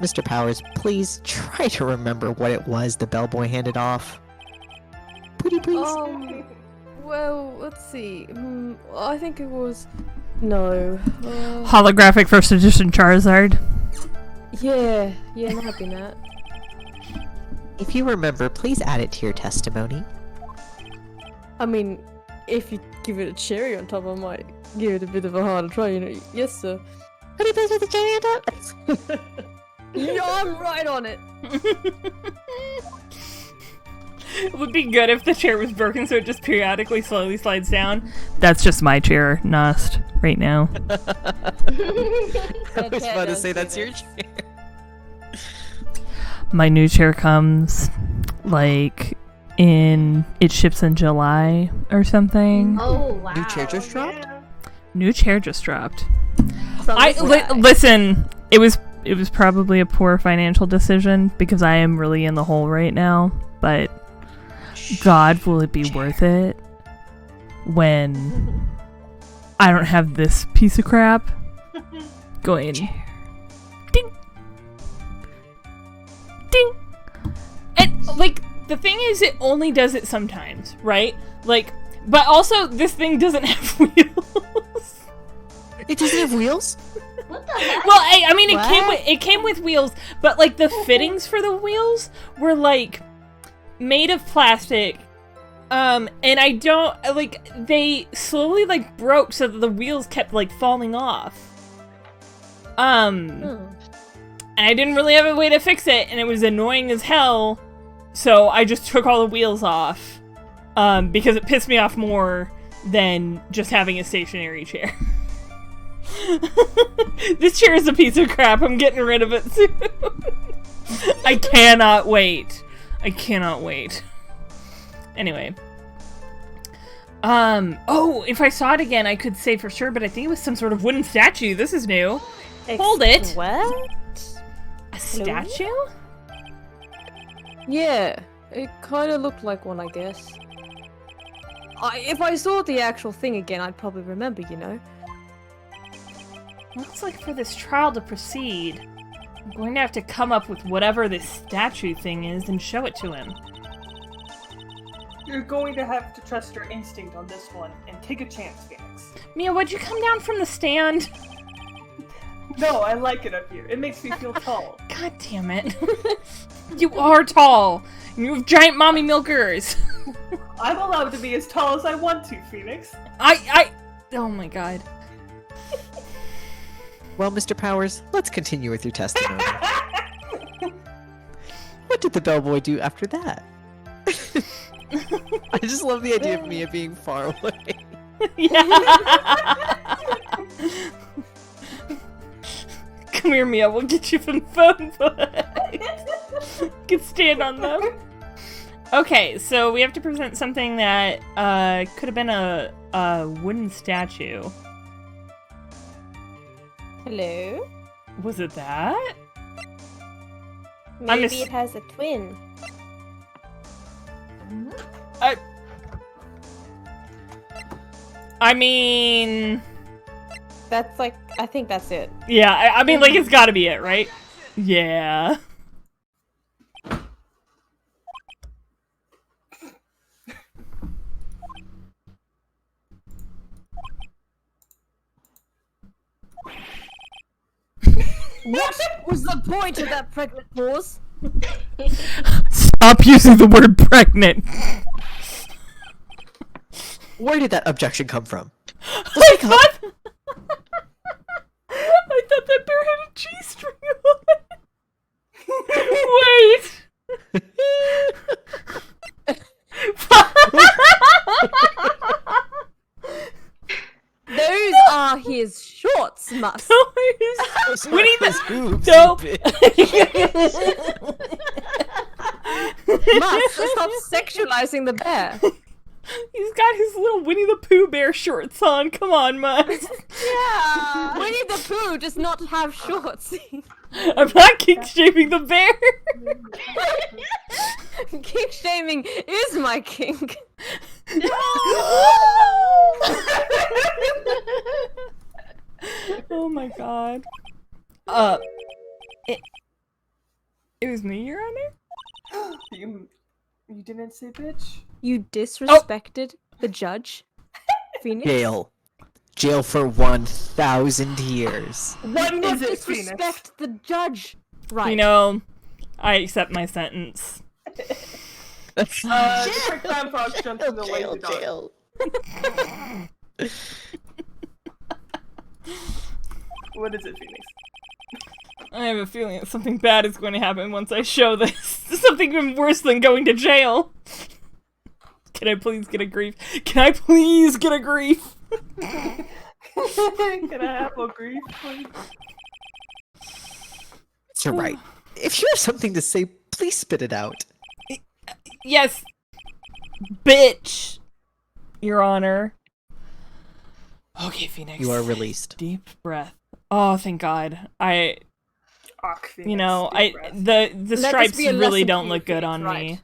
Mr. Powers, please try to remember what it was the bellboy handed off. Pretty please. Well, let's see. I think it was... No. Holographic first edition Charizard. Yeah, it might have been that. If you remember, please add it to your testimony. I mean, if you give it a cherry on top, I might give it a bit of a harder try, you know. Yes, sir. Pretty please with the cherry on top? Yeah, I'm right on it. It would be good if the chair was broken so it just periodically slowly slides down. That's just my chair, Nost, right now. I was about to say that's your chair. My new chair comes, like, it ships in July or something. Oh wow. New chair just dropped? New chair just dropped. Something Listen, it was probably a poor financial decision because I am really in the hole right now, but God, will it be worth it when I don't have this piece of crap going ding, ding. And like the thing is, it only does it sometimes, right? Like, but also this thing doesn't have wheels. It doesn't have wheels? What the heck? Well, I mean, What? it came with wheels, but like the fittings for the wheels were like made of plastic. And I don't like they slowly like broke so that the wheels kept like falling off. And I didn't really have a way to fix it, and it was annoying as hell. So I just took all the wheels off, because it pissed me off more than just having a stationary chair. This chair is a piece of crap. I'm getting rid of it soon. I cannot wait. Anyway. Oh, if I saw it again, I could say for sure, but I think it was some sort of wooden statue. This is new. Hold it. What? A statue? Yeah, it kind of looked like one, I guess. If I saw the actual thing again, I'd probably remember, you know. Looks like for this trial to proceed, I'm going to have to come up with whatever this statue thing is and show it to him. You're going to have to trust your instinct on this one and take a chance, Phoenix. Mia, would you come down from the stand? No, I like it up here. It makes me feel tall. God damn it. You are tall. You have giant mommy milkers. I'm allowed to be as tall as I want to, Phoenix. Oh my god. Well, Mr. Powers, let's continue with your testimony. What did the bellboy do after that? I just love the idea of Mia being far away. Yeah. Come here, Mia. We'll get you some phone books. You can stand on them. Okay, so we have to present something that could have been a wooden statue. Hello? Was it that? Maybe it has a twin. I mean... That's like, I think that's it. Yeah, I mean, like, it's gotta be it, right? Yeah. What was the point of that pregnant pause? Stop using the word pregnant. Where did that objection come from? I thought that bear had a G-string on. Wait. Those are his shorts, Mus. We need this. Oops, Dope. Mus, stop sexualizing the bear. He's got his little Winnie the Pooh bear shorts on. Come on, Mus. Yeah. Winnie the Pooh does not have shorts. I'm not kink-shaming the bear. Kink shaming is my kink. Oh my god. It was me, Your Honor? You didn't say bitch? You disrespected the judge, Phoenix. Jail. Jail for 1,000 years. What You is it, disrespect Phoenix? the judge. Right. You know, I accept my sentence. Quick time frog jumps in the lazy dog. Jail. What is it, Phoenix? I have a feeling that something bad is going to happen once I show this. Something even worse than going to jail. Can I please get a grief? Can I please get a grief? Can I have a grief, please? Mr. Wright, if you have something to say, please spit it out. Yes, bitch, Your Honor. Okay, Phoenix. You are released. Deep breath. Oh, thank God. Fuck, Phoenix. You know, deep breath. the this stripes be a really lesson don't for you, look good Phoenix on Wright. me.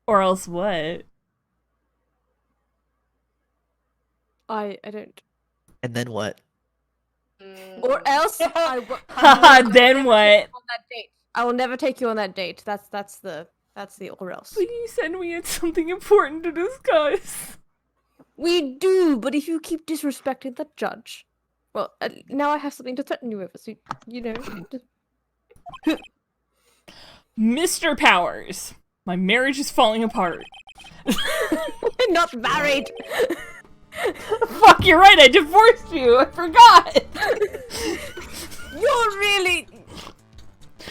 Or else what? I don't. And then what? Or else Haha, then what? on that date. I will never take you on that date. That's the or else. But you said we had something important to discuss. We do, but if you keep disrespecting the judge, well, now I have something to threaten you with. So you know. Mr. Powers, my marriage is falling apart. We're not married. Fuck, you're right, I divorced you, I forgot!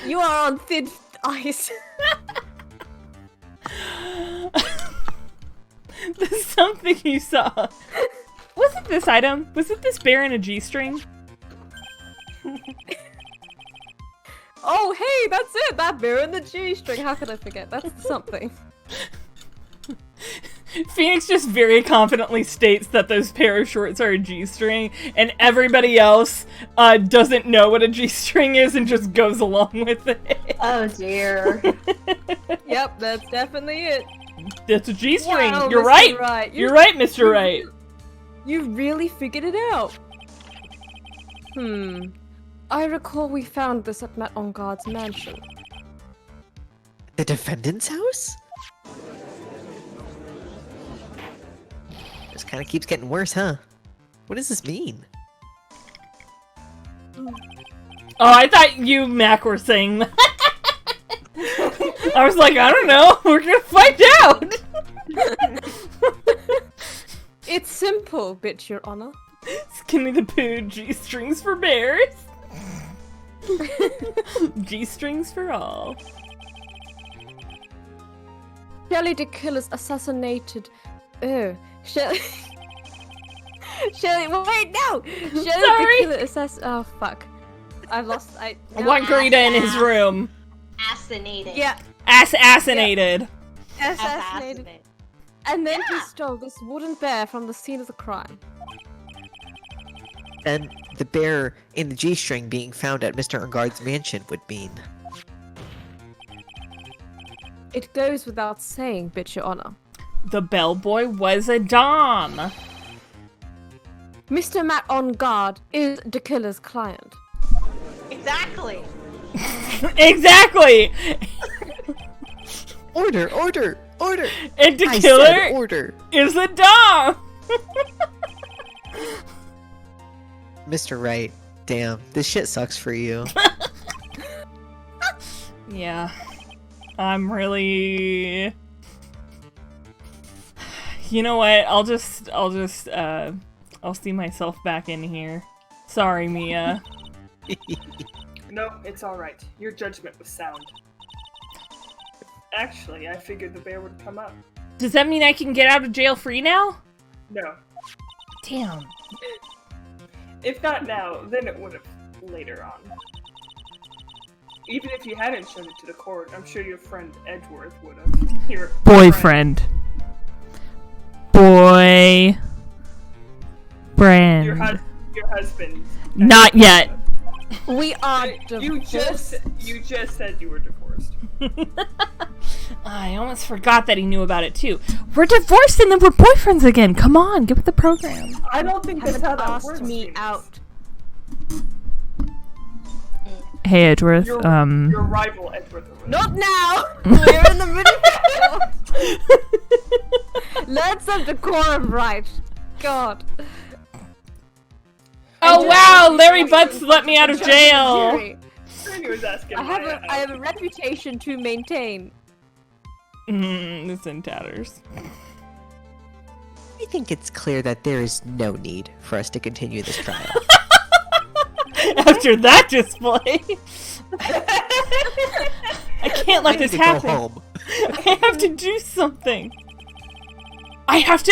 You are on thin ice. There's something you saw. Was it this item? Was it this bear in a G-string? Oh, hey, that's it. That bear in the G-string. How could I forget? That's something. Phoenix just very confidently states that those pair of shorts are a G-string, and everybody else doesn't know what a G-string is and just goes along with it. Oh dear. Yep, that's definitely it. That's a G-string. Wow, You're Mr. right. Wright. You're right, Mr. Wright. You really figured it out. I recall we found this at Matt Onguard's mansion. The defendant's house? This kind of keeps getting worse, huh? What does this mean? Oh, I thought you, Mac, were saying that. I was like, I don't know. We're gonna find out. It's simple, bitch, your honor. Skinny the Pooh, G-strings for bears. G-strings for all. Shelley the Killer's assassinated. Oh, Shelly, wait, no! Shelly Sorry. the killer assassin. Oh, fuck. I've lost. I want Garita in his room. Assassinated. Yeah, Assassinated. assassinated. And then he Yeah. stole this wooden bear from the scene of the crime. Then the bear in the G-string being found at Mr. Ungard's mansion would mean. It goes without saying, bitch, your honor. The bellboy was a dom. Mr. Matt on guard is the killer's client. Exactly. Exactly. Order! And the I killer said order! is a dom. Mr. Wright, damn, this shit sucks for you. Yeah. I'm really... You know what? I'll see myself back in here. Sorry, Mia. No, it's alright. Your judgment was sound. Actually, I figured the bear would come up. Does that mean I can get out of jail free now? No. Damn. If not now, then it would have later on. Even if you hadn't shown it to the court, I'm sure your friend Edgeworth would have. Your Boyfriend. Boy. Friend. Your husband. Not yet. We are You just said you were divorced. I almost forgot that he knew about it too. We're divorced and then we're boyfriends again. Come on, get with the program. I don't think that's how that works. asked me Venus. out. Hey Edgeworth, Your rival Edgeworth. Not now! We're in the middle. Let's have decorum right. God. Oh wow, Larry Butts let me out of jail. Jerry, He was asking. I have a reputation to maintain. It's in tatters. I think it's clear that there is no need for us to continue this trial. After that display, I can't let I this need to happen. go home. I have to do something. I have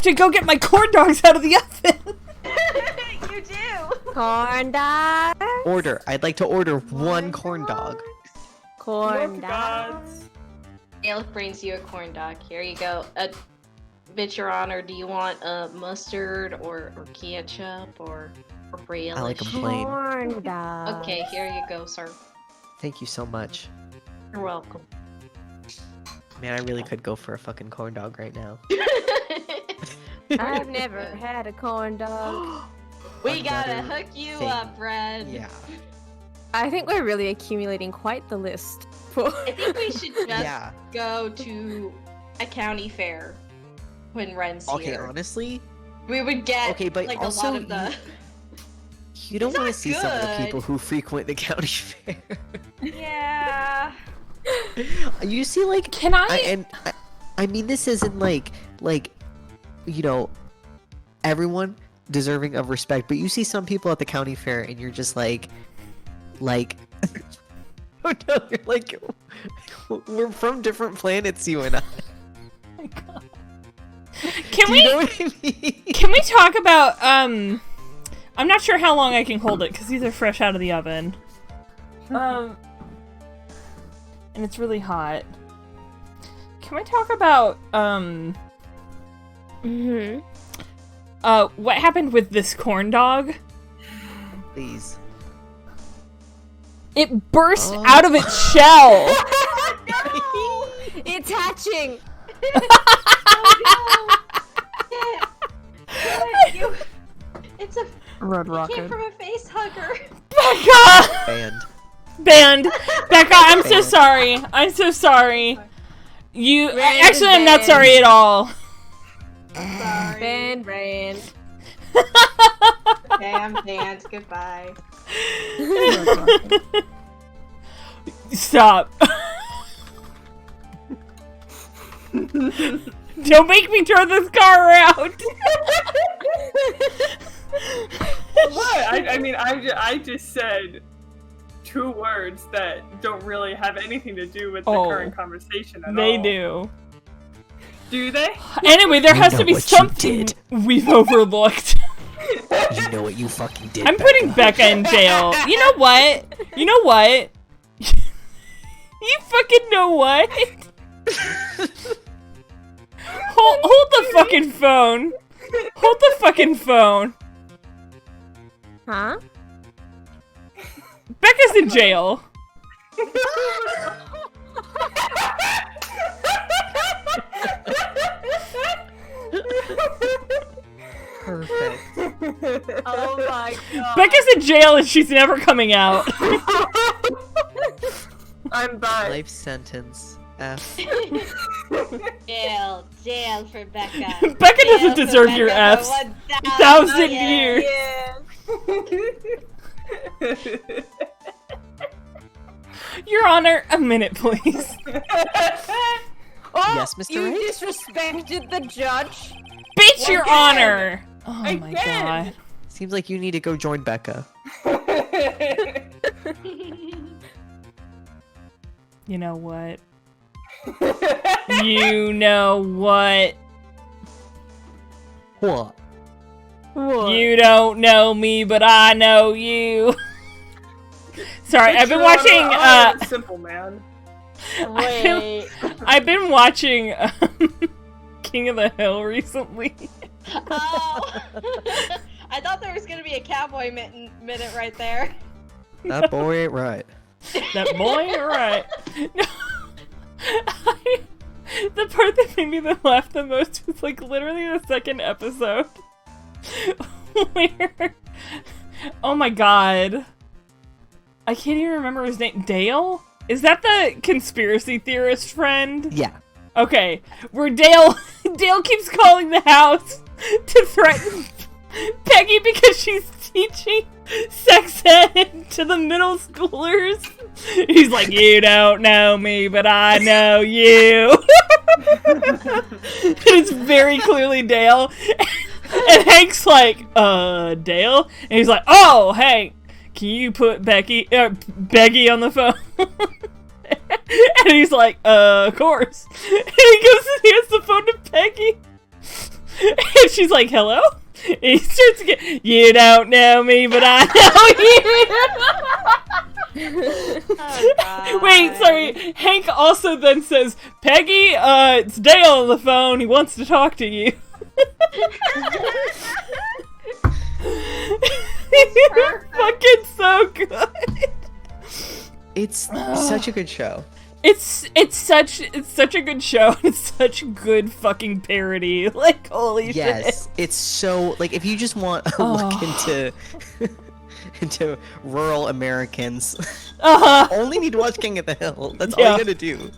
to go get my corn dogs out of the oven. You do. Corn dog. Order. I'd like to order one corn dog. Corn Milk dog. gods. Ale brings you a corn dog. Here you go. Bitch, Your Honor, do you want mustard or ketchup or relish? I like 'em plain. Corn dog. Okay, here you go, sir. Thank you so much. You're welcome. Man, I really could go for a fucking corn dog right now. I've never had a corn dog. We A gotta butter hook you thing. up, Red. Yeah. I think we're really accumulating quite the list. For... I think we should just Yeah. go to a county fair when Ren's Okay, here. honestly, We would get Okay, but like also a lot of the. you don't It's want to not see some of the good. people who frequent the county fair. Yeah. You see, like, Can I? I mean, this isn't like, you know, everyone deserving of respect, but you see some people at the county fair and you're just like, oh no, you're like, we're from different planets, you and I. Can Do we? you know what I mean? Can we talk about? I'm not sure how long I can hold it because these are fresh out of the oven. And it's really hot. Can we talk about what happened with this corn dog? Please. It burst out of its shell. It's hatching. It's a Red it came from a face hugger. Becca! Banned. Becca, I'm so Banned. sorry. I'm so sorry. You Red actually, I'm not banned. sorry at all. Sorry. Rain. Okay, I'm banned. Goodbye. Stop. Don't make me turn this car around. What? I mean, I just said 2 words that don't really have anything to do with the Oh. current conversation at all. They do. Do they? Anyway, there You has know to be what you something did. we've overlooked. You know what you fucking did. I'm putting Becca in jail. You know what? You know what? You fucking know what? Hold the fucking phone. Hold the fucking phone. Huh? Becca's in jail. Perfect. Oh my god. Becca's in jail and she's never coming out. I'm back. Life sentence. F. Jail for Becca. Becca doesn't Jail for deserve your Becca Fs. for 1,000 years. years. Your Honor, a minute, please. Oh, Yes, Mr. You Wright? disrespected the judge. Bitch, Your Again. Honor. Oh my Again. god. Seems like you need to go join Becca. You know what? You know what? What? You don't know me, but I know you. Sorry, I've been watching. Simple man. Wait. I've been watching King of the Hill recently. Oh. I thought there was gonna be a cowboy minute right there. That boy ain't right. That boy, right? No, the part that made me laugh the most was like literally the second episode, where, oh my god, I can't even remember his name. Dale? Is that the conspiracy theorist friend? Yeah. Okay, where Dale keeps calling the house to threaten Peggy because she's teaching sex ed to the middle schoolers. He's like, you don't know me, but I know you. It's very clearly Dale. And Hank's like, Dale? And he's like, oh, Hank, can you put Beggy on the phone? And he's like, of course. And he goes and hands the phone to Peggy. And she's like, hello? And he starts to get, you don't know me, but I know you. Oh, Wait, sorry. Hank also then says, Peggy, it's Dale on the phone. He wants to talk to you. It's fucking so good. It's such a good show. It's such a good show. It's such good fucking parody. Like, holy shit. Yes, it's so like if you just want a look into rural Americans, only need to watch King of the Hill. That's all you gotta do.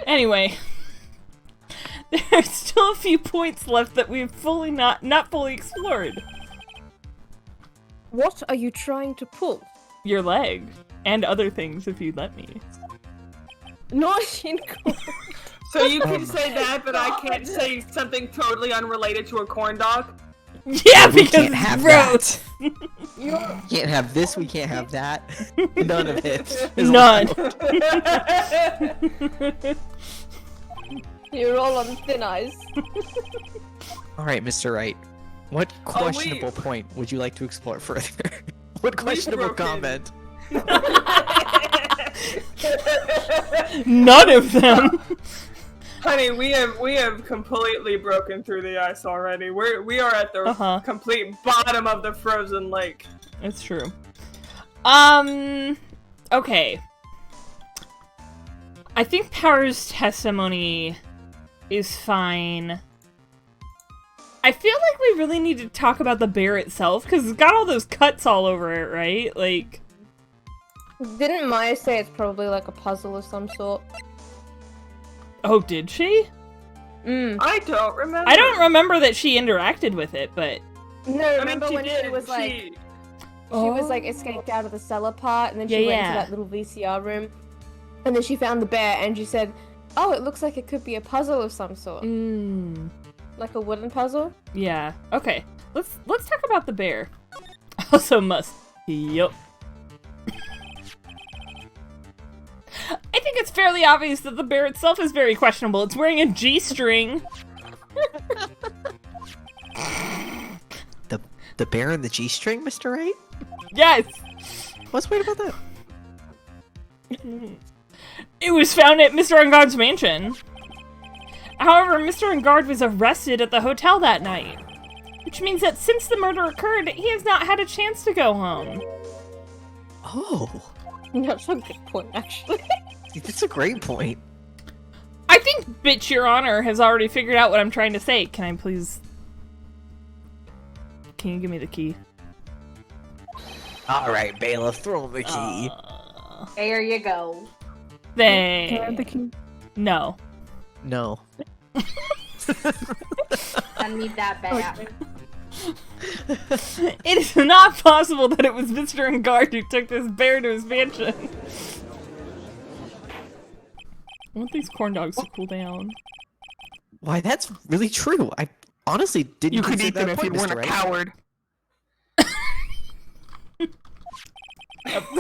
Anyway, there's still a few points left that we've not fully explored. What are you trying to pull? Your leg and other things, if you'd let me. Not in court. So you can say that, but I can't say something totally unrelated to a corn dog? Yeah, We because can't it's have gross. that. Can't have this. We can't have that. None of it. is None. allowed. You're all on thin ice. All right, Mr. Wright. What questionable point would you like to explore further? What questionable broken. comment? None of them. Honey, we have completely broken through the ice already. We are at the complete bottom of the frozen lake. It's true. Okay. I think Power's testimony is fine. I feel like we really need to talk about the bear itself, because it's got all those cuts all over it, right? Like... Didn't Maya say it's probably like a puzzle of some sort? Oh, did she? I don't remember. I don't remember that she interacted with it, but... No, remember when did. she was like... She was like escaped out of the cellar part, and then she went to that little VCR room, and then she found the bear, and she said, "Oh, it looks like it could be a puzzle of some sort, like a wooden puzzle." Yeah. Okay. Let's talk about the bear. Also, must. Yup. I think it's fairly obvious that the bear itself is very questionable. It's wearing a G-string. The bear and the G-string, Mr. Wright? Yes! What's weird about that? It was found at Mr. Ungard's mansion. However, Mr. Ungard was arrested at the hotel that night. Which means that since the murder occurred, he has not had a chance to go home. Oh. That's a good point, actually. That's a great point. I think Bitch Your Honor has already figured out what I'm trying to say. Can I please... Can you give me the key? Alright, bailiff, throw him the key. There you go. Thanks. Can I have the key? No. No. I need that back. It is not possible that it was Mr. Ungard who took this bear to his mansion. I want these corn dogs to cool down. Why, that's really true. I honestly didn't You could consider eat that them if you point, weren't Mr. a Wright. coward.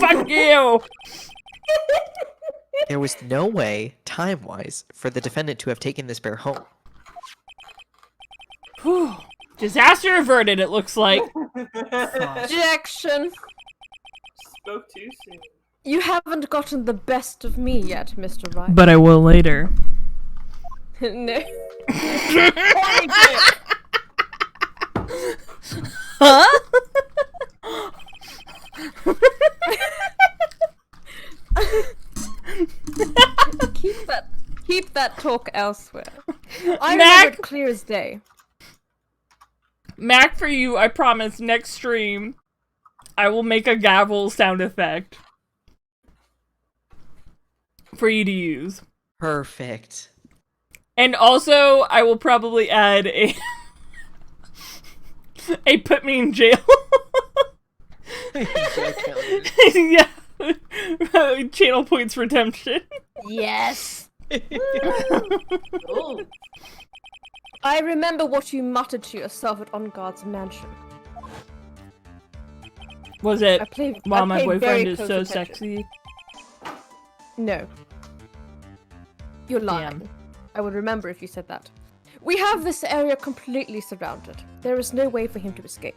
Fuck you! There was no way, time-wise, for the defendant to have taken this bear home. Whew. Disaster averted, it looks like. Objection! Spoke too soon. You haven't gotten the best of me yet, Mr. Wright. But I will later. No. Huh? Keep that talk elsewhere. I Mac? remember it clear as day. Mac, for you, I promise, next stream, I will make a gavel sound effect. For you to use. Perfect. And also, I will probably add a... a put me in jail. Yeah. Channel points redemption. Yes. Ooh. I remember what you muttered to yourself at On Guard's mansion. Was it, I played, wow, I my paid very boyfriend is close so attention. sexy? No. You're lying. Damn. I would remember if you said that. We have this area completely surrounded. There is no way for him to escape.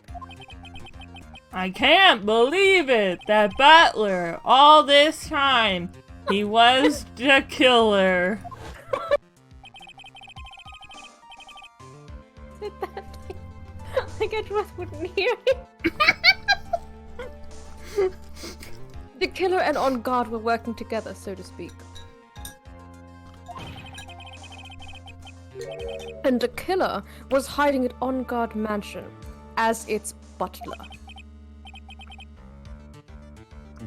I can't believe it! That butler, all this time, he was the killer. Said that like I just wouldn't hear it. The killer and On Guard were working together, so to speak. And the killer was hiding at On Guard mansion as its butler.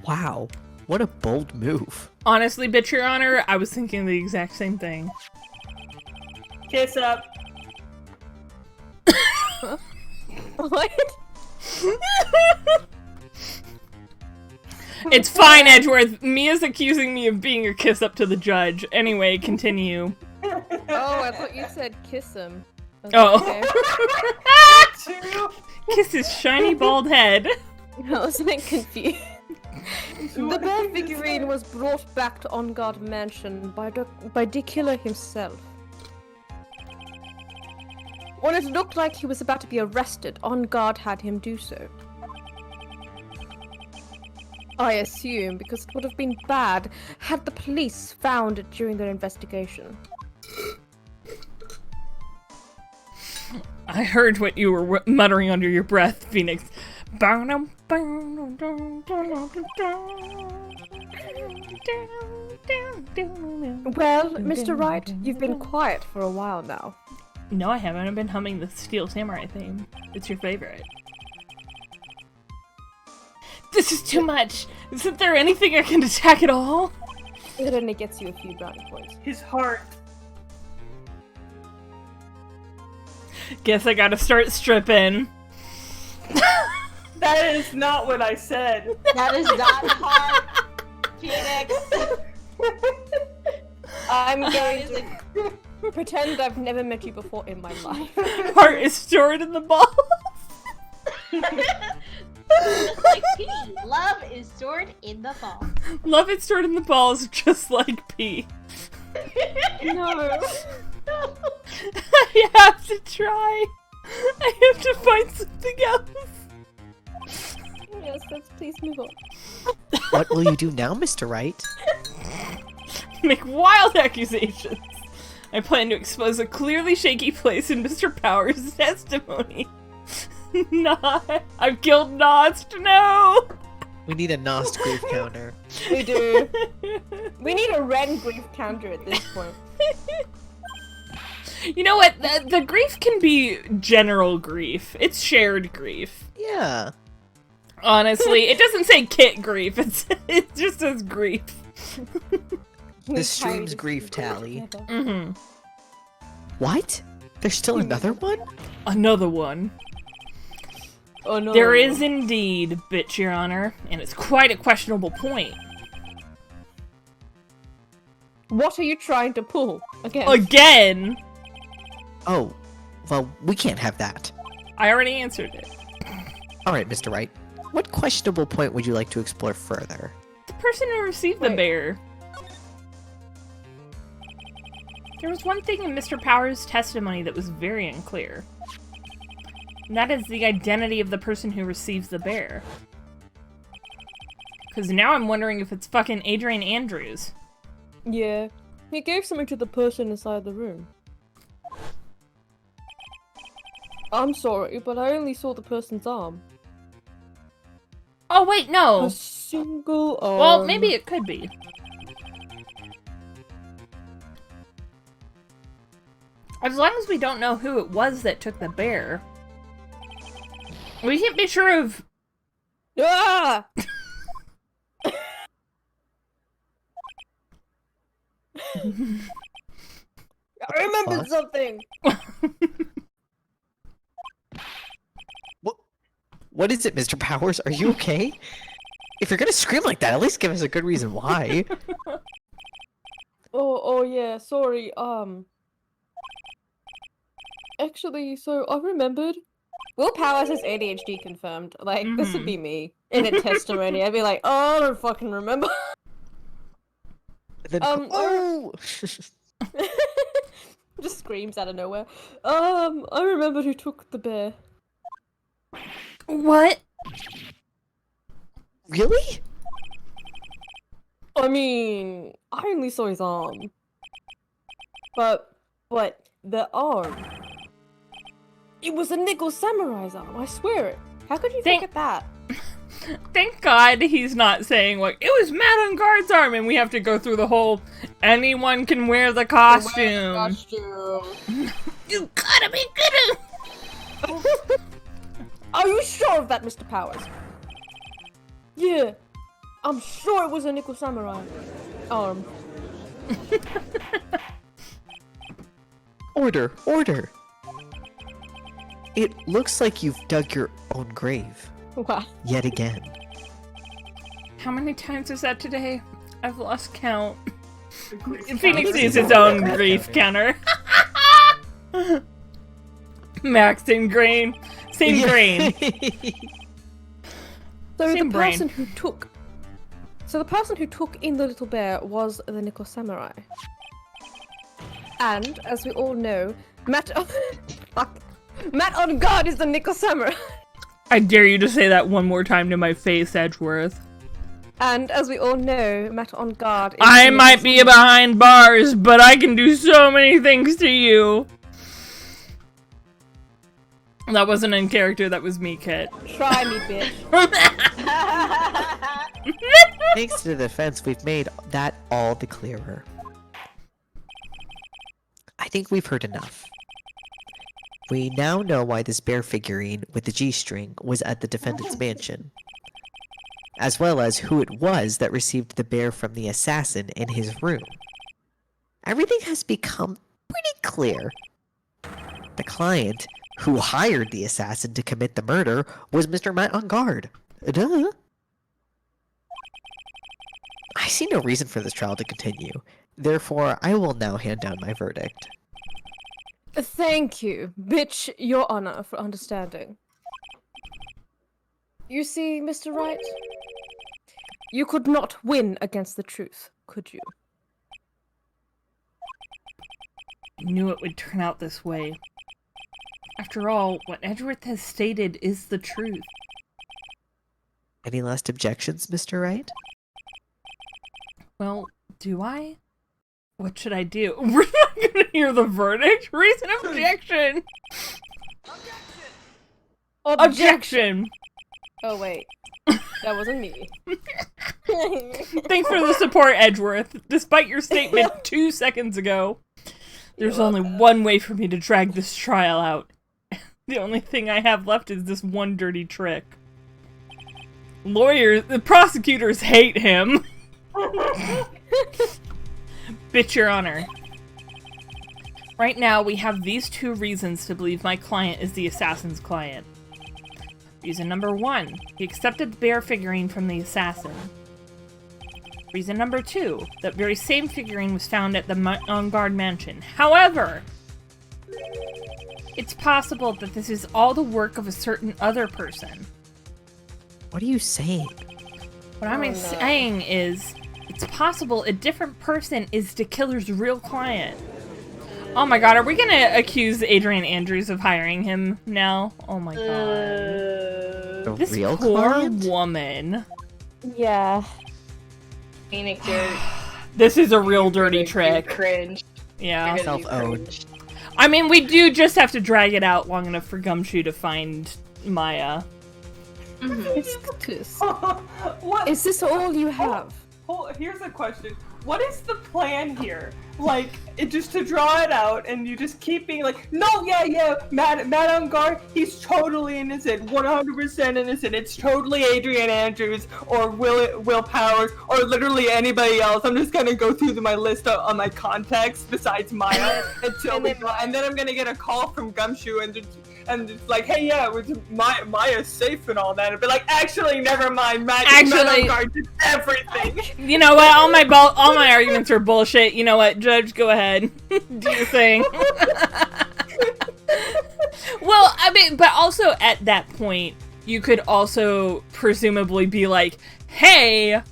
Wow. What a bold move. Honestly, bitch, your honor, I was thinking the exact same thing. Kiss up. What? It's fine, Edgeworth. Mia's accusing me of being a kiss up to the judge. Anyway, continue. Oh, I thought you said kiss him. Oh. Okay. Kiss his shiny bald head. I was like confused. The bear figurine was brought back to On Guard mansion by the killer himself. When it looked like he was about to be arrested, On Guard had him do so. I assume because it would have been bad had the police found it during their investigation. I heard what you were muttering under your breath, Phoenix. Well, Mr. Wright, you've been quiet for a while now. No, I haven't. I've been humming the Steel Samurai theme. It's your favorite. This is too much! Isn't there anything I can attack at all? It only gets you a few brownie points. His heart. Guess I gotta start stripping. That is not what I said. That is not hard, Phoenix. I'm going to pretend I've never met you before in my life. Heart is stored in the balls. Just like pee. Love is stored in the balls. Love is stored in the balls, just like pee. No. I have to try. I have to find something else. Yes, let's please move on. What will you do now, Mr. Wright? Make wild accusations. I plan to expose a clearly shaky place in Mr. Powers' testimony. Not. I've killed Nost. No. We need a Nost grief counter. We do. We need a red grief counter at this point. You know what? The grief can be general grief. It's shared grief. Yeah. Honestly, it doesn't say kit grief. It just says grief. The stream's grief tally. Mm-hmm. What? There's still another one? Another one. Oh no. There is indeed, bitch, Your Honor, and it's quite a questionable point. What are you trying to pull? Again? Oh, well, we can't have that. I already answered it. Alright, Mr. Wright. What questionable point would you like to explore further? The person who received the Wait. bear. There was one thing in Mr. Powers' testimony that was very unclear. And that is the identity of the person who receives the bear. Because now I'm wondering if it's fucking Adrian Andrews. Yeah. He gave something to the person inside the room. I'm sorry, but I only saw the person's arm. Oh, wait, no. A single arm. Well, maybe it could be. As long as we don't know who it was that took the bear. We can't be sure of... Ah! I remembered something! What is it, Mr. Powers? Are you okay? If you're gonna scream like that, at least give us a good reason why. Oh yeah, sorry, actually, so I remembered. Will Powers has ADHD confirmed. Like, this would be me in a testimony. I'd be like, oh, I don't fucking remember. Then, oh! Just screams out of nowhere. I remembered who took the bear. What? Really? I mean, I only saw his arm. But the arm. It was a nickel samurai's arm, I swear it. How could you think of that? Thank God he's not saying, like, it was Matt on Guard's arm, and we have to go through the whole, anyone can wear the costume. You gotta be kidding! Are you sure of that, Mr. Powers? Yeah. I'm sure it was a nickel samurai arm. Order! Order! It looks like you've dug your own grave. Wow. Yet again. How many times is that today? I've lost count. Phoenix Phoenix needs his own grief counter. Max, same grain. Same grain. So Same the brain. person who took... So the person who took in the little bear was the nickel samurai. And, as we all know, Matt... Fuck. Matt on guard is the nickel samurai. I dare you to say that one more time to my face, Edgeworth. And, as we all know, Matt on guard is I the might be behind bars, but I can do so many things to you. That wasn't in character, that was me, Kit. Try me, bitch. Thanks to the defense, we've made that all the clearer. I think we've heard enough. We now know why this bear figurine with the G-string was at the defendant's mansion, as well as who it was that received the bear from the assassin in his room. Everything has become pretty clear. The client who hired the assassin to commit the murder was Mr. Matt on guard. Duh. I see no reason for this trial to continue. Therefore, I will now hand down my verdict. Thank you, bitch, your honor, for understanding. You see, Mr. Wright, you could not win against the truth, could you? I knew it would turn out this way. After all, what Edgeworth has stated is the truth. Any last objections, Mr. Wright? Well, do I? What should I do? We're not gonna hear the verdict. Reason objection. Objection. Oh wait, that wasn't me. Thanks for the support, Edgeworth. Despite your statement 2 seconds ago, there's only one way for me to drag this trial out. The only thing I have left is this one dirty trick. The prosecutors hate him. Bitch, Your Honor. Right now, we have these 2 reasons to believe my client is the assassin's client. Reason number 1, he accepted the bear figurine from the assassin. Reason number 2, that very same figurine was found at the On Guard mansion. However, it's possible that this is all the work of a certain other person. What are you saying? What I'm saying is, it's possible a different person is the killer's real client. Oh my god, are we gonna accuse Adrian Andrews of hiring him now? Oh my god. The This real poor client? woman. Yeah. This is a real dirty trick. Cringe. Yeah. Self-owned. I mean, we do just have to drag it out long enough for Gumshoe to find Maya. What? Is this all you have? Here's a question. What is the plan here? Like, just to draw it out, and you just keep being like, no, yeah, Matt on guard, he's totally innocent, 100% innocent. It's totally Adrian Andrews or Will Powers or literally anybody else. I'm just gonna go through my list on my contacts besides Maya and then I'm gonna get a call from Gumshoe and it's like, hey, yeah, Maya's safe and all that. And be like, actually, never mind, Matt on guard did everything. You know what? All my arguments are bullshit. You know what? Judge, go ahead. Do your thing. Well, I mean, but also at that point, you could also presumably be like, hey,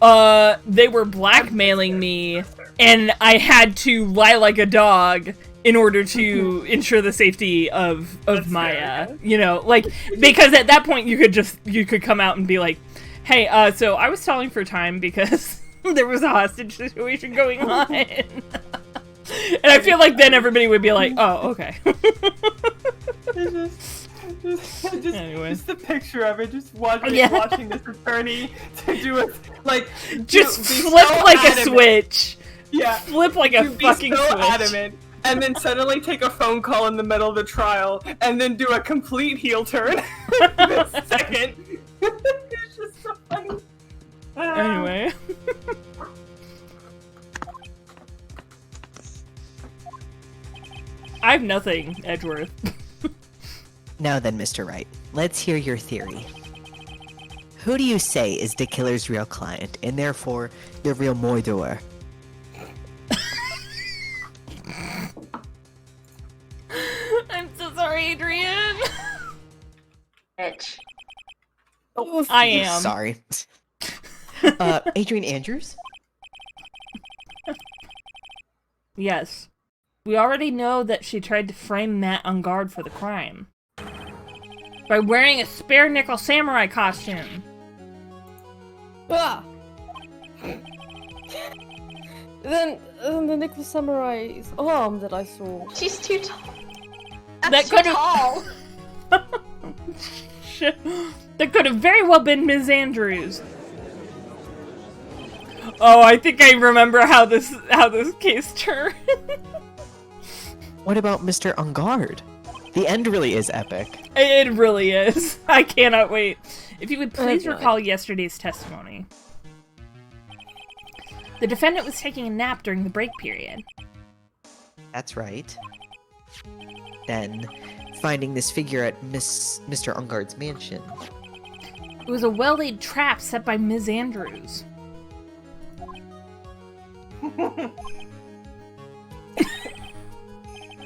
they were blackmailing me, and I had to lie like a dog in order to ensure the safety of Maya. You know, like, because at that point you could come out and be like, hey, so I was stalling for time because there was a hostage situation going on. And I feel like then everybody would be like, oh, okay. Anyway. Just the picture of it, just watching this attorney to do it, like, just flip so like adamant. A switch. Yeah. Flip like a fucking so switch. Adamant, and then suddenly take a phone call in the middle of the trial, and then do a complete heel turn the second. It's just so funny. Anyway. I have nothing, Edgeworth. Now then, Mr. Wright, let's hear your theory. Who do you say is the killer's real client, and therefore the real murderer? I'm so sorry, Adrian. Bitch. I am. Sorry. Adrian Andrews? Yes. We already know that she tried to frame Matt on guard for the crime. By wearing a spare nickel samurai costume. Ah! Then the Nicholas Samurai's arm that I saw. She's too tall. That That's could've- too tall. Shit. That could have very well been Ms. Andrews. Oh, I think I remember how this case turned. What about Mr. On Guard? The end really is epic. It really is. I cannot wait. If you would please Okay. recall yesterday's testimony. The defendant was taking a nap during the break period. That's right. Then, finding this figure at Mr. On Guard's mansion. It was a well-laid trap set by Ms. Andrews.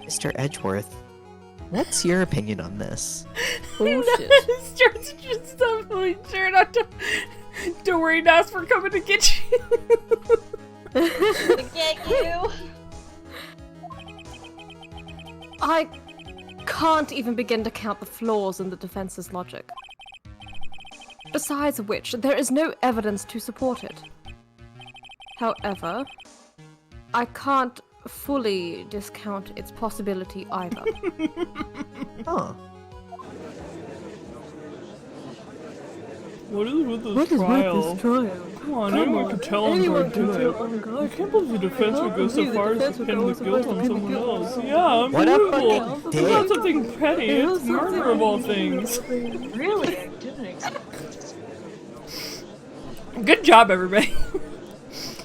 Mr. Edgeworth, What's your opinion on this? Oh shit. Stuart's just definitely sure not to. Don't worry, Nas, we're coming to get you. To get you. I can't even begin to count the flaws in the defense's logic. Besides which, there is no evidence to support it. However, I can't fully discount its possibility either. Huh. What is with this trial? Come on, anyone can tell I'm going to do it. I can't believe the defense would go so far as to pin the guilt on someone else. Yeah, What a unbelievable. fucking It's not dick. something petty, it's murder of all things. Really? I didn't expect. Good job, everybody.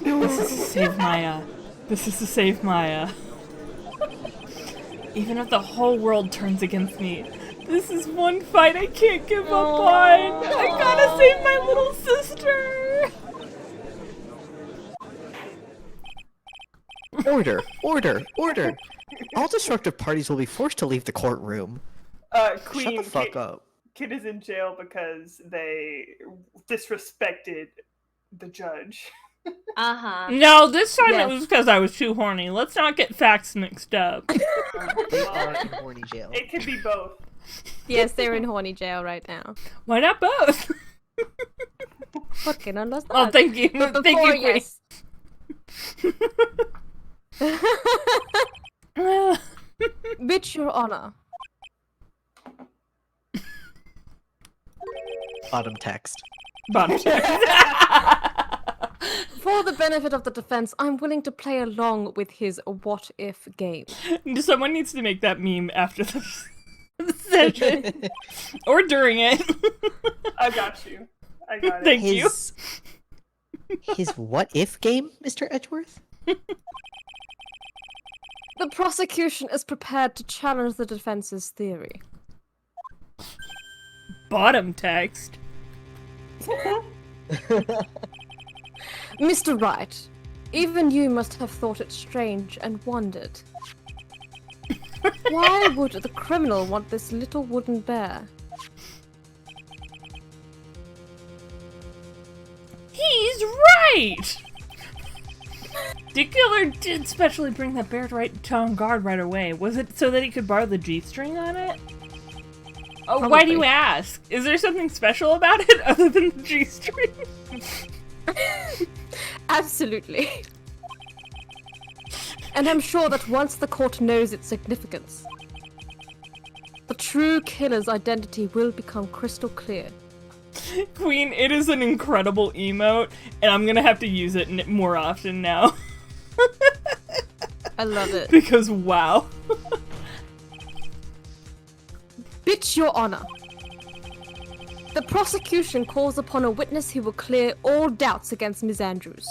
This is to save Maya. This is to save Maya. Even if the whole world turns against me, this is one fight I can't give up on. I gotta save my little sister. Order, order, order. All destructive parties will be forced to leave the courtroom. Queen, Shut the fuck up. Kid is in jail because they disrespected the judge. Uh-huh. No, this time Yes. it was because I was too horny. Let's not get facts mixed up. They are in horny jail. It could be both. Yes, they're in horny jail right now. Why not both? ¿Por qué no los Oh, das? thank you. But Thank before, you, Queen. yes. Bitch, Your Honor. Bottom text. Bottom check. For the benefit of the defense, I'm willing to play along with his what if game. Someone needs to make that meme after the session. Or during it. I got you. I got it. Thank you. His what if game, Mr. Edgeworth? The prosecution is prepared to challenge the defense's theory. Bottom text. Mr. Wright, even you must have thought it strange and wondered. Why would the criminal want this little wooden bear? He's right! The killer did specially bring that bear to on guard right away. Was it so that he could borrow the G-string on it? Oh, why do you Probably. ask? Is there something special about it other than the G-string? Absolutely. And I'm sure that once the court knows its significance, the true killer's identity will become crystal clear. Queen, it is an incredible emote, and I'm gonna have to use it more often now. I love it. Because, wow. Bitch, Your Honor. The prosecution calls upon a witness who will clear all doubts against Ms. Andrews.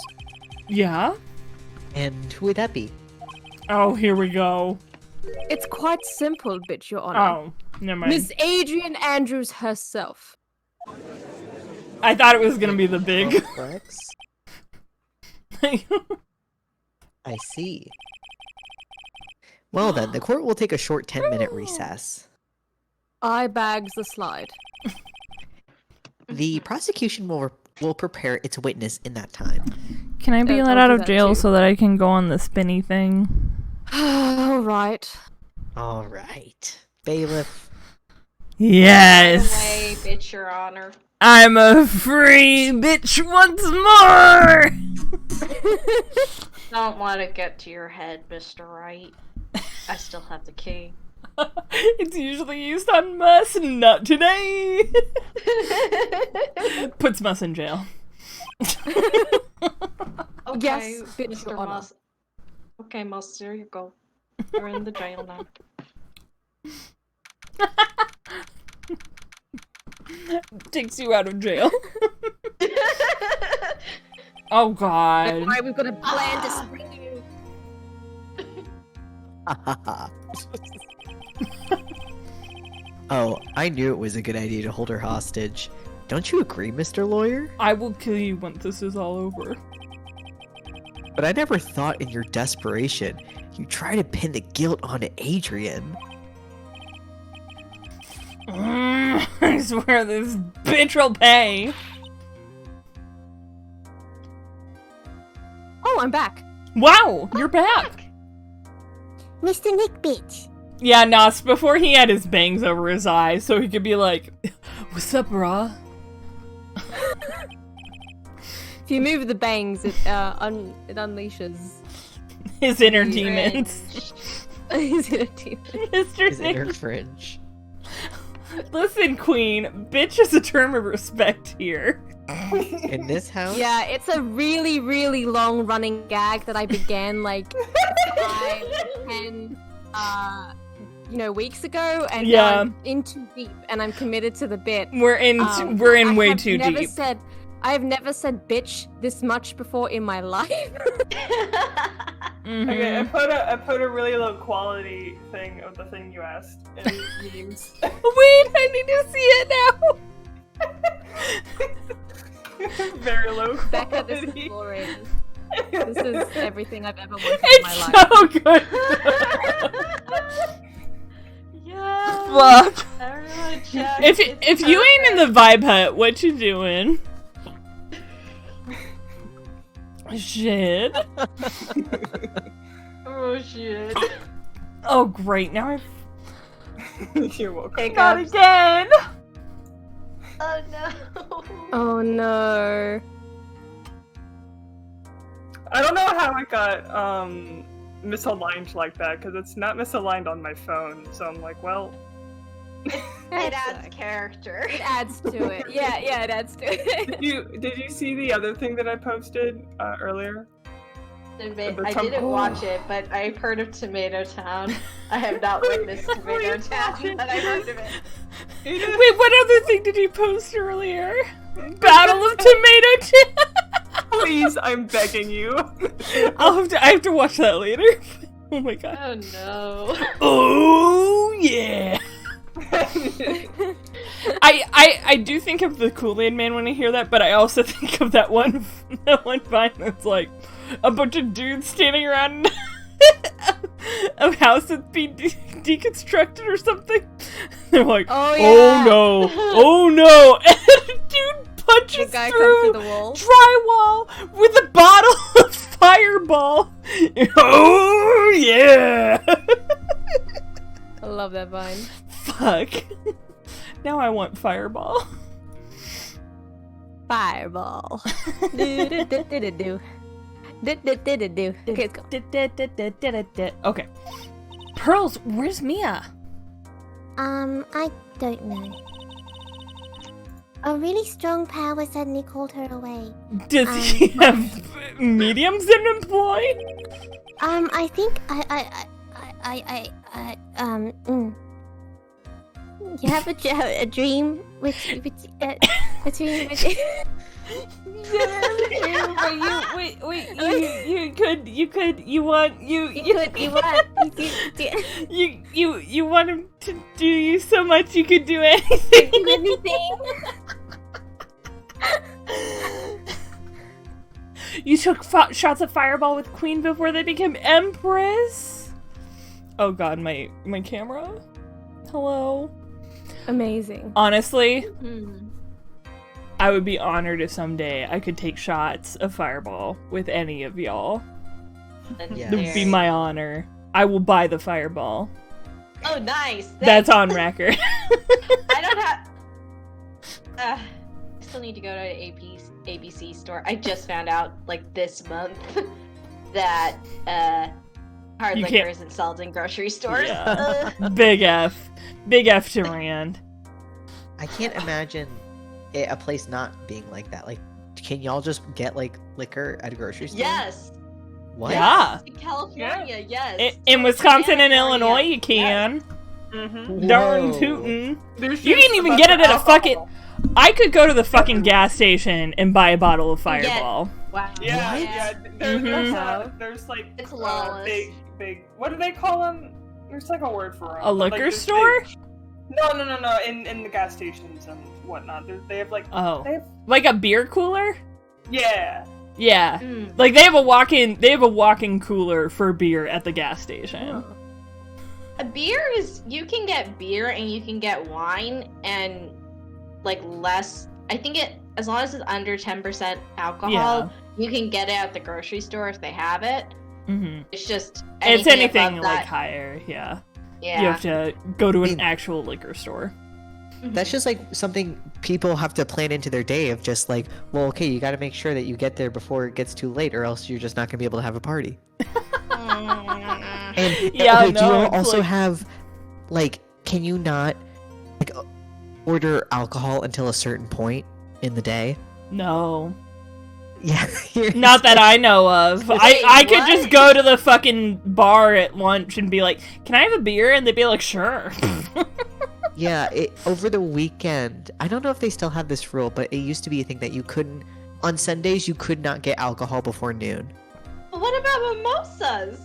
Yeah? And who would that be? Oh, here we go. It's quite simple, Bitch, Your Honor. Oh, never mind. Miss Adrian Andrews herself. I thought it was gonna be the big. Complex? I see. Well then, the court will take a short 10-minute recess. I bags the slide. The prosecution will prepare its witness in that time. Can I be I'll let out do of that jail too. so that I can go on the spinny thing? All right. All right, bailiff. Yes! Away, bitch, Your Honor. I'm a free bitch once more! Don't let it get to your head, Mr. Wright. I still have the key. It's usually used on Mus, not today! Puts Mus in jail. Okay, Yes, bitch, Mr. Your Honor. Mus. Okay, Mus, there you go. You're in the jail now. Takes you out of jail. Oh god. Alright, we've got a plan to spring you. Oh, I knew it was a good idea to hold her hostage. Don't you agree, Mr. Lawyer? I will kill you once this is all over. But I never thought in your desperation you try to pin the guilt on Adrian. I swear this bitch will pay. Oh, I'm back. Wow, you're back. Mr. Nick bitch. Yeah, Nos, before he had his bangs over his eyes, so he could be like, what's up, brah? If you move the bangs, it unleashes His inner the demons. His inner demons. Mr. His inner Nick. fringe. Listen, Queen, bitch is a term of respect here. In this house? Yeah, it's a really, really long running gag that I began like 5, 10, weeks ago, and Yeah. now I'm in too deep, and I'm committed to the bit. We're in I way have too never deep. I have never said bitch this much before in my life. Mhm. Okay, I put a really low quality thing of the thing you asked in memes. Wait, I need to see it now. Very low quality. Becca, this is glorious. This is everything I've ever wanted in my It's life. so good. Yeah. Fuck. Everyone check. If It's you ain't in perfect. the vibe hut, what you doing? Shit. Oh shit. Oh great, now I've You're welcome. got again. Oh no. Oh no. I don't know how it got misaligned like that, because it's not misaligned on my phone, so I'm like, well... It adds character. It adds to it. Yeah, it adds to it. Did you see the other thing that I posted earlier? I didn't watch it, but I've heard of Tomato Town. I have not witnessed Tomato Town, but I've heard of it. Wait, what other thing did you post earlier? Battle of Tomato Town. Please, I'm begging you. I have to watch that later. Oh my god. Oh no. Oh yeah. I do think of the Kool-Aid Man when I hear that, but I also think of that one vine that's like a bunch of dudes standing around a house that's being deconstructed or something. They're like, Oh, oh yeah. no, oh no, and a dude The punches guy through comes through the wall. drywall with a bottle of Fireball. Oh yeah. I love that vine. Fuck. Now I want Fireball. Fireball. Do-do-do-do-do-do. Do-do-do-do-do. Okay, let's go. Okay. Pearls, where's Mia? I don't know. A really strong power suddenly called her away. Does he have mediums in employ? I think you have a dream with a dream with you want him to do you so much you could do anything. anything. You took shots of Fireball with Queen before they became Empress? Oh god, my camera? Hello? Amazing. Honestly, Hmm. I would be honored if someday I could take shots of Fireball with any of y'all. Yeah. That would be my honor. I will buy the Fireball. Oh, nice. That's Thanks. on record. I don't have. I still need to go to an ABC store. I just found out, like, this month that hard You liquor can't- isn't sold in grocery stores. Yeah. Big F. Big F to Rand. I can't imagine a place not being like that. Like, can y'all just get like liquor at a grocery store? Yes. What? Yeah. In California, yes. In Wisconsin and California, Illinois, you can. Mm-hmm. Darn Whoa. tootin'. There's You just can even bunch get of it at a alcohol. fucking. I could go to the fucking gas station and buy a bottle of Fireball. Wow. Yeah, What? yeah. There's like It's lawless. big. What do they call them? There's like a word for them. A liquor store? No. In the gas stations and whatnot, they have like. Oh, They have, like a beer cooler? yeah. Yeah, Mm. like they have a walk-in cooler for beer at the gas station. A beer is, you can get beer and you can get wine, and like less. I think as long as it's under 10% alcohol, you can get it at the grocery store if they have it. Mm-hmm. It's just It's anything above like that. higher, yeah. Yeah. You have to go to an actual liquor store. That's just like something people have to plan into their day of just like, well, okay, you got to make sure that you get there before it gets too late, or else you're just not gonna be able to have a party. And Yeah, okay, do you no, it's also like- have like, can you not like order alcohol until a certain point in the day? No. Yeah, Not that I know of. Wait, I could what? just go to the fucking bar at lunch and be like, can I have a beer? And they'd be like, sure. Yeah, over the weekend, I don't know if they still have this rule, but it used to be a thing that you couldn't, on Sundays, you could not get alcohol before noon. But what about mimosas?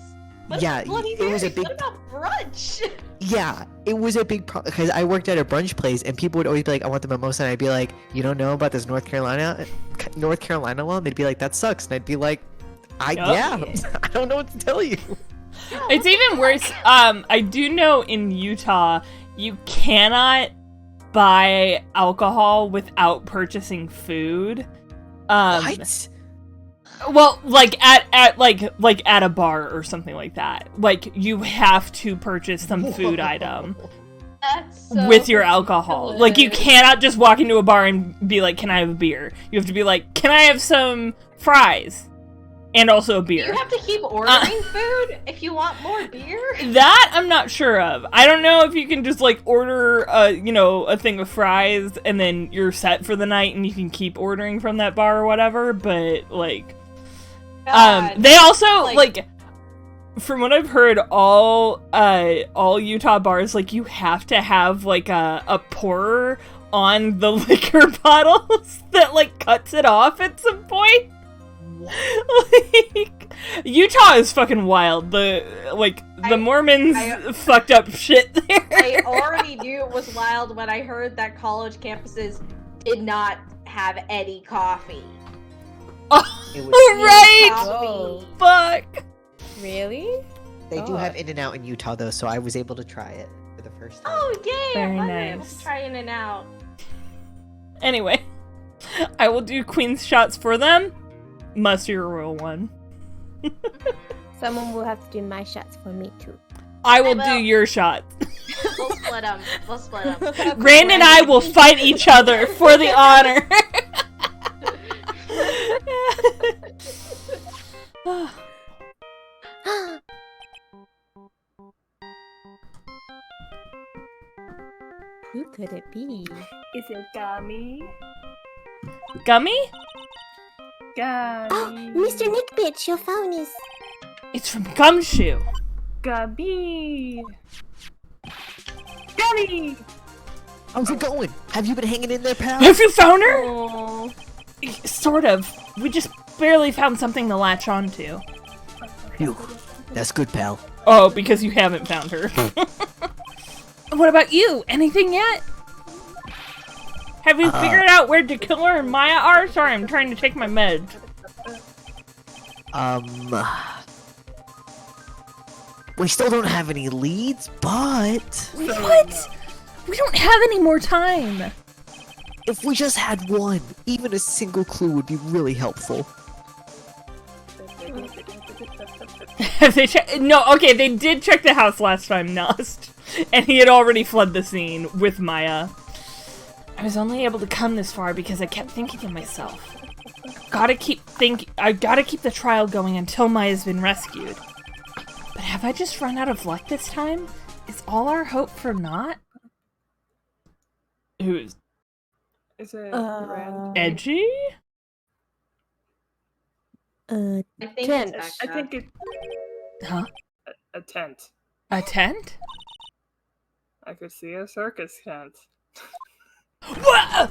What Yeah, about Bloody it was a Marys? big- What about brunch? Yeah, it was a big problem, because I worked at a brunch place, and people would always be like, I want the mimosa, and I'd be like, you don't know about this North Carolina law? And they'd be like, that sucks, and I'd be like, yeah, I don't know what to tell you. It's even worse. I do know in Utah, you cannot buy alcohol without purchasing food. What? Well, like at a bar or something like that. Like you have to purchase some food item That's so with your alcohol. Like you cannot just walk into a bar and be like, "Can I have a beer?" You have to be like, "Can I have some fries?" And also a beer. You have to keep ordering food if you want more beer? That I'm not sure of. I don't know if you can just like order a thing of fries and then you're set for the night and you can keep ordering from that bar or whatever, but like God. they also like from what I've heard, all Utah bars, like you have to have like a pourer on the liquor bottles that like cuts it off at some point. Like, Utah is fucking wild. The Mormons fucked up shit there. I already knew it was wild when I heard that college campuses did not have any coffee. It was, Right! Coffee. Fuck. Really? they do Oh. have In-N-Out in Utah, though, so I was able to try it for the first time. Oh, yay! Very I wanted nice. to try In-N-Out. Anyway, I will do Queen's shots for them. Must be a royal one. Someone will have to do my shots for me too. I will will. do your shots. We'll split them. We'll split them. Rand and I will fight each other for the honor. Who could it be? Is it Gummy? Gummy? Gummy. Oh, Mr. Nick Bitch, your phone is. It's from Gumshoe. Gummy. Gummy. How's it going? Have you been hanging in there, pal? Have you found her? Oh. Sort of. We just barely found something to latch onto. Phew. That's good, pal. Oh, because you haven't found her. What about you? Anything yet? Have you figured out where Dakiller and Maya are? Sorry, I'm trying to take my meds. We still don't have any leads, but What? We don't have any more time. if we just had one, even a single clue would be really helpful. Have they No, okay, they did check the house last time, Nust. And he had already fled the scene with Maya. I was only able to come this far because I kept thinking to myself, I gotta keep the trial going until Maya's been rescued. But have I just run out of luck this time? Is all our hope for naught? Who is Is it Rand? edgy? I think Tent. it's I Becca. think it's Huh? a tent. A tent? I could see a circus tent. What?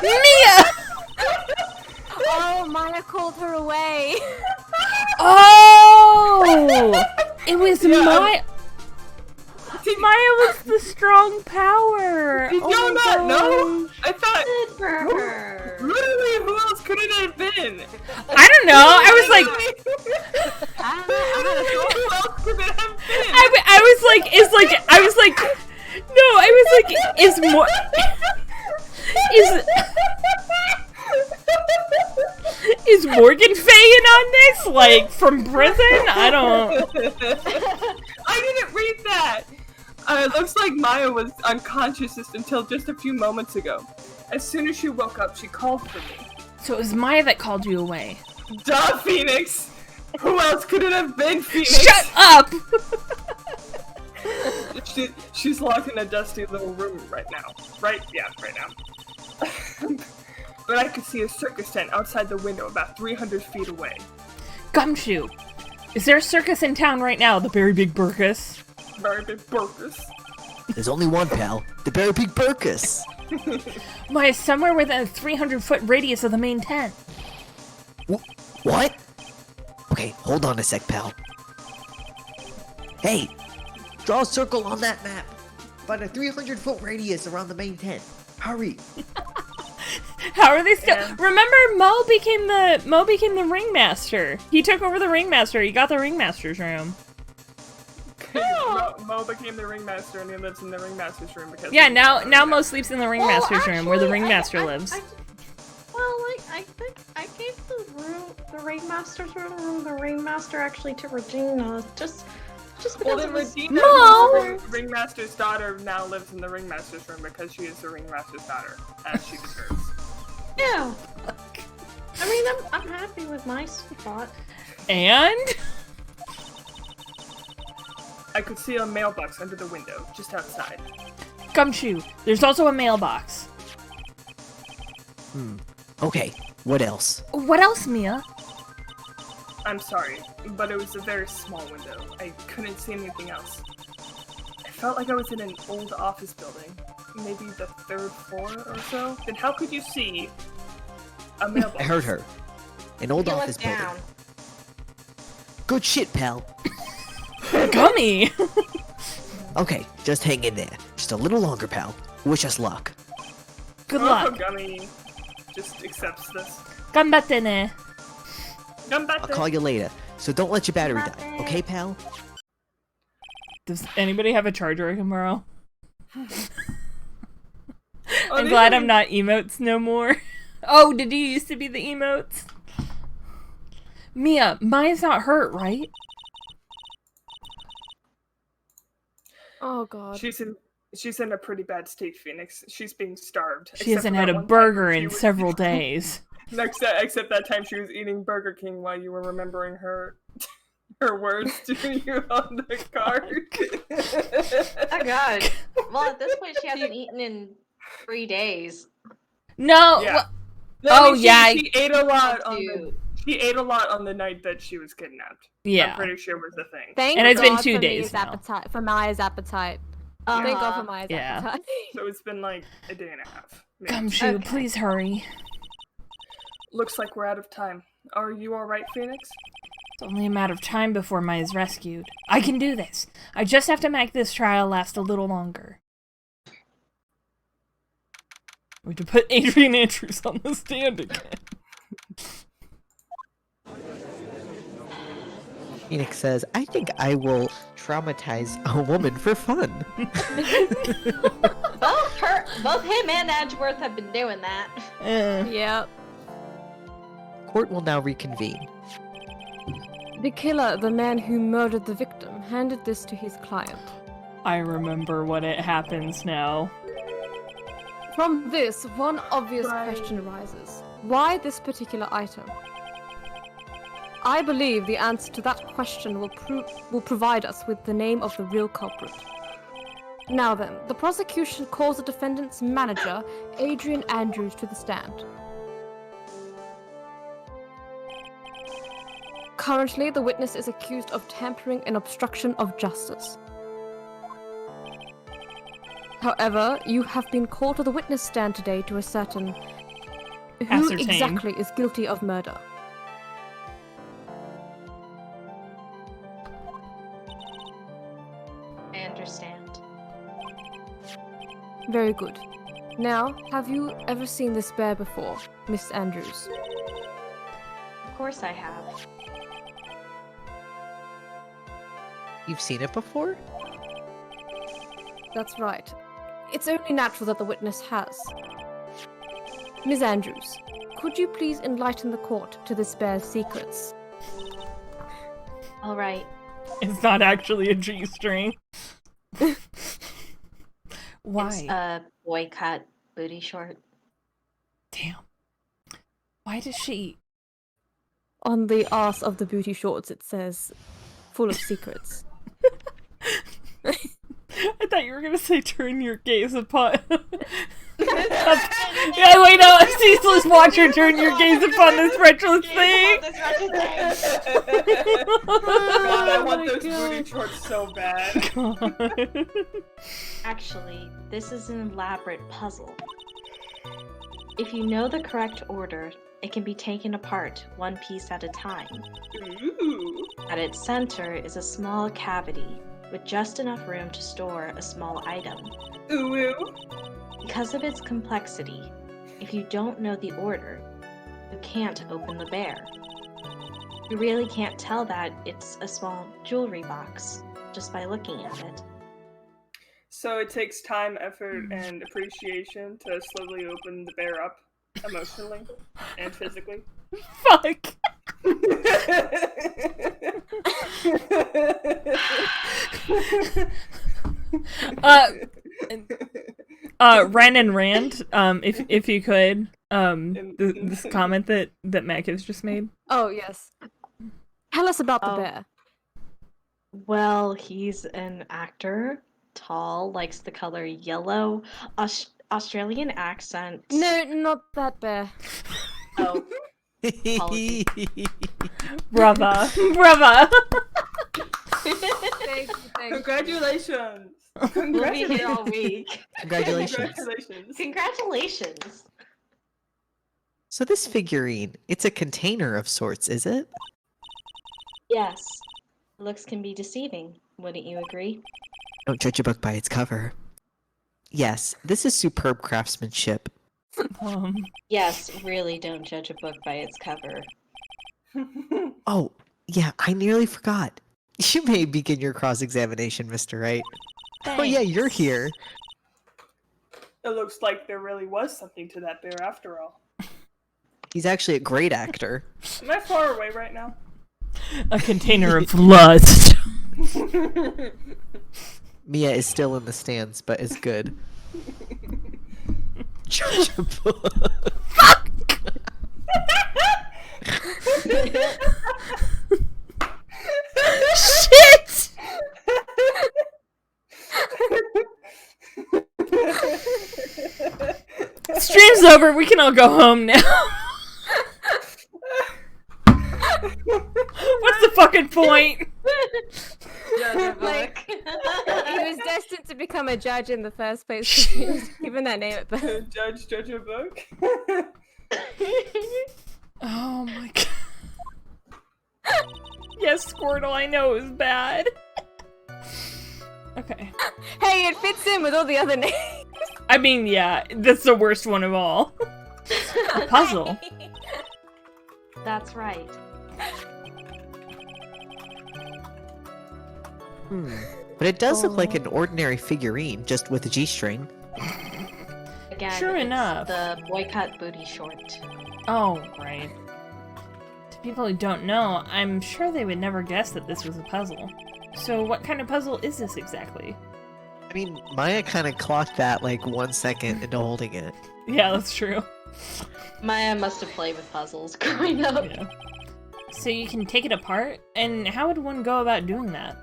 Mia! Oh, Maya called her away. Oh! It was Maya. Maya was the strong power. Did Oh y'all my not know? gosh. I thought, Good for her. literally, who else could it have been? I don't know. I was like, Who else could it have been? I was like, No, I was like, is Morgan Fay in on this? Like, from prison? I don't... I didn't read that! It looks like Maya was unconscious until just a few moments ago. As soon as she woke up, she called for me. So it was Maya that called you away. Duh, Phoenix! Who else could it have been, Phoenix? Shut up! She's locked in a dusty little room right now. Right? Yeah, right now. But I could see a circus tent outside the window about 300 feet away. Gumshoe, is there a circus in town right now? The Berry Big Burkus? Very big burgers. There's only one, pal. The Berry Pig Burkus. Maya's somewhere within a 300-foot radius of the main tent. What? Okay, hold on a sec, pal. Hey, draw a circle on that map. About a 300-foot radius around the main tent. Hurry. How are they still? Yeah. Remember, Mo became the ringmaster. He took over the ringmaster. He got the ringmaster's room. Mo became the ringmaster and he lives in the ringmaster's room because Yeah, now Mo sleeps in the ringmaster's room where the ringmaster lives. I think I gave the ringmaster's room, the ringmaster actually to Regina, just because Well, then it was... Regina, Mo! who's the ringmaster's daughter, now lives in the ringmaster's room because she is the ringmaster's daughter, as she deserves. Yeah. I mean, I'm happy with my spot. And I could see a mailbox under the window, just outside. Gumshoe, there's also a mailbox. Okay, what else? What else, Mia? I'm sorry, but it was a very small window. I couldn't see anything else. I felt like I was in an old office building, maybe the 3rd floor or so. Then how could you see a mailbox? I heard her. An old You office look building. down. Good shit, pal. Gummy! Okay, just hang in there. Just a little longer, pal. Wish us luck. Good Oh, luck. Gummy just accepts this. Ganbatte ne. I'll call you later, so don't let your battery die, okay, pal? Does anybody have a charger I can borrow? Oh, I'm they glad have I'm not emotes no more. Oh, did you used to be the emotes? Mia, Maya's not hurt, right? Oh god. She's in a pretty bad state, Phoenix. She's being starved. She except hasn't for had that a one time burger when she in was- several days. Except that time she was eating Burger King while you were remembering her words to you on the card. Oh god. Well, at this point, she hasn't eaten in 3 days. No. Yeah. Oh, she, yeah. She ate a lot on Dude. She ate a lot on the night that she was kidnapped. Yeah. I'm pretty sure was the thing. Thank And it's been God 2 for days Mia's now. appetite, for Maya's appetite. Thank God for Maya's Yeah. appetite. So it's been like a day and a half. maybe. Gumshoe, Okay. please hurry. Looks like we're out of time. Are you alright, Phoenix? It's only a matter of time before Maya's rescued. I can do this. I just have to make this trial last a little longer. We have to put Adrian Andrews on the stand again. Phoenix says, I think I will traumatize a woman for fun. Both him and Edgeworth have been doing that. Yep. Court will now reconvene. The killer, the man who murdered the victim, handed this to his client. I remember what it happens now. From this, one obvious question arises. Why this particular item? I believe the answer to that question will provide us with the name of the real culprit. Now then, the prosecution calls the defendant's manager, Adrian Andrews, to the stand. Currently, the witness is accused of tampering and obstruction of justice. However, you have been called to the witness stand today to ascertain who Ascertain. exactly is guilty of murder. I understand. Very good. Now, have you ever seen this bear before, Miss Andrews? Of course I have. You've seen it before? That's right. It's only natural that the witness has. Ms. Andrews, could you please enlighten the court to this bear's secrets? All right. It's not actually a G-string. Why? It's a boycott booty short. Damn. Why does she... On the arse of the booty shorts, it says, full of secrets. I thought you were gonna say turn your gaze upon... Yeah, wait, no, ceaseless watcher, turn your gaze upon this wretchless thing! God, I want those booty shorts so bad. God. Actually, this is an elaborate puzzle. If you know the correct order, it can be taken apart one piece at a time. Ooh. At its center is a small cavity with just enough room to store a small item. Ooh, ooh. Because of its complexity, if you don't know the order, you can't open the bear. You really can't tell that it's a small jewelry box just by looking at it. So it takes time, effort, and appreciation to slowly open the bear up, emotionally and physically. Fuck! Ren and Rand, if you could, this comment that Mac has just made. Oh, yes. Tell us about the bear. Well, he's an actor, tall, likes the color yellow, Australian accent. No, not that bear. Oh, apologies. Brava. Brava! Thank you. Congratulations! We'll be here all week. Congratulations. Congratulations. So this figurine, it's a container of sorts, is it? Yes. Looks can be deceiving, wouldn't you agree? Don't judge a book by its cover. Yes, this is superb craftsmanship. Yes, really don't judge a book by its cover. Oh, yeah, I nearly forgot. You may begin your cross-examination, Mr. Wright. Oh yeah, you're here. It looks like there really was something to that bear after all. He's actually a great actor. Am I far away right now? A container of lust. Mia is still in the stands, but is good. Judge a book. Shit! Stream's over. We can all go home now. What's the fucking point? Like, he was destined to become a judge in the first place because he was given that name at birth. Judge a book? Oh my god. Yes, Squirtle, I know it was bad. Okay. Hey, it fits in with all the other names. I mean, yeah, that's the worst one of all. A puzzle. That's right. But it does look like an ordinary figurine, just with a G-string. Again, Sure it's enough. the boycott booty short. Oh, right. To people who don't know, I'm sure they would never guess that this was a puzzle. So what kind of puzzle is this exactly? I mean, Maya kind of clocked that like 1 second into holding it. Yeah, that's true. Maya must have played with puzzles growing up. Yeah. So you can take it apart? And how would one go about doing that?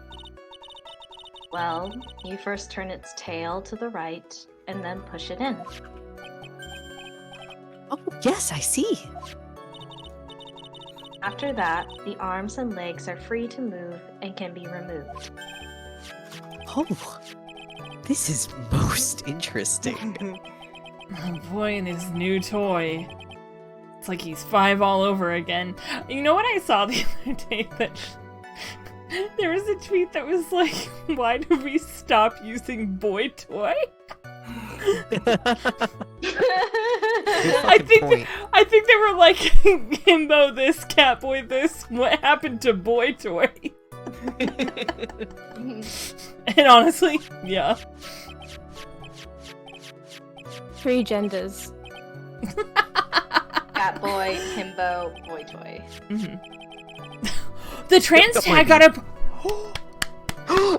Well, you first turn its tail to the right, and then push it in. Oh, yes, I see. After that, the arms and legs are free to move and can be removed. Oh, this is most interesting. Oh boy, and his new toy. It's like he's 5 all over again. You know what I saw the other day? That there was a tweet that was like, why do we stop using boy toy? I think they were like, himbo this, cat boy this, what happened to boy toy? And honestly, yeah. 3 genders. Cat boy, himbo, boy toy. The trans tag got up.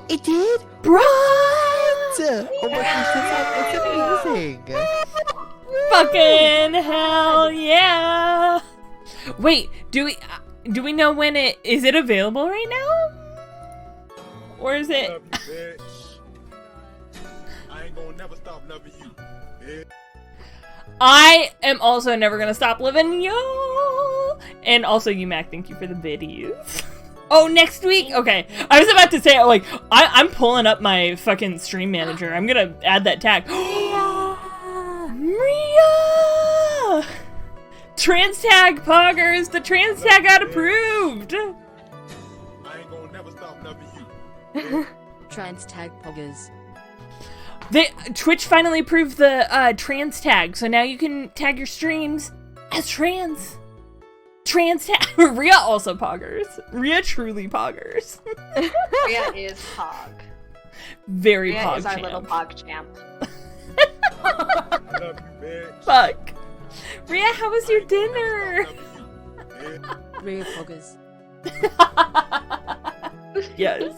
It did? Bro! Oh my gosh, that's amazing. Fucking hell yeah! Wait, do we know when it is it available right now? Or is it? I ain't gonna never stop loving you. I am also never gonna stop living, yo! And also, you, Mac, thank you for the biddies. Oh, next week? Okay. I was about to say, like, I'm pulling up my fucking stream manager. I'm gonna add that tag. Maria! Trans tag, poggers! The trans tag got approved! I ain't gonna never stop loving you. Trans tag poggers. Twitch finally approved the trans tag, so now you can tag your streams as trans. Trans tag. Rhea also poggers. Rhea truly poggers. Rhea is Pog. Very Rhea pog is our champ. little Pog champ. I love you, bitch. Fuck. Rhea, how was your dinner? Rhea poggers. Yes.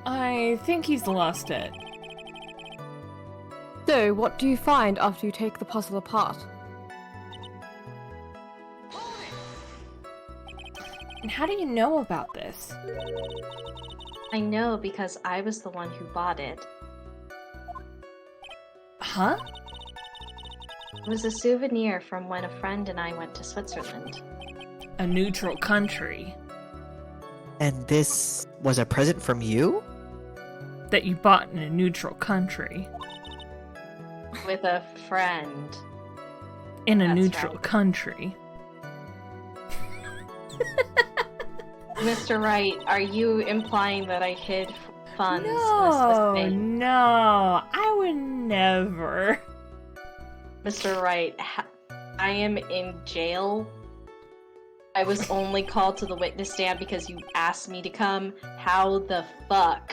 I think he's lost it. So, what do you find after you take the puzzle apart? And how do you know about this? I know because I was the one who bought it. Huh? It was a souvenir from when a friend and I went to Switzerland. A neutral country And this was a present from you? that you bought in a neutral country. With a friend. In a That's neutral right. country. Mr. Wright, are you implying that I hid funds in a No, Swiss bank? no, I would never. Mr. Wright, I am in jail. I was only called to the witness stand because you asked me to come. How the fuck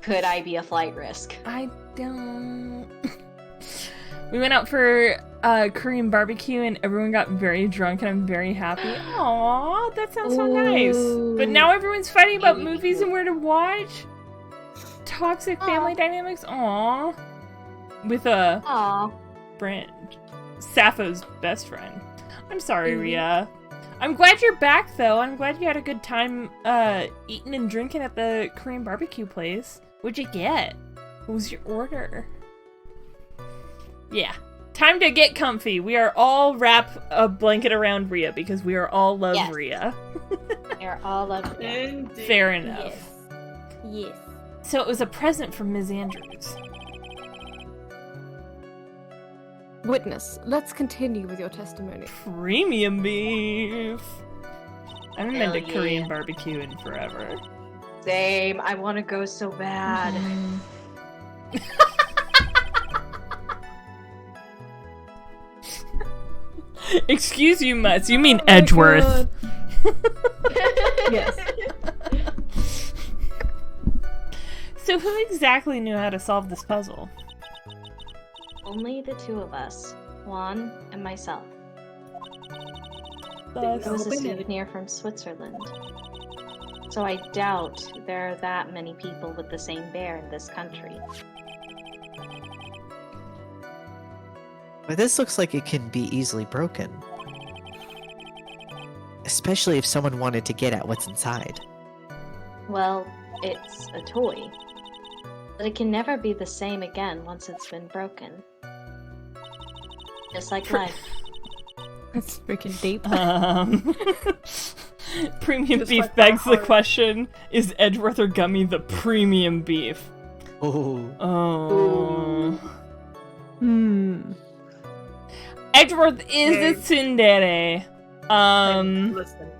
could I be a flight risk? I don't. We went out for Korean barbecue and everyone got very drunk and I'm very happy. Aww, that sounds so nice. But now everyone's fighting about movies and where to watch. Toxic family dynamics. Aww. With a Aw. friend. Sappho's best friend. I'm sorry, Rhea. I'm glad you're back though. I'm glad you had a good time eating and drinking at the Korean barbecue place. What'd you get? What was your order? Yeah. Time to get comfy. We are all wrap a blanket around Rhea because we are all love Yes. Rhea. They're all over there. Indeed. Fair enough. Yes. So it was a present from Ms. Andrews. Witness, let's continue with your testimony. Premium beef. I haven't been to Hell yeah. Korean barbecue in forever. Same. I want to go so bad. Excuse you, Mutz. You mean Edgeworth. Yes. So who exactly knew how to solve this puzzle? Only the two of us, Juan and myself. Thus- It was a souvenir from Switzerland. So I doubt there are that many people with the same bear in this country. But this looks like it can be easily broken. Especially if someone wanted to get at what's inside. Well, it's a toy. But it can never be the same again once it's been broken. Just like life. That's freaking deep. Premium Just beef like begs that the heart. question, is Edgeworth or Gummy the premium beef? Oh. Oh. Edgeworth is Hey. a tsundere. Listen.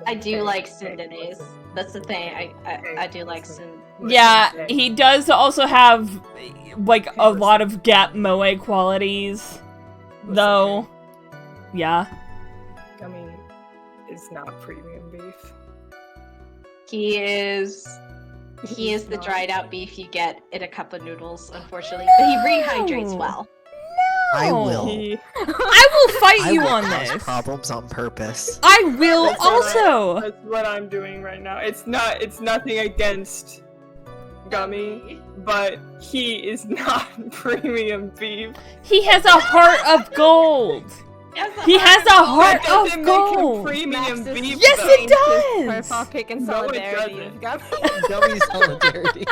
I do Hey, like hey, tsunderes. listen. That's the thing. I do like Listen. sun. Yeah, Hey. he does also have like a listen. lot of Gap Moe qualities, though. Yeah. Gummy is not premium beef. He is. He is the dried out beef you get in a cup of noodles, unfortunately. But he rehydrates well. I No. will. I will fight I you will on cause this. problems on purpose. I will That's what also. That's what I'm doing right now. It's nothing against Gummy, but he is not premium beef. He has a heart of gold. He has a heart That doesn't of make gold. him premium Max is beef. Yes, though. it does. Profile pic in No, it solidarity doesn't. with Gummy. Dummy solidarity.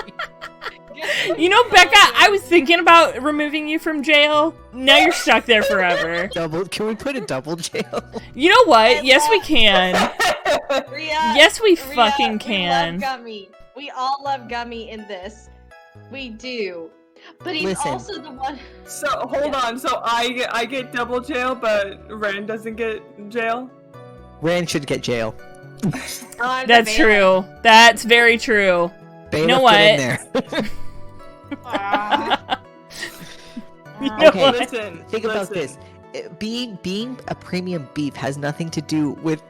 You know, Becca, I was thinking about removing you from jail. Now you're stuck there forever. Double. Can we put a double jail? You know what? Yes, we can. Rhea, Yes, we Rhea, fucking We can. love Gummy. We all love Gummy in this. We do. But he's Listen. also the one. So hold on. So I get double jail, but Ren doesn't get jail. Rand should get jail. That's true. That's very true. Bailiff, know get in what? there. You know Okay. what? Listen. Think about this. Being a premium beef has nothing to do with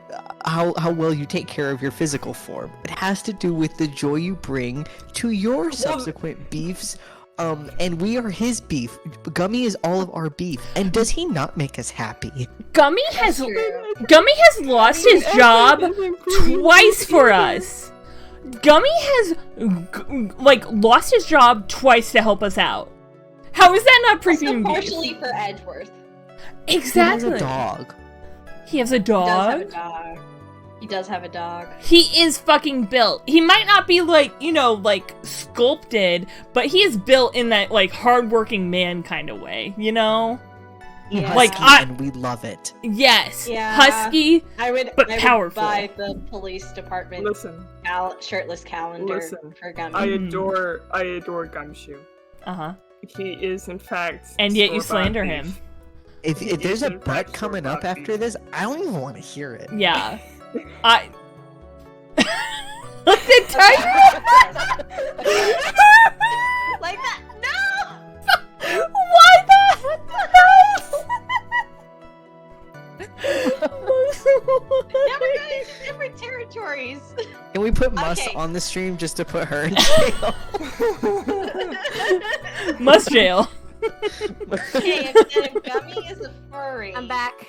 how well you take care of your physical form. It has to do with the joy you bring to your subsequent beefs. And we are his beef. Gummy is all of our beef. And does he not make us happy? Gummy has lost his job twice for us. Gummy has lost his job twice to help us out. How is that not Also premium beef? partially for Edgeworth. Exactly. He has a dog. He has a dog. He does have a dog. He is fucking built. He might not be sculpted, but he is built in that hardworking man kind of way, you know? Yeah. And we love it. Yes. Yeah. Husky. I would powerful. buy the police department Listen. Shirtless calendar for Gummy. I adore Gumshoe. Uh-huh. He is in fact. And yet you store-bought slander beef. him. If there's a in fact butt coming up store-bought after beef. this, I don't even want to hear it. Yeah. I the tiger. Like that? No! Why Now we're going into different territories. Can we put Mus Okay. on the stream just to put her in jail? Must jail. Okay, and Gummy is a furry. I'm back.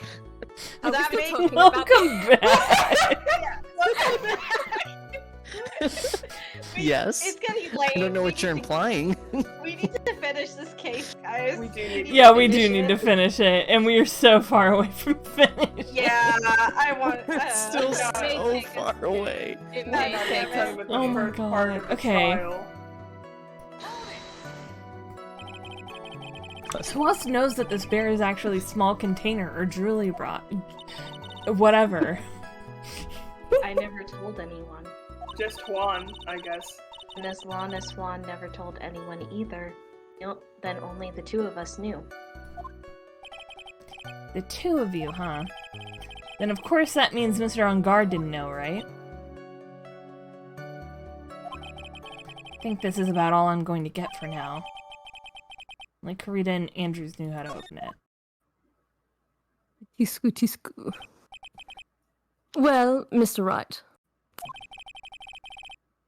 Does that make Welcome back. Yeah, welcome back. Yes. It's getting late. I don't know what you're implying. We need to finish this case, guys. We do need. Yeah, we do need to finish it, and we are so far away from finish. Yeah, I want. It's still no, so it may take us- far away. It No, may no, take no, us. with the Oh my first part of God. the Okay. trial. Who else knows that this bear is actually small container or Julie brought? Whatever. I never told anyone. Just Juan, I guess. And as long as Swan never told anyone either, then only the two of us knew. The two of you, huh? Then of course that means Mr. On Guard didn't know, right? I think this is about all I'm going to get for now. Like Karita and Andrews knew how to open it. Tisku, tisku. Well, Mr. Wright.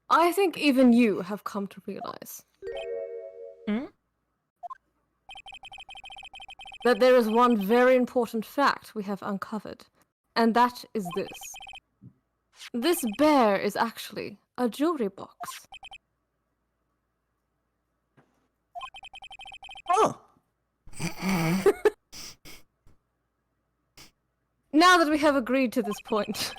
I think even you have come to realize that there is one very important fact we have uncovered, and that is this. This bear is actually a jewelry box. Oh. Now that we have agreed to this point,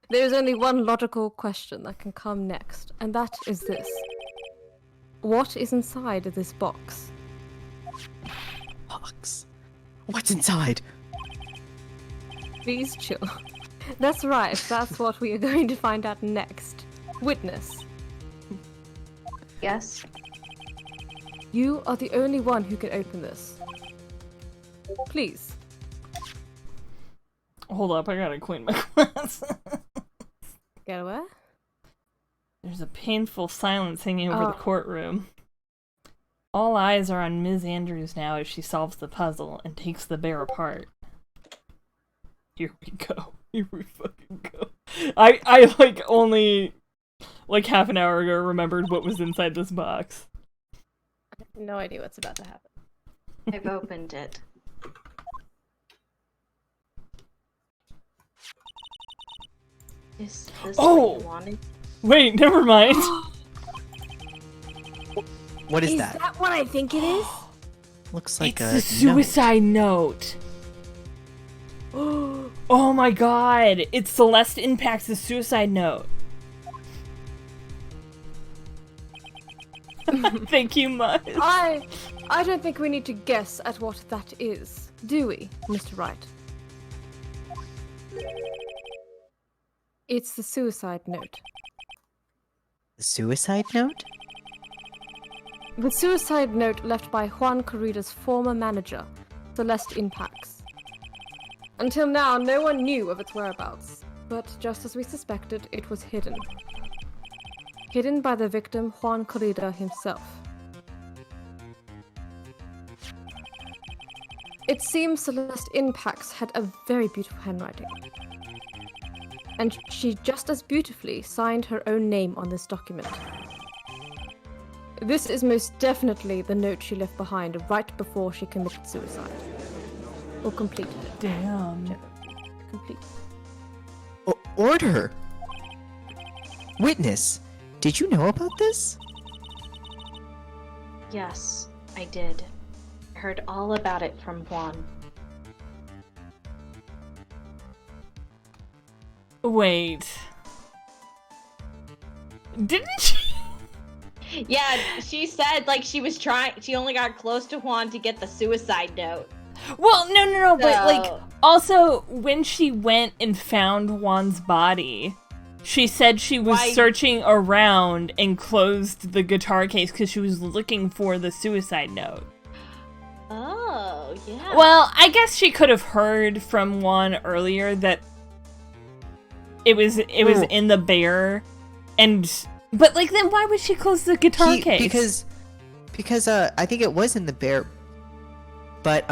there is only one logical question that can come next, and that is this. What is inside of this box? Box. What's inside? Please chill. That's right, that's what we are going to find out next. Witness, Yes? you are the only one who can open this. Please. Hold up, I gotta clean my glass. Get away? There's a painful silence hanging over the Oh. courtroom. All eyes are on Ms. Andrews now as she solves the puzzle and takes the bear apart. Here we go. Here we fucking go. I only like half an hour ago remembered what was inside this box. I have no idea what's about to happen. I've opened it. Is this what you wanted? Wait, never mind. What is Is that? that what I think it is? Looks like It's a the suicide note. Oh my god! It's Celeste Impact's the suicide note. Thank you, Muzz. I don't think we need to guess at what that is, do we, Mr. Wright? It's the suicide note. The suicide note? The suicide note left by Juan Corrida's former manager, Celeste Impax. Until now, no one knew of its whereabouts, but just as we suspected, it was hidden. Hidden by the victim, Juan Corrida himself. It seems Celeste Impax had a very beautiful handwriting. And she just as beautifully signed her own name on this document. This is most definitely the note she left behind right before she committed suicide. Or completed it. Damn. Complete. Order! Witness, did you know about this? Yes, I did. I heard all about it from Juan. Wait. Didn't she? Yeah, she said like she was trying. She only got close to Juan to get the suicide note. Well, no, but like, So- also, when she went and found Juan's body, she said she was searching around and closed the guitar case because she was looking for the suicide note. Oh, yeah. Well, I guess she could have heard from Juan earlier that it was in the bear, but like, then why would she close the guitar case? Because I think it was in the bear, but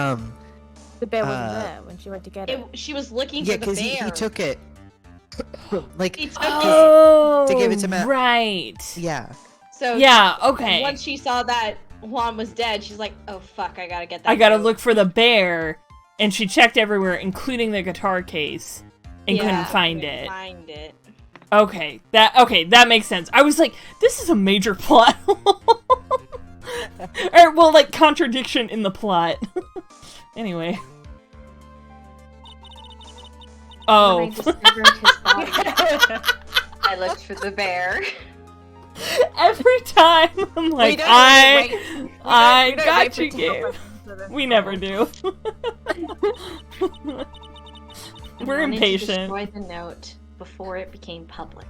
The bear wasn't there when she went to get it. She was looking yeah, for the because bear. he took it, like He took Oh, to give it to Matt. Right. Yeah. So Yeah, okay. Once she saw that Juan was dead, she's like, "Oh fuck, I gotta get that." I gotta note." look for the bear, and she checked everywhere, including the guitar case, and couldn't find it. Find it. Okay, that makes sense. I was like, this is a major plot. Or, well, like, contradiction in the plot. Anyway. Oh. When I discovered his body, I looked for the bear. Every time I'm like, I got you, Gabe. We never do. We're I wanted impatient. to destroy the note before it became public,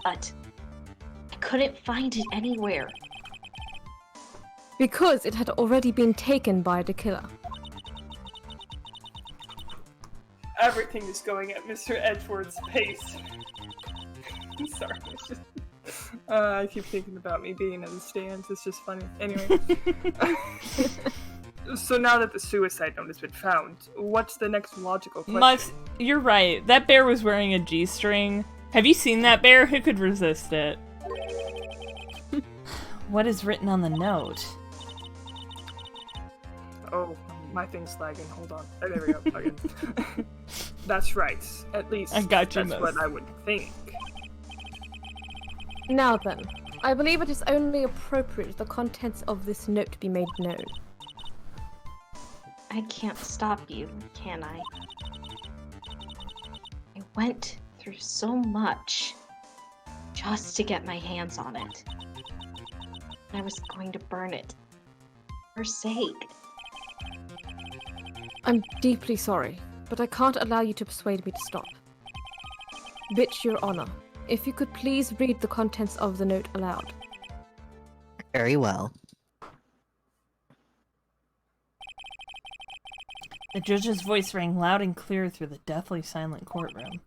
but I couldn't find it anywhere. Because it had already been taken by the killer. Everything is going at Mr. Edgeworth's pace. Sorry, it's just... I keep thinking about me being in the stands. It's just funny. Anyway. So now that the suicide note has been found, what's the next logical question? You're right. That bear was wearing a G-string. Have you seen that bear? Who could resist it? What is written on the note? Oh, my thing's lagging. Hold on. Oh, there we go. Okay. That's right. At least I got you, that's Moose. what I would think. Now then, I believe it is only appropriate the contents of this note be made known. I can't stop you, can I? I went through so much just to get my hands on it. I was going to burn it. For her sake. I'm deeply sorry, but I can't allow you to persuade me to stop. Bitch, Your Honor, if you could please read the contents of the note aloud. Very well. The judge's voice rang loud and clear through the deathly silent courtroom.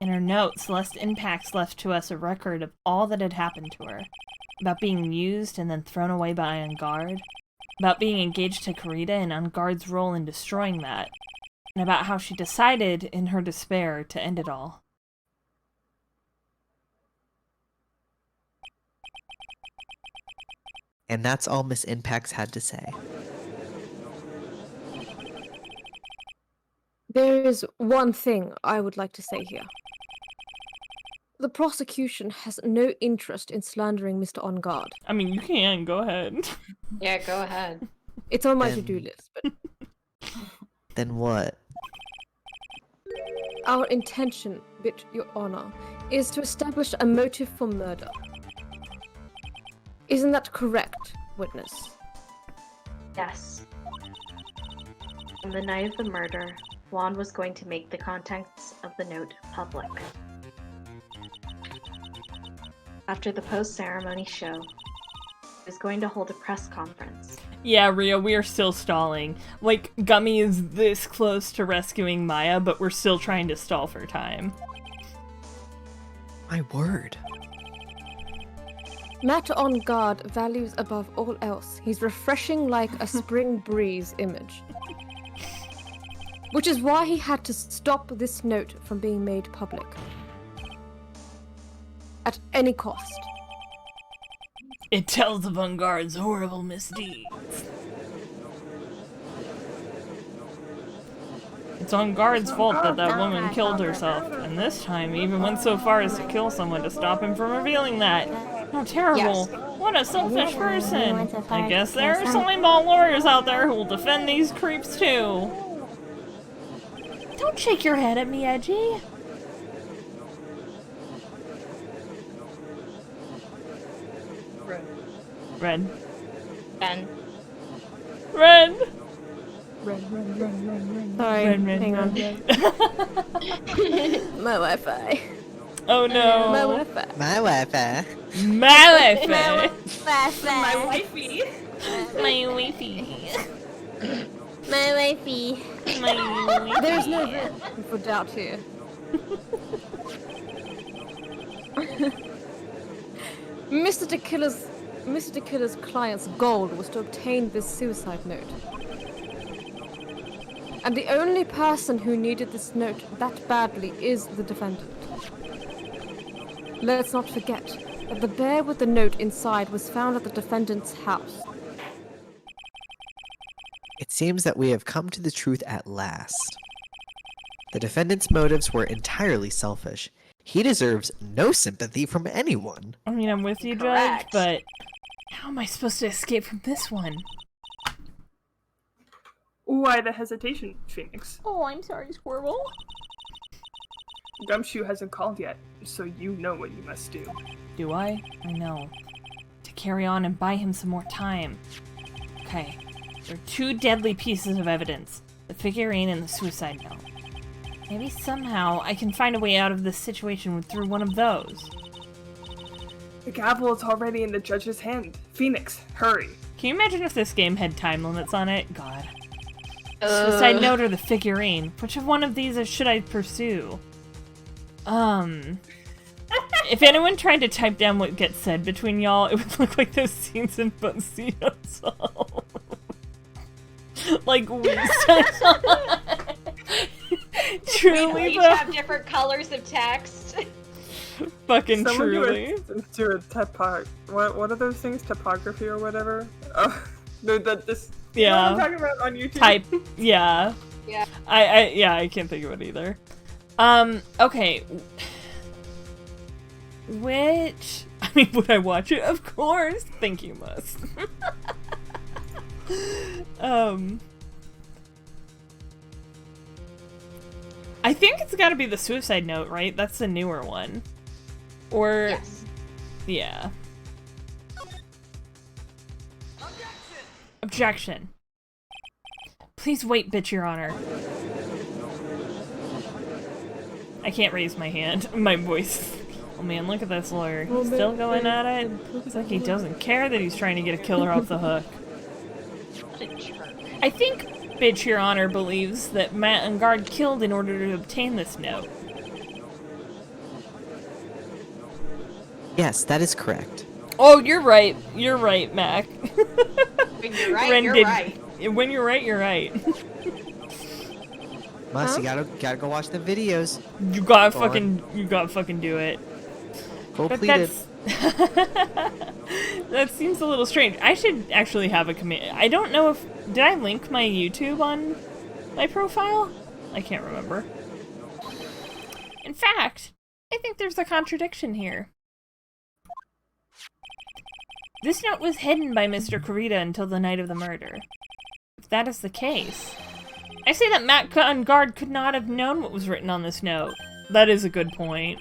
In her note, Celeste Impax left to us a record of all that had happened to her. About being used and then thrown away by Angard. About being engaged to Corrida and Angard's role in destroying that. And about how she decided, in her despair, to end it all. And that's all Miss Impax had to say. There is one thing I would like to say here. The prosecution has no interest in slandering Mr. On Guard. I mean, you can. Go ahead. Yeah, go ahead. It's on my Then- to-do list, but Then what? our intention, Your Honor, is to establish a motive for murder. Isn't that correct, witness? Yes. On the night of the murder, Juan was going to make the contents of the note public. After the post-ceremony show, he was going to hold a press conference. Yeah, Ria, we are still stalling. Like, Gummy is this close to rescuing Maya, but we're still trying to stall for time. My word. Matt On Guard values above all else. He's refreshing like a spring breeze image. Which is why he had to stop this note from being made public. At any cost. It tells of On Guard's horrible misdeeds. It's On Guard's fault that that woman killed herself, and this time even went so far as to kill someone to stop him from revealing that. How terrible. What a selfish person. I guess there are slimeball lawyers out there who will defend these creeps too. Don't shake your head at me, Edgy. Red. Ben. Red. Sorry, Red. hang on. My Wi-Fi. Oh no. My Wi-Fi. My Wi-Fi. My Wi-Fi. My wifey. My wifey. My wifey. My wifey. There's no room for doubt here. Mr. Tequila's client's goal was to obtain this suicide note. And the only person who needed this note that badly is the defendant. Let's not forget that the bear with the note inside was found at the defendant's house. It seems that we have come to the truth at last. The defendant's motives were entirely selfish. He deserves no sympathy from anyone. I mean, I'm with you, Judge, Correct. but how am I supposed to escape from this one? Why the hesitation, Phoenix? Oh, I'm sorry, Squirrel. Gumshoe hasn't called yet, so you know what you must do. Do I? I know. To carry on and buy him some more time. Okay. There are two deadly pieces of evidence. The figurine and the suicide note. Maybe somehow I can find a way out of this situation through one of those. The gavel is already in the judge's hand. Phoenix, hurry. Can you imagine if this game had time limits on it? God. Suicide note or the figurine? Which of one of these should I pursue? If anyone tried to type down what gets said between y'all, it would look like those scenes in Buncito Soul. Like, we truly, We each though. have different colors of text. Fucking Someone truly. do a what are those things? Topography or whatever? Oh, no, this. You know what I'm Yeah. talking about on YouTube? Type. Yeah. Yeah. I can't think of it either. Okay. Which, I mean, would I watch it? Of course. Think you must. I think it's gotta be the suicide note, right? That's the newer one. Or, Yes. yeah. Objection. Please wait, bitch, your honor. I can't raise my hand. My voice. Oh man, look at this lawyer. He's still going at it. It's like he doesn't care that he's trying to get a killer off the hook. What a jerk. I think bitch, your honor believes that Matt and Guard killed in order to obtain this note. Yes, that is correct. Oh, you're right. You're right, Mac. When you're right, Ren you're did- right. When you're right, you're right. Must, you gotta go watch the videos. You gotta Go on. fucking do it. Goal But pleated. that seems a little strange. I should actually have a command. I don't know if... Did I link my YouTube on my profile? I can't remember. In fact, I think there's a contradiction here. This note was hidden by Mr. Kurita until the night of the murder. If that is the case, I say that Matt on guard could not have known what was written on this note. That is a good point.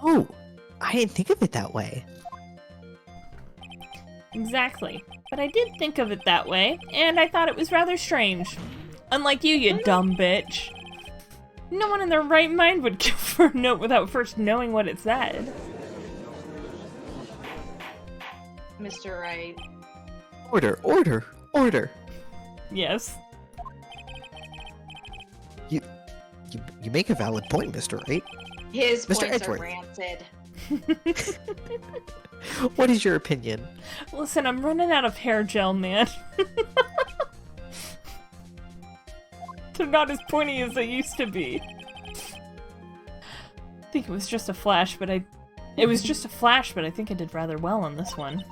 Oh, I didn't think of it that way. Exactly. But I did think of it that way, and I thought it was rather strange. Unlike you, you dumb bitch. No one in their right mind would give her a note without first knowing what it said. Mr. Wright. Order, order, order. Yes. You make a valid point, Mr. Wright. His Mr. points Edgeworth. are rancid. What is your opinion? Listen, I'm running out of hair gel, man. They're not as pointy as they used to be. I think it was just a flash, but I think I did rather well on this one.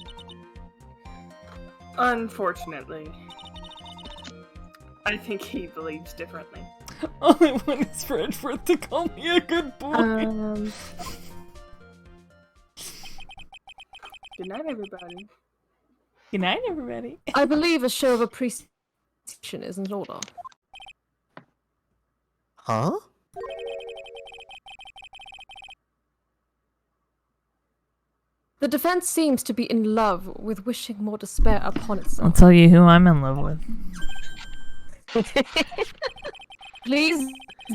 Unfortunately, I think he believes differently. All I want is for Edgeworth to call me a good boy. Good night, everybody. Good night, everybody. I believe a show of appreciation is in order. Huh? The defense seems to be in love with wishing more despair upon I'll itself. tell you who I'm in love with. Please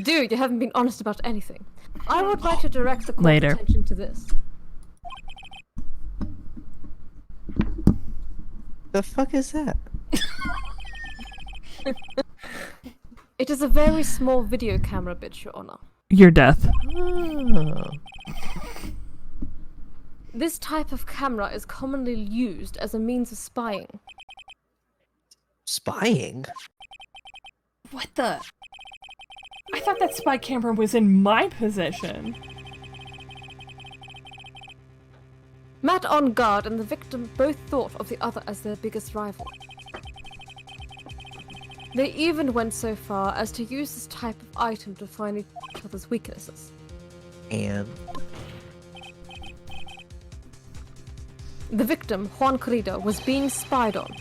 do. You haven't been honest about anything. I would like to direct the court's Later. attention to this. The fuck is that? It is a very small video camera, bitch, Your Honor. Your death. Oh. This type of camera is commonly used as a means of spying. Spying? What the? I thought that spy camera was in my possession. Matt on guard and the victim both thought of the other as their biggest rival. They even went so far as to use this type of item to find each other's weaknesses. And The victim, Juan Corrida, was being spied on.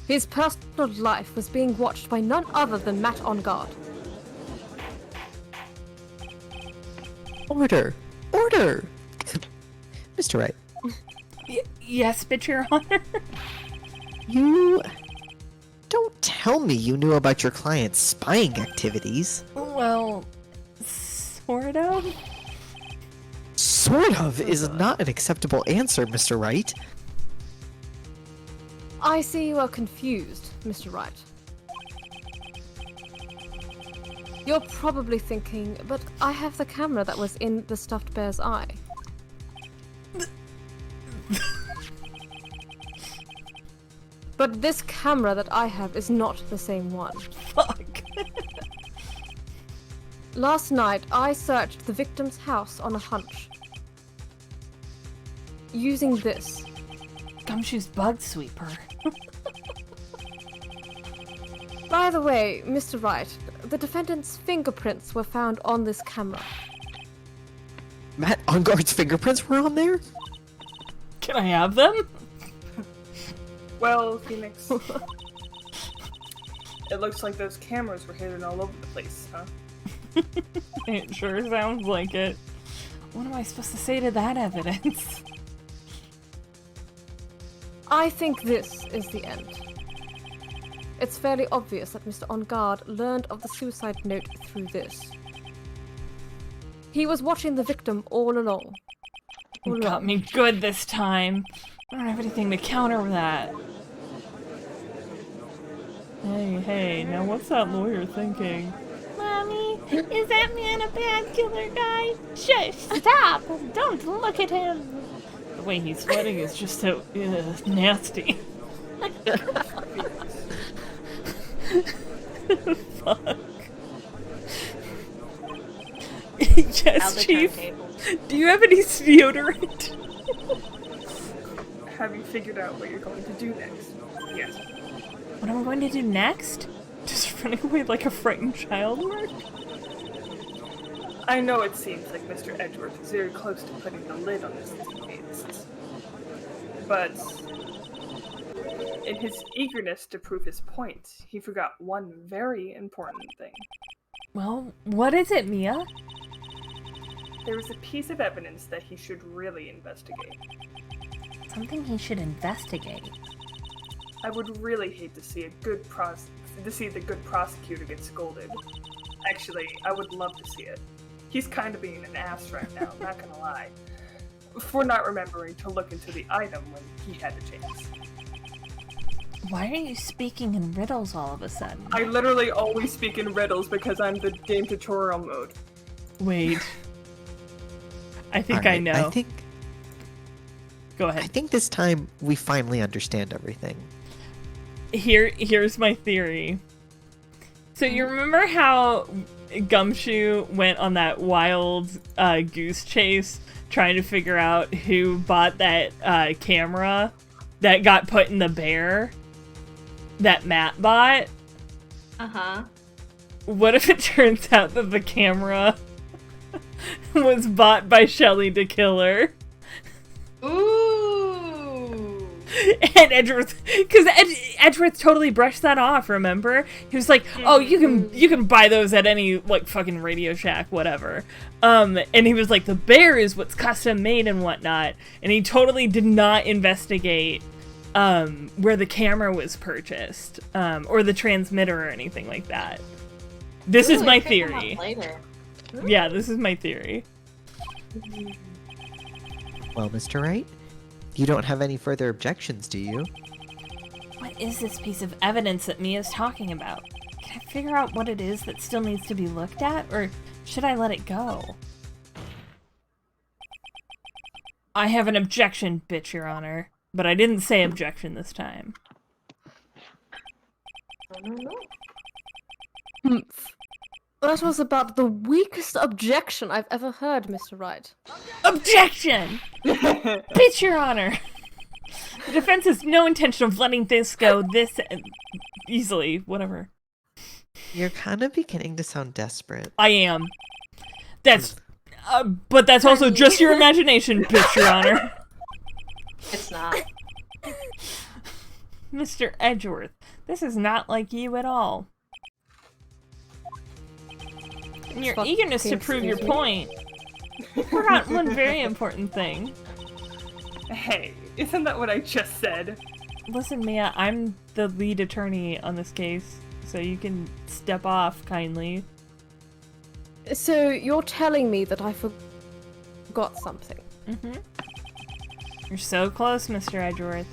His personal life was being watched by none other than Matt on guard. order, order. Mr. Wright, Yes, but Your Honor. you don't tell me you knew about your client's spying activities. Well, sort of. Sort of is not an acceptable answer, Mr. Wright. I see you are confused, Mr. Wright. You're probably thinking, but I have the camera that was in the stuffed bear's eye. But this camera that I have is not the same one. Fuck. Last night, I searched the victim's house on a hunch. Using this. Gumshoe's bug sweeper. By the way, Mr. Wright, the defendant's fingerprints were found on this camera. Matt on guard's fingerprints were on there? Can I have them? Well, Phoenix, it looks like those cameras were hidden all over the place, huh? It sure sounds like it. What am I supposed to say to that evidence? I think this is the end. It's fairly obvious that Mr. On Guard learned of the suicide note through this. He was watching the victim all along. You got me good this time. I don't have anything to counter that. Hey, now what's that lawyer thinking? Mommy, is that man a bad killer guy? Shush, stop! Don't look at him! The way he's sweating is just so nasty. Fuck. Yes, Out the Chief. turntables. Do you have any deodorant? Have you figured out what you're going to do next? Yes. What am I going to do next? Just running away like a frightened child work? I know it seems like Mr. Edgeworth is very close to putting the lid on this case, but in his eagerness to prove his point, he forgot one very important thing. Well, what is it, Mia? There was a piece of evidence that he should really investigate. Something he should investigate. I would really hate to see the good prosecutor get scolded. Actually, I would love to see it. He's kind of being an ass right now, not gonna lie, for not remembering to look into the item when he had the chance. Why are you speaking in riddles all of a sudden? I literally always speak in riddles because I'm the game tutorial mode. Wait. I think Alright, I know. Go ahead. I think this time we finally understand everything. Here's my theory. So you remember how Gumshoe went on that wild goose chase trying to figure out who bought that camera that got put in the bear that Matt bought? Uh-huh. What if it turns out that the camera was bought by Shelly to kill her? Ooh. And Edgeworth, because Edgeworth totally brushed that off. Remember, he was like, "Oh, you can buy those at any like fucking Radio Shack, whatever." And he was like, "The bear is what's custom made and whatnot," and he totally did not investigate where the camera was purchased or the transmitter or anything like that. This is my theory. Yeah, this is my theory. Well, Mr. Wright, you don't have any further objections, do you? What is this piece of evidence that Mia's talking about? Can I figure out what it is that still needs to be looked at, or should I let it go? I have an objection, bitch, Your Honor. But I didn't say objection this time. That was about the weakest objection I've ever heard, Mr. Wright. Objection! Bitch, Your Honor! The defense has no intention of letting this go this easily. Whatever. You're kind of beginning to sound desperate. I am. That's... but that's also just your imagination, bitch, Your Honor. It's not. Mr. Edgeworth, this is not like you at all. In your eagerness to prove your point, you forgot one very important thing. Hey, isn't that what I just said? Listen, Mia, I'm the lead attorney on this case, so you can step off kindly. So you're telling me that I forgot something? Mm-hmm. You're so close, Mr. Edgeworth.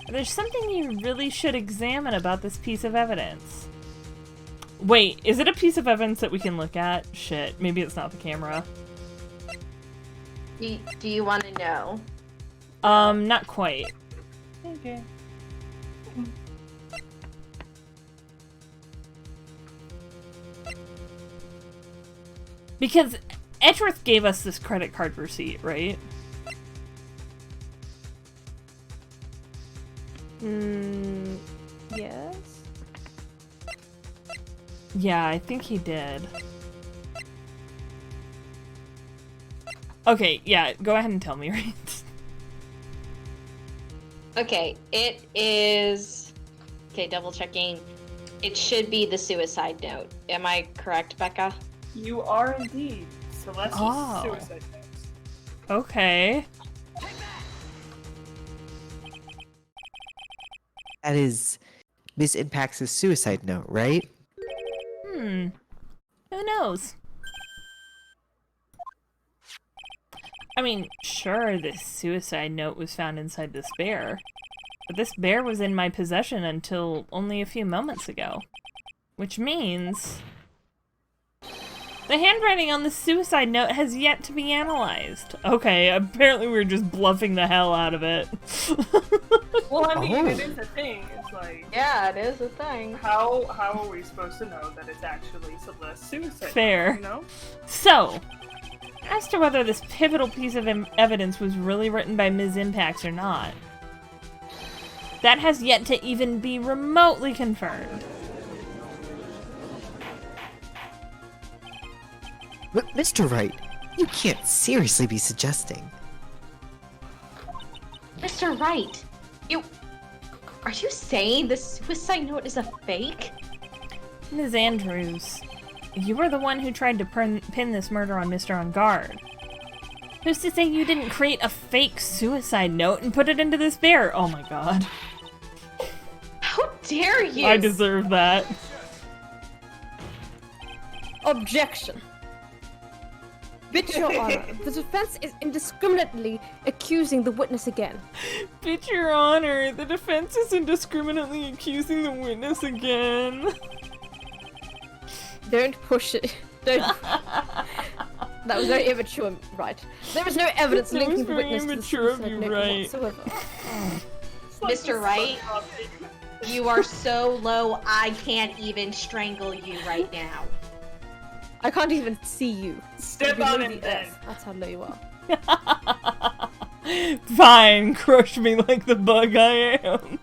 There's something you really should examine about this piece of evidence. Wait, is it a piece of evidence that we can look at? Shit, maybe it's not the camera. Do you want to know? Not quite. Okay. Because Edgeworth gave us this credit card receipt, right? Yes. Yeah, I think he did. Okay, yeah, go ahead and tell me, right? Okay, it is... Okay, double checking. It should be the suicide note. Am I correct, Becca? You are indeed. Celeste's suicide notes. Okay. That is Miss Impax's suicide note, right? Who knows? I mean, sure, this suicide note was found inside this bear, but this bear was in my possession until only a few moments ago. Which means... The handwriting on the suicide note has yet to be analyzed. Okay, apparently we're just bluffing the hell out of it. Well, I mean, Oh. it is a thing. It's like, Yeah, it is a thing. how are we supposed to know that it's actually Celeste's suicide? Fair. You know? So, as to whether this pivotal piece of evidence was really written by Ms. Impax or not, that has yet to even be remotely confirmed. But Mr. Wright, you can't seriously be suggesting. Mr. Wright, are you saying the suicide note is a fake? Ms. Andrews, you were the one who tried to pin this murder on Mr. On Guard. Who's to say you didn't create a fake suicide note and put it into this bear? Oh my god. How dare you? I deserve that. Objection. Bitch, Your Honor, the defense is indiscriminately accusing the witness again. Bitch, Your Honor, the defense is indiscriminately accusing the witness again. Don't push it. Don't. That was very immature, right? There is no evidence That was linking the very witness to the immature of suicide you, note Wright. whatsoever. Mr. Wright, you are so low I can't even strangle you right now. I can't even see you. Step Below on the it then. earth. That's how low you are. Fine, crush me like the bug I am.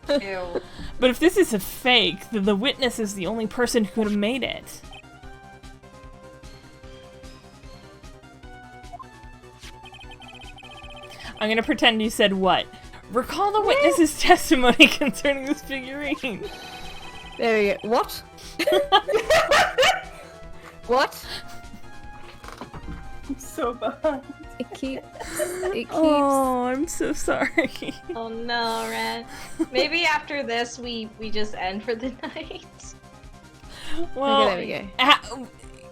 Ew. But if this is a fake, then the witness is the only person who could have made it. I'm gonna pretend you said what? Recall the witness's testimony concerning this figurine. There we go. What? What? I'm so behind. It keeps. Oh, I'm so sorry. Oh no, Ren. Maybe after this we just end for the night. Well, Okay, there we go.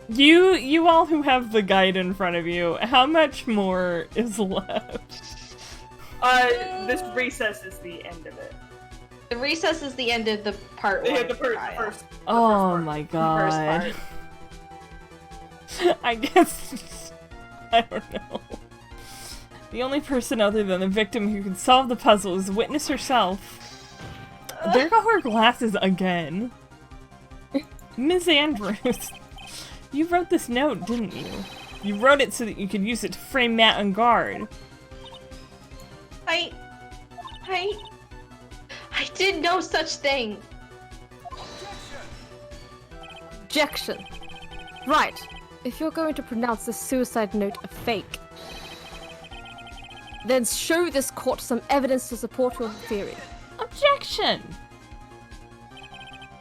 You all who have the guide in front of you, how much more is left? This recess is the end of it. The recess is the end of the part one. Yeah, of the trial. first Oh part. my The first god. part. I guess I don't know. The only person other than the victim who can solve the puzzle is the witness herself. There go her glasses again. Ms. Andrews, you wrote this note, didn't you? You wrote it so that you could use it to frame Matt on guard. I did no such thing. Objection. Right. If you're going to pronounce the suicide note a fake, then show this court some evidence to support your theory. Objection!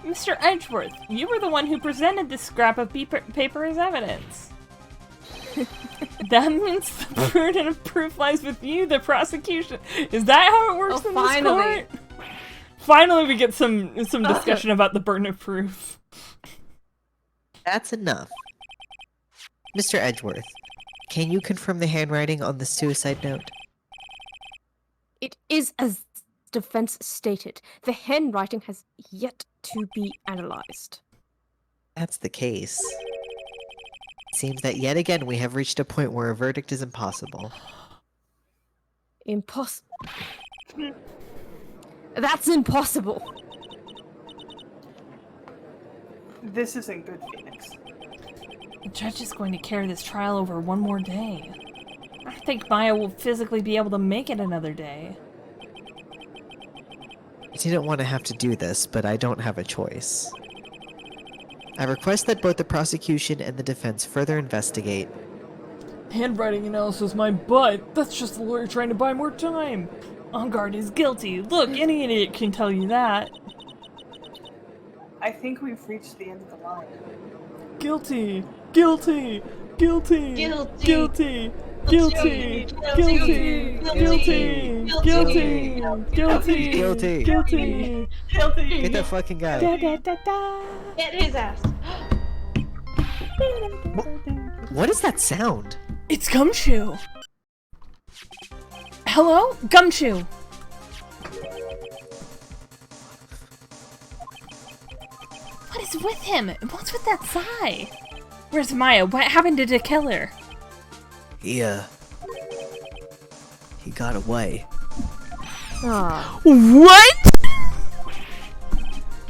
Mr. Edgeworth, you were the one who presented this scrap of paper as evidence. That means the burden of proof lies with you, the prosecution. Is that how it works in this court? Finally, we get some discussion about the burden of proof. That's enough. Mr. Edgeworth, can you confirm the handwriting on the suicide note? It is as defense stated. The handwriting has yet to be analyzed. That's the case. Seems that yet again we have reached a point where a verdict is impossible. Impossible. That's impossible. This isn't good, Phoenix. The judge is going to carry this trial over one more day. I think Maya will physically be able to make it another day. I didn't want to have to do this, but I don't have a choice. I request that both the prosecution and the defense further investigate. Handwriting analysis my butt. That's just the lawyer trying to buy more time. On guard is guilty. Look, any idiot can tell you that. I think we've reached the end of the line. Guilty. Guilty. Guilty. Guilty. Guilty. Guilty. Guilty. Guilty. Guilty. Guilty. Guilty. Guilty. Guilty! Get that fucking guy. Da, da, da, da. Get his ass. What is that sound? It's Gumshoe. Hello? Gumshoe. What is is with him? What's with that sigh? Where's Maya? What happened to the killer? He got away. What?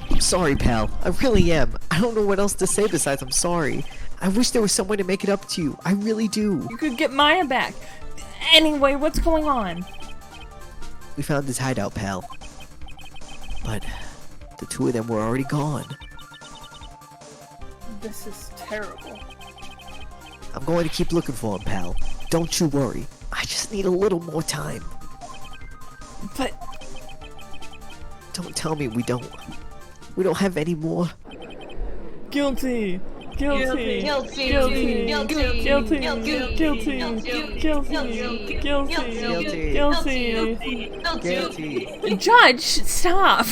I'm sorry, pal. I really am. I don't know what else to say besides I'm sorry. I wish there was some way to make it up to you. I really do. You could get Maya back. Anyway, what's going on? We found his hideout, pal. But the two of them were already gone. This is terrible. I'm going to keep looking for him, pal. Don't you worry. I just need a little more time. But Don't tell me we don't have any more. guilty. Guilty. Guilty. Guilty. Guilty. Guilty. Guilty. Guilty. Guilty. Judge, stop.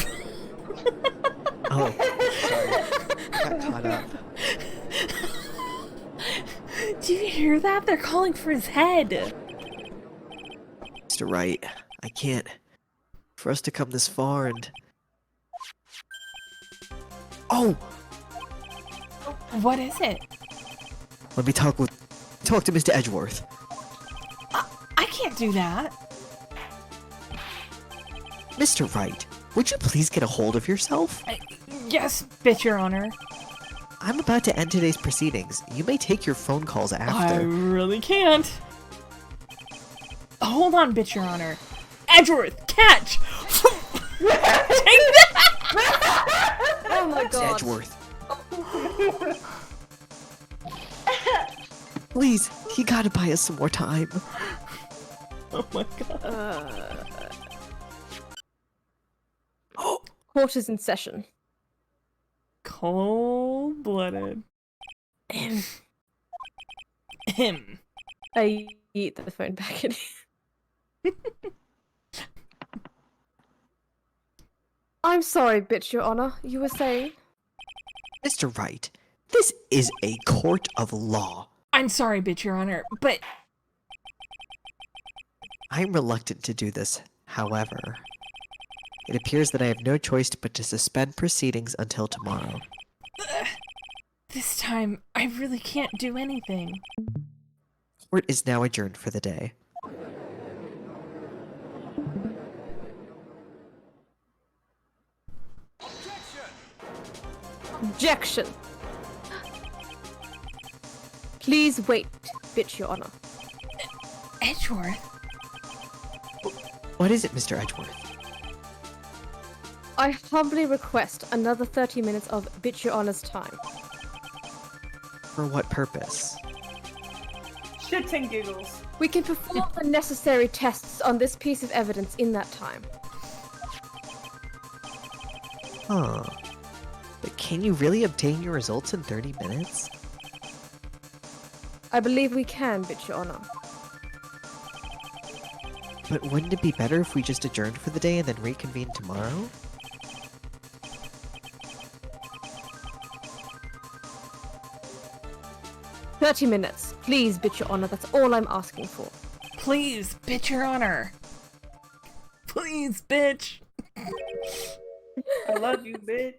Oh, sorry. Got caught up. Do you hear that? They're calling for his head. Mr. Wright, I can't. For us to come this far and... Oh! What is it? Let me talk to Mr. Edgeworth. I can't do that. Mr. Wright, would you please get a hold of yourself? Yes, bitch, Your Honor. I'm about to end today's proceedings. You may take your phone calls I after. really can't. Hold on, bitch, Your Honor. Edgeworth, catch! Take that! Oh my Mr. god. Edgeworth. Please, you gotta buy us some more time. Oh my god. Court is in session. Cold-blooded. Him. I eat the phone back at you. I'm sorry, bitch, Your Honor. You were saying? Mr. Wright, this is a court of law. I'm sorry, bitch, Your Honor, but I'm reluctant to do this, however. It appears that I have no choice but to suspend proceedings until tomorrow. this time I really can't do anything. Court is now adjourned for the day. Objection! Please wait, bitch, Your Honor. Edgeworth? What is it, Mr. Edgeworth? I humbly request another 30 minutes of bitch, Your Honor's time. For what purpose? Shits and giggles. We can perform the necessary tests on this piece of evidence in that time. Huh. But can you really obtain your results in 30 minutes? I believe we can, bitch, Your Honor. But wouldn't it be better if we just adjourned for the day and then reconvene tomorrow? "30 minutes. Please, bitch, Your Honor. That's all I'm asking for." Please, bitch, Your Honor. Please, bitch. I love you, bitch.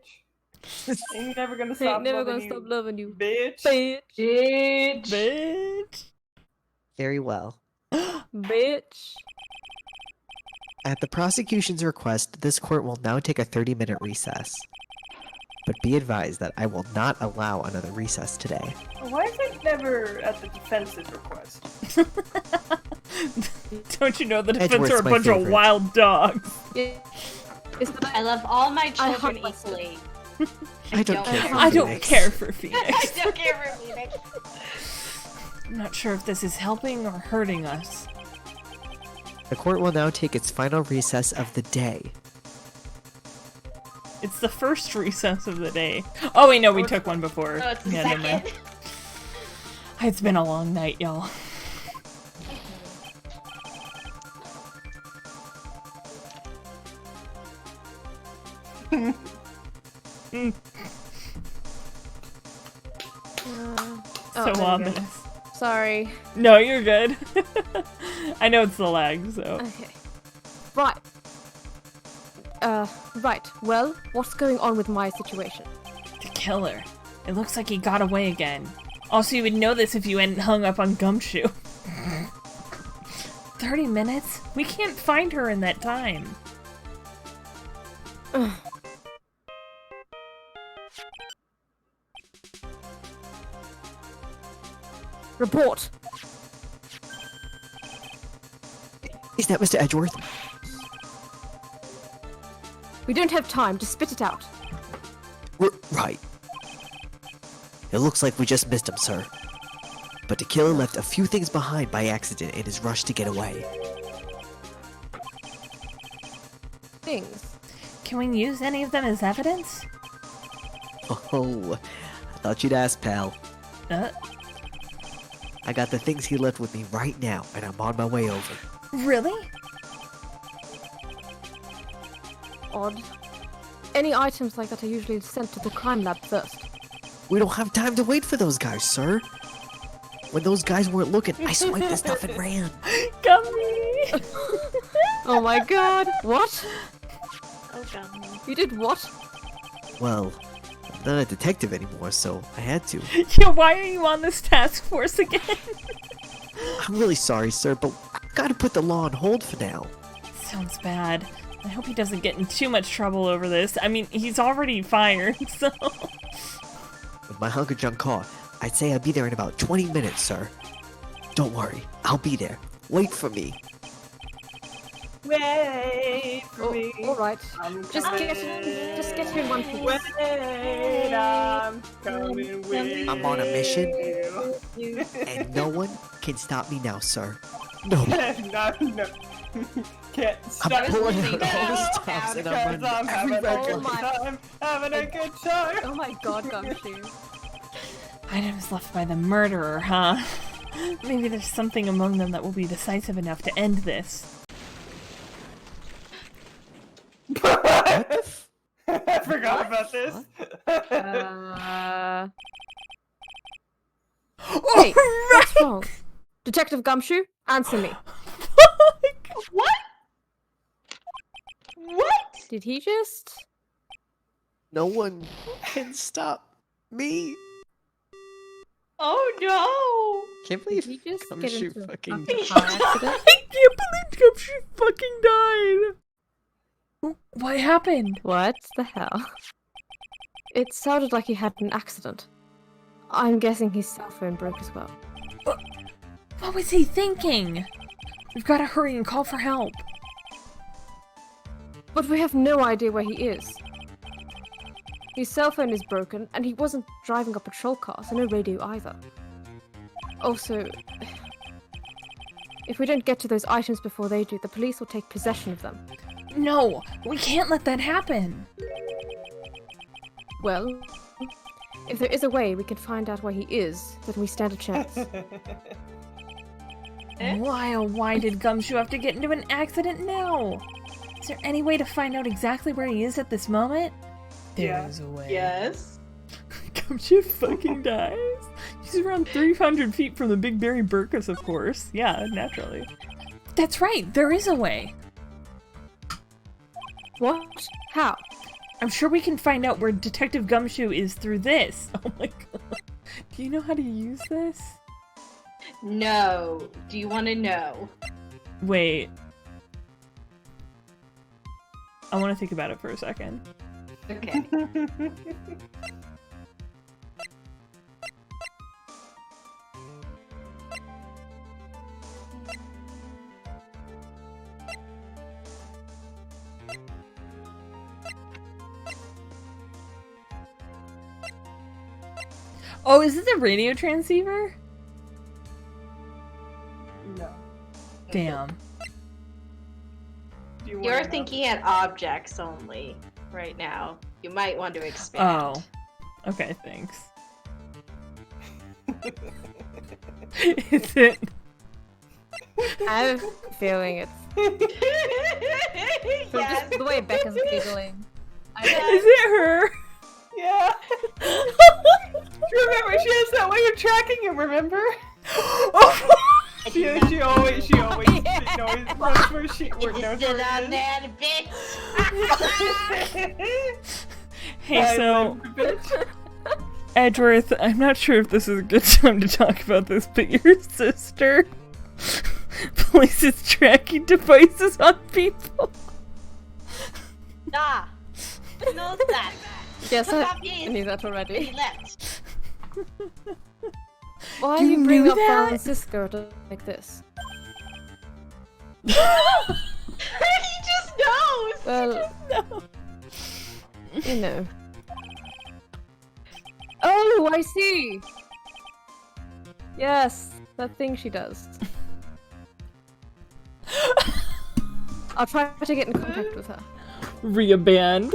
Ain't never gonna stop Ain't never loving gonna you, stop loving you. bitch. Bitch. Bitch. Very well. Bitch. At the prosecution's request, this court will now take a 30-minute recess. But be advised that I will not allow another recess today. Why is it never at the defense's request? Don't you know the defense Edgeworth's are a my bunch of favorite. wild dogs? Yeah. It's the I love all my I children hunt myself. equally. I don't care for I don't Phoenix. care for I Phoenix. don't care for Phoenix. I'm not sure if this is helping or hurting us. The court will now take its final recess of the day. It's the first recess of the day. Oh wait, no, we took one before. Oh, it's the never mind. second. It's been a long night, y'all. Oh, So there we go. ominous. Sorry. No, you're good. I know it's the lag, so. Okay. Right. Right. Well, what's going on with my situation? The killer. It looks like he got away again. Also, you would know this if you hadn't hung up on Gumshoe. 30 minutes? We can't find her in that time. Report. Is that Mr. Edgeworth? We don't have time to spit it out. Right. It looks like we just missed him, sir. But the killer left a few things behind by accident in his rush to get away. Things. Can we use any of them as evidence? Oh, I thought you'd ask, pal. I got the things he left with me right now, and I'm on my way over. Really? Odd. Any items like that are usually sent to the crime lab first. We don't have time to wait for those guys, sir. When those guys weren't looking, I swiped the stuff and ran. Gummy! Oh my god! What? Oh, Gummy. You did what? Well, I'm not a detective anymore, so I had to. Yeah, why are you on this task force again? I'm really sorry, sir, but I've got to put the law on hold for now. Sounds bad. I hope he doesn't get in too much trouble over this. I mean, he's already fired, so... With my hunker junk car, I'd say I'd be there in about 20 minutes, sir. Don't worry, I'll be there. Wait for me. Wait for me. Alright. I'm Just coming. get here in one piece. Wait, I'm coming with I'm on a mission, you. and no one can stop me now, sir. No. no. Can't stop I'm pulling me out all now, the stops and I'm because running having every a red good light. time, having a good time. Oh my god, Gumshoe. Items left by the murderer, huh? Maybe there's something among them that will be decisive enough to end this. I forgot about this. Hey, what's wrong? Detective Gumshoe, answer me. What? What? Did he just... No one can stop me. Oh no! Can't Did believe he just get Gumshoe into a fucking... fucking car accident? I can't believe Gumshoe fucking died! What happened? What the hell? It sounded like he had an accident. I'm guessing his cell phone broke as well. What was he thinking? We've got to hurry and call for help. But we have no idea where he is. His cell phone is broken, and he wasn't driving a patrol car, so no radio either. Also, if we don't get to those items before they do, the police will take possession of them. No, we can't let that happen. Well, if there is a way we can find out where he is, then we stand a chance. Why, oh why did Gumshoe have to get into an accident now? Is there any way to find out exactly where he is at this moment? There is a way. Yes. Gumshoe fucking dies. He's around 300 feet from the Big Berry Burkus, of course. Yeah, naturally. That's right, there is a way. What? How? I'm sure we can find out where Detective Gumshoe is through this. Oh my god. Do you know how to use this? No. Do you want to know? Wait. I want to think about it for a second. Okay. Oh, is it the radio transceiver? No. Damn. Do you wanna You're know? thinking at objects only right now. You might want to expand. Oh. Okay, thanks. Is it? I have a feeling it's from Yes. just the way Becca's giggling. Is it her? Yeah. Remember, she has that way of tracking him. Remember? Oh. She always knows where she You knows sit where on it that, bitch. is. Hey, so Bitch. Edgeworth, I'm not sure if this is a good time to talk about this, but your sister places tracking devices on people. Nah. No, that. Yes, Look I up here. knew that already. He left. Why are You you bringing knew up that? Francisco like this? He just knows. Well, No. you know. Oh, I see! Yes, that thing she does. I'll try to get in contact with her. Rhea banned.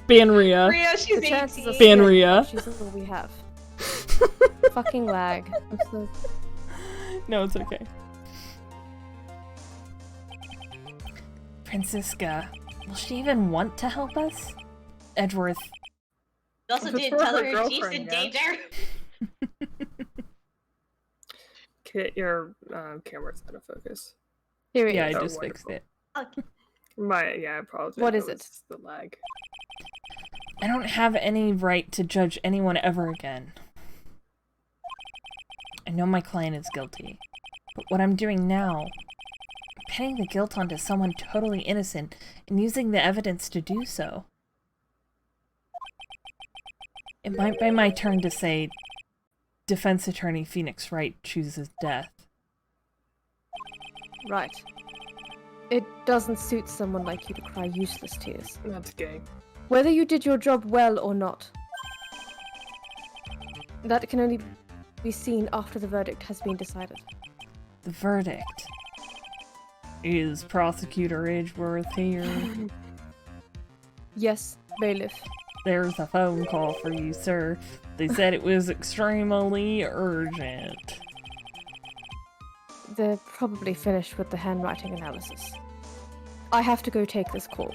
Ban Rhea. Rhea, she's The chances 18. of Ban seeing Rhea. She's all we have. Fucking lag. I'm so... No, it's okay. Francisca, will she even want to help us? Edgeworth. You also If it's didn't for tell her her she's girlfriend, in yeah. danger. Get your cameras out of focus. Here it Yeah, I is. Oh, just fixed it. I apologize. What is that it? was The lag. I don't have any right to judge anyone ever again. I know my client is guilty, but what I'm doing now, I'm pinning the guilt onto someone totally innocent and using the evidence to do so. It might be my turn to say, Defense Attorney Phoenix Wright chooses death. Right. It doesn't suit someone like you to cry useless tears. That's gay. Whether you did your job well or not, that can only be seen after the verdict has been decided. The verdict. Is Prosecutor Edgeworth here? Yes, bailiff. There's a phone call for you, sir. They said it was extremely urgent. They're probably finished with the handwriting analysis. I have to go take this call.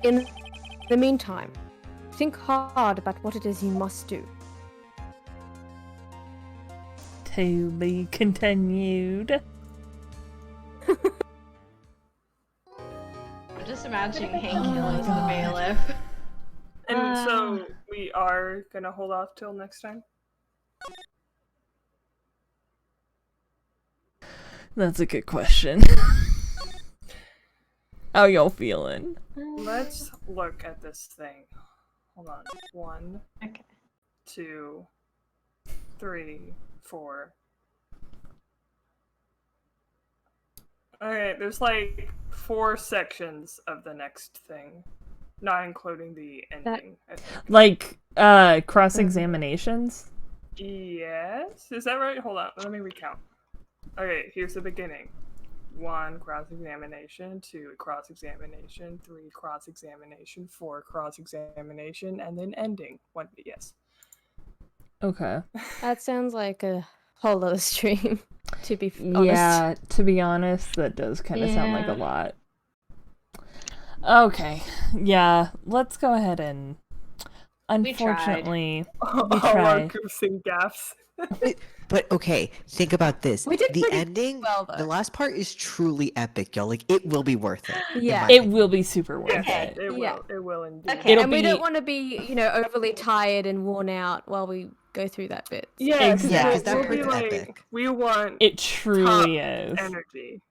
In the meantime, think hard about what it is you must do. To be continued. I'm just imagining Hank killing the bailiff. And so we are gonna hold off till next time. That's a good question. How y'all feeling? Let's look at this thing. Hold on. 1, Okay. 2, 3, 4. Alright, there's like 4 sections of the next thing. Not including the ending, I think. Like, cross-examinations? Yes? Is that right? Hold on, let me recount. Okay, here's the beginning. 1 cross-examination, 2 cross-examination, 3 cross-examination, 4 cross-examination, and then ending. 1 yes. Okay. That sounds like a whole other stream, to be honest. Yeah, to be honest, that does kind of sound like a Yeah. lot. Okay, yeah, let's go ahead and... Unfortunately, All our tried. goofs and gaffs. But okay, think about this. We did The pretty ending, well, though. the last part is truly epic, y'all. Like, it will be worth it. in Yeah. my it opinion. will be super worth Yes, it. it will. Yeah. It will indeed. Okay. It'll And we be- don't want to be, overly tired and worn out while we go through that bit. Yeah, Exactly. because that we'll be part's like, epic. we want It truly top is. energy.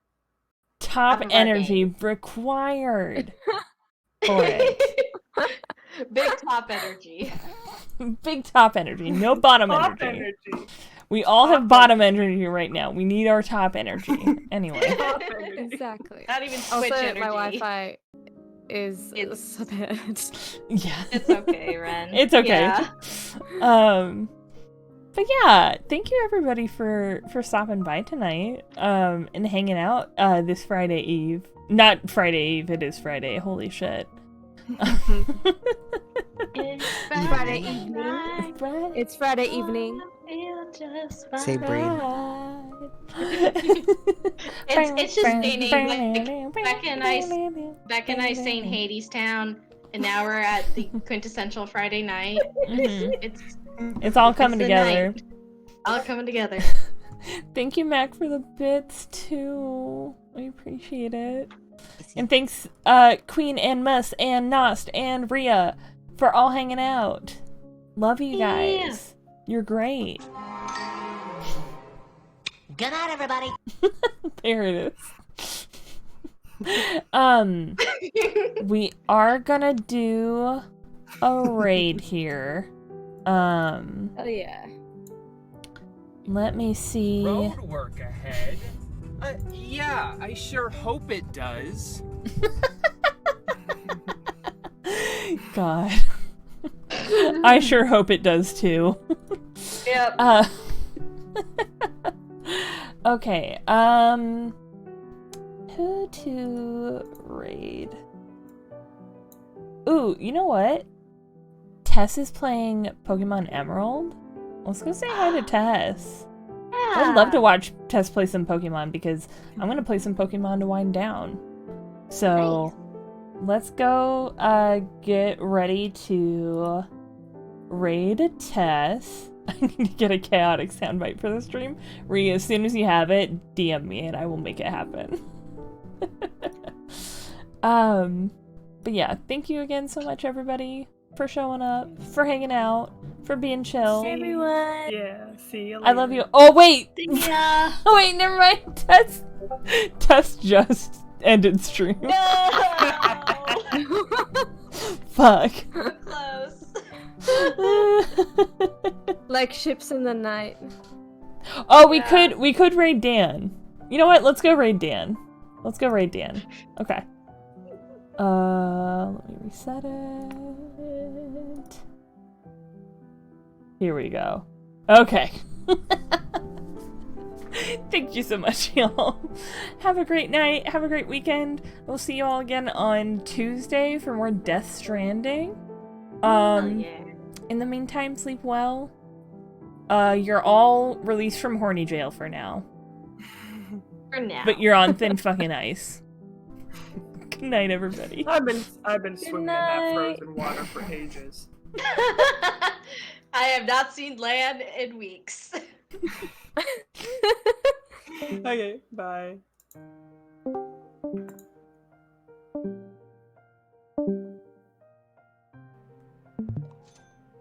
Top I'm energy required for it. Big top energy. Big top energy, no bottom Top energy. energy. We all have Top bottom energy right now. We need our top energy. Anyway. Top energy. Exactly. Not even Also, Switch energy. my Wi-Fi is It's- a bit. Yeah. It's okay, Ren. It's okay. Yeah. But yeah, thank you everybody for stopping by tonight and hanging out this Friday Eve. Not Friday Eve, it is Friday. Holy shit. It's Friday evening. night, It's Friday evening. feel just Say fine. brain. It's just saying, like, Becca and I saying Hadestown, and now we're at the quintessential Friday night. Mhm. It's It's all coming the together. night. All coming together. Thank you, Mac, for the bits too. I appreciate it. And thanks, Queen and Mus and Nost and Rhea for all hanging out. Love you Yeah. guys. You're great. Good night, everybody. There it is. We are gonna do a raid here. Oh yeah. Let me see. Road work ahead. Yeah, I sure hope it does. God. I sure hope it does too. Yep. Okay, who to raid? Ooh, you know what? Tess is playing Pokemon Emerald. Let's go say hi to Tess. I would love to watch Tess play some Pokemon because I'm gonna play some Pokemon to wind down. So let's go get ready to raid Tess. I need to get a chaotic soundbite for the stream. Rhea, as soon as you have it, DM me and I will make it happen. But yeah, thank you again so much, everybody, for showing up, for hanging out, for being chill. Everyone. Yeah, see you later. I love you. Oh, wait! Yeah. Oh, wait, never mind. Tess just ended stream. Fuck. Close. Like ships in the night. Oh, we could raid Dan. You know what? Let's go raid Dan. Let's go raid Dan. Okay. Let me reset it. Here we go. Okay. Thank you so much, y'all. Have a great night. Have a great weekend. We'll see you all again on Tuesday for more Death Stranding. In the meantime, sleep well. You're all released from horny jail for now. For now. But you're on thin fucking ice. Good night, everybody. I've been swimming in that night. frozen water for ages. I have not seen land in weeks. Okay, bye.